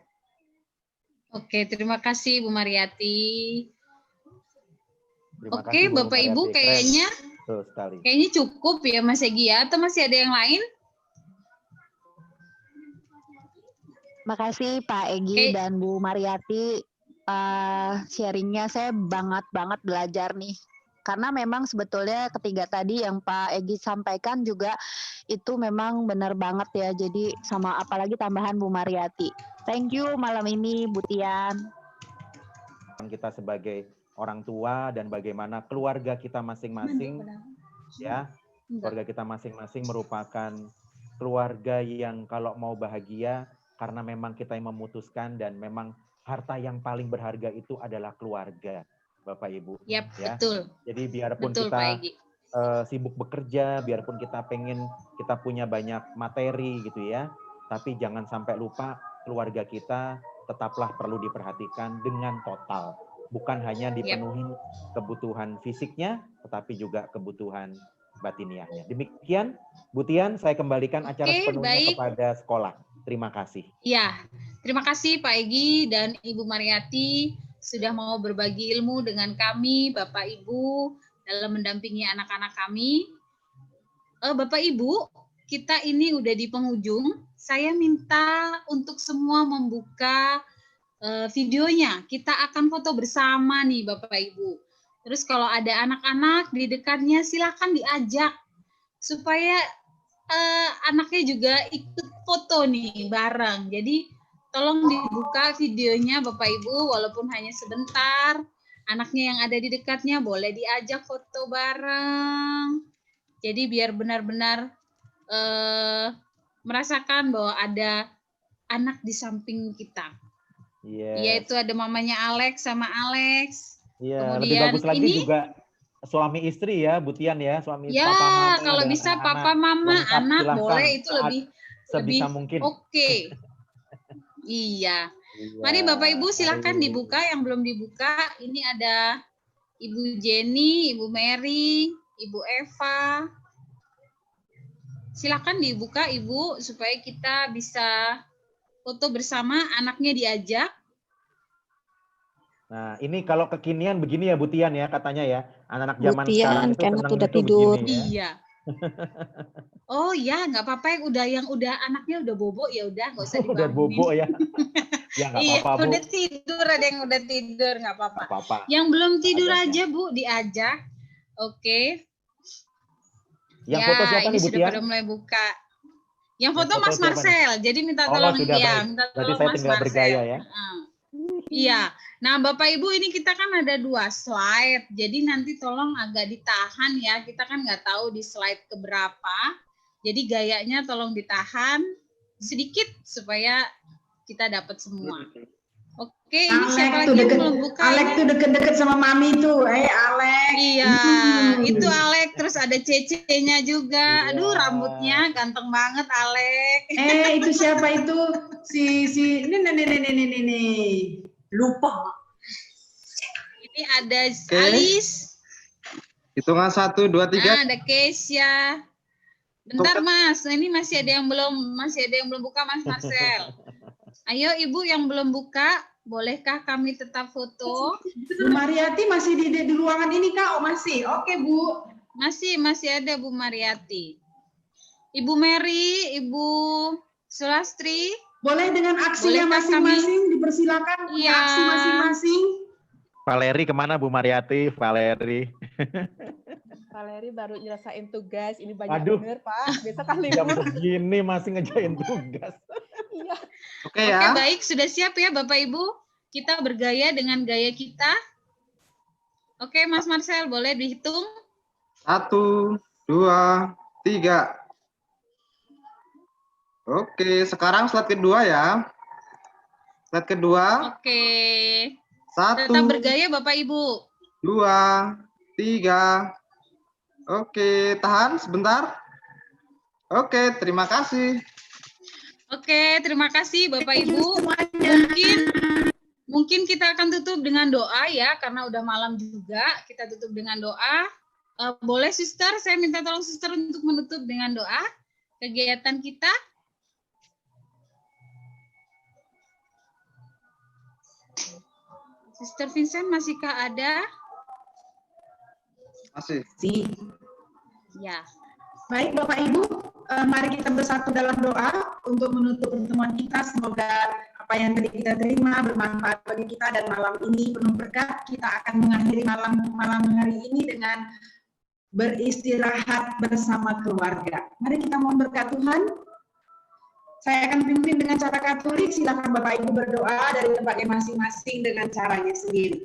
Oke, terima kasih Bu Mariati. Terima Oke, kasih, Bu Bapak Ibu, Mariati. kayaknya Betul sekali. cukup ya Mas Egi ya, atau masih ada yang lain? Makasih Pak Egi dan Bu Mariati, sharingnya saya banget belajar nih. Karena memang sebetulnya ketiga tadi yang Pak Egi sampaikan juga itu memang benar banget ya. Jadi sama apalagi tambahan Bu Mariati. Thank you malam ini Bu Tian. Kita sebagai orang tua dan bagaimana keluarga kita masing-masing, ya, keluarga kita masing-masing merupakan keluarga yang kalau mau bahagia karena memang kita yang memutuskan, dan memang harta yang paling berharga itu adalah keluarga, Bapak Ibu. Yap, ya. betul. Jadi biarpun Betul, kita Pak Egi. sibuk bekerja, biarpun kita pengen kita punya banyak materi gitu ya, tapi jangan sampai lupa keluarga kita tetaplah perlu diperhatikan dengan total. Bukan hanya dipenuhi kebutuhan fisiknya, tetapi juga kebutuhan batiniahnya. Demikian, Bu Tian, saya kembalikan acara sepenuhnya kepada sekolah. Terima kasih. Ya, terima kasih Pak Egi dan Ibu Mariati sudah mau berbagi ilmu dengan kami, Bapak Ibu, dalam mendampingi anak-anak kami. Bapak Ibu, kita ini udah di penghujung. Saya minta untuk semua membuka videonya. Kita akan foto bersama nih Bapak Ibu. Terus kalau ada anak-anak di dekatnya silakan diajak supaya anaknya juga ikut foto nih bareng. Jadi tolong dibuka videonya Bapak Ibu walaupun hanya sebentar. Anaknya yang ada di dekatnya boleh diajak foto bareng. Jadi biar benar-benar merasakan bahwa ada anak di samping kita. Yaitu ada mamanya Alex sama Alex. Iya, lebih Kemudian bagus lagi ini juga suami istri ya, Bu Tian ya, suami ya, papa mama. kalau bisa papa mama lengkap, anak silahkan, boleh itu lebih sebisa mungkin. Oke. Iya. Mari Bapak Ibu silakan dibuka yang belum dibuka. Ini ada Ibu Jenny, Ibu Mary, Ibu Eva. Silakan dibuka Ibu supaya kita bisa foto bersama, anaknya diajak. Nah, ini kalau kekinian begini ya Bu Tian ya katanya ya. Anak-anak zaman Bu Tian, sekarang itu karena senang udah itu tidur. begini ya. Iya. Oh ya, nggak apa-apa yang udah anaknya udah bobo ya udah nggak usah dibangunin. Udah bobo ya. Ya nggak Iya, apa-apa Bu. udah tidur, ada yang udah tidur nggak apa-apa. Nggak apa-apa. Yang belum tidur aja Bu diajak. Oke. Yang ya, foto siapa ini nih Bu sudah Tian? pada mulai buka. Yang foto foto Mas siapa Marcel. Jadi minta Oh, tolong sudah ya, baik. minta Berarti tolong saya Mas tinggal Marcel. bergaya ya. Iya. Nah, Bapak Ibu ini kita kan ada 2 slide. Jadi nanti tolong agak ditahan ya. Kita kan nggak tahu di slide keberapa. Jadi gayanya tolong ditahan sedikit supaya kita dapat semua. Oke, ini siapa lagi yang belum buka? Alex tuh deket-deket sama Mami tuh. Alex. Iya, itu Alex. Terus ada Cece-nya juga. Aduh, rambutnya ganteng banget Alex. Itu siapa itu? Si nih. Lupa. Ini ada Alice. Hitungan 1, 2, 3. Nah, ada Keisha. Bentar Mas, ini masih ada yang belum buka Mas Marcel. Ayo Ibu yang belum buka, bolehkah kami tetap foto? Bu Mariati masih di ruangan ini Kak? Oh masih. Oke Bu. Masih ada Bu Mariati. Ibu Mary, Ibu Sulastri. Boleh dengan aksinya masing-masing, dipersilakan Iya. aksi masing-masing. Valeri kemana Bu Mariati? Valeri. Valeri baru nyelesain tugas, ini banyak Aduh. bener Pak. Besok kan Jam libur. segini masih ngejain tugas. Iya. Oke, baik, sudah siap ya Bapak Ibu? Kita bergaya dengan gaya kita. Oke, Mas Marcel, boleh dihitung? 1, 2, 3. Oke, sekarang slide kedua ya. Slide kedua. Oke. 1, Tetap bergaya Bapak Ibu. 2, 3. Oke, tahan sebentar. Oke, terima kasih. Oke, terima kasih Bapak Ibu. Mungkin kita akan tutup dengan doa ya, karena udah malam juga. Kita tutup dengan doa. Boleh Suster, saya minta tolong Suster untuk menutup dengan doa kegiatan kita. Suster Vincent, masihkah ada? Masih. Ya. Baik Bapak Ibu, mari kita bersatu dalam doa untuk menutup pertemuan kita. Semoga apa yang tadi kita terima bermanfaat bagi kita dan malam ini penuh berkat. Kita akan mengakhiri malam hari ini dengan beristirahat bersama keluarga. Mari kita mohon berkat Tuhan. Saya akan pimpin dengan cara Katolik. Silakan Bapak Ibu berdoa dari tempatnya masing-masing dengan caranya sendiri.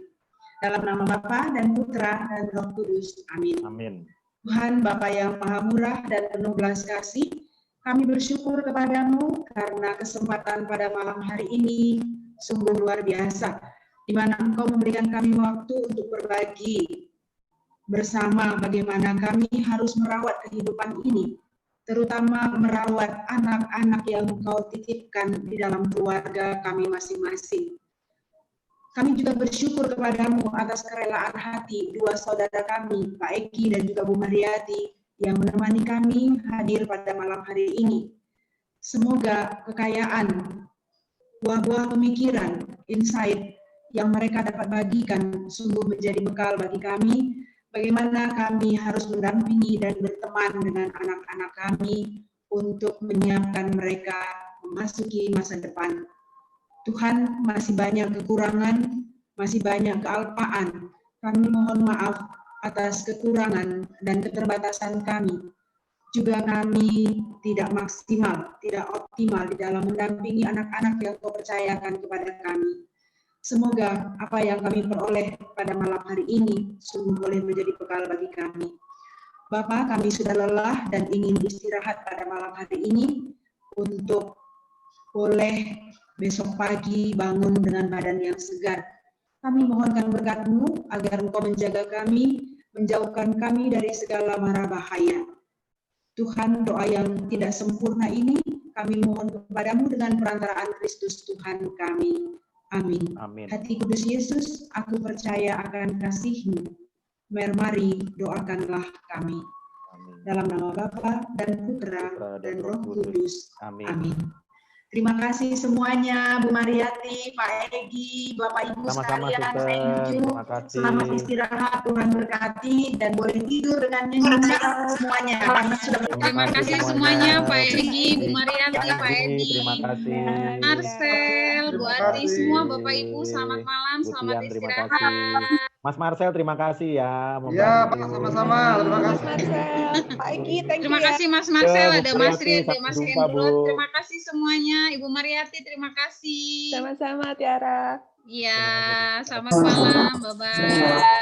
Dalam nama Bapa dan Putra dan Roh Kudus. Amin. Amin. Tuhan Bapa yang Maha Murah dan penuh belas kasih, kami bersyukur kepadamu karena kesempatan pada malam hari ini sungguh luar biasa, di mana Engkau memberikan kami waktu untuk berbagi bersama bagaimana kami harus merawat kehidupan ini, terutama merawat anak-anak yang Engkau titipkan di dalam keluarga kami masing-masing. Kami juga bersyukur kepadamu atas kerelaan hati dua saudara kami, Pak Eki dan juga Bu Mariati, yang menemani kami hadir pada malam hari ini. Semoga kekayaan, buah-buah pemikiran, insight yang mereka dapat bagikan sungguh menjadi bekal bagi kami, bagaimana kami harus mendampingi dan berteman dengan anak-anak kami untuk menyiapkan mereka memasuki masa depan. Tuhan, masih banyak kekurangan, masih banyak kealpaan. Kami mohon maaf atas kekurangan dan keterbatasan kami. Juga kami tidak maksimal, tidak optimal di dalam mendampingi anak-anak yang Kau percayakan kepada kami. Semoga apa yang kami peroleh pada malam hari ini sungguh boleh menjadi bekal bagi kami. Bapa, kami sudah lelah dan ingin istirahat pada malam hari ini untuk boleh besok pagi bangun dengan badan yang segar. Kami mohonkan berkat-Mu agar Engkau menjaga kami, menjauhkan kami dari segala mara bahaya. Tuhan, doa yang tidak sempurna ini kami mohon kepadamu dengan perantaraan Kristus Tuhan kami. Amin. Amin. Hati Kudus Yesus, aku percaya akan kasih-Mu. Mari doakanlah kami. Amin. Dalam nama Bapa dan Putra dan Roh Kudus. Amin. Amin. Terima kasih semuanya, Bu Mariati, Pak Egi, Bapak Ibu Sama-sama, sekalian. Sister. Saya Inju. Terima kasih. Selamat istirahat, Tuhan berkati dan boleh tidur dengan nyenyak semuanya. Karena sudah Terima kasih semuanya, Pak Egi, Bu Mariati, Pak Edi, Terima kasih. Marcel, Bu Ati, semua Bapak Ibu, selamat malam, Bu selamat Tian, terima istirahat. kasih. Mas Marcel, terima kasih ya. Iya, Pak, sama-sama. Terima kasih. Marcel, Pak Egi, thank you Terima ya. kasih Mas Marcel, Bu ada Mas Mariati, Rid, ada sampai Mas jumpa, Hendro. Bu. Terima kasih semuanya, Ibu Mariati, terima kasih. Sama-sama Tiara. Iya, selamat malam, bye-bye.